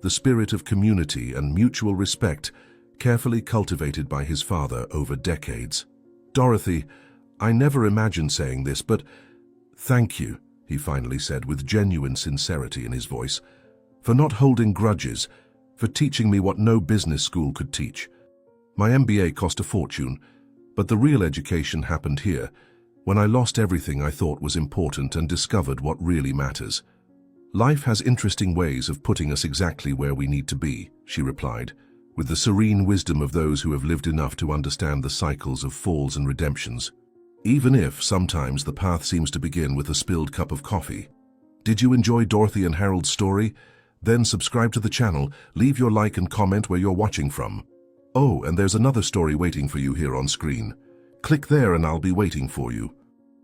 the spirit of community and mutual respect, carefully cultivated by his father over decades. "Dorothy, I never imagined saying this, but thank you," he finally said with genuine sincerity in his voice, "for not holding grudges, for teaching me what no business school could teach. My MBA cost a fortune, but the real education happened here, when I lost everything I thought was important and discovered what really matters." "Life has interesting ways of putting us exactly where we need to be," she replied, with the serene wisdom of those who have lived enough to understand the cycles of falls and redemptions. Even if sometimes the path seems to begin with a spilled cup of coffee. Did you enjoy Dorothy and Harold's story? Then subscribe to the channel, leave your like and comment where you're watching from. Oh, and there's another story waiting for you here on screen. Click there and I'll be waiting for you.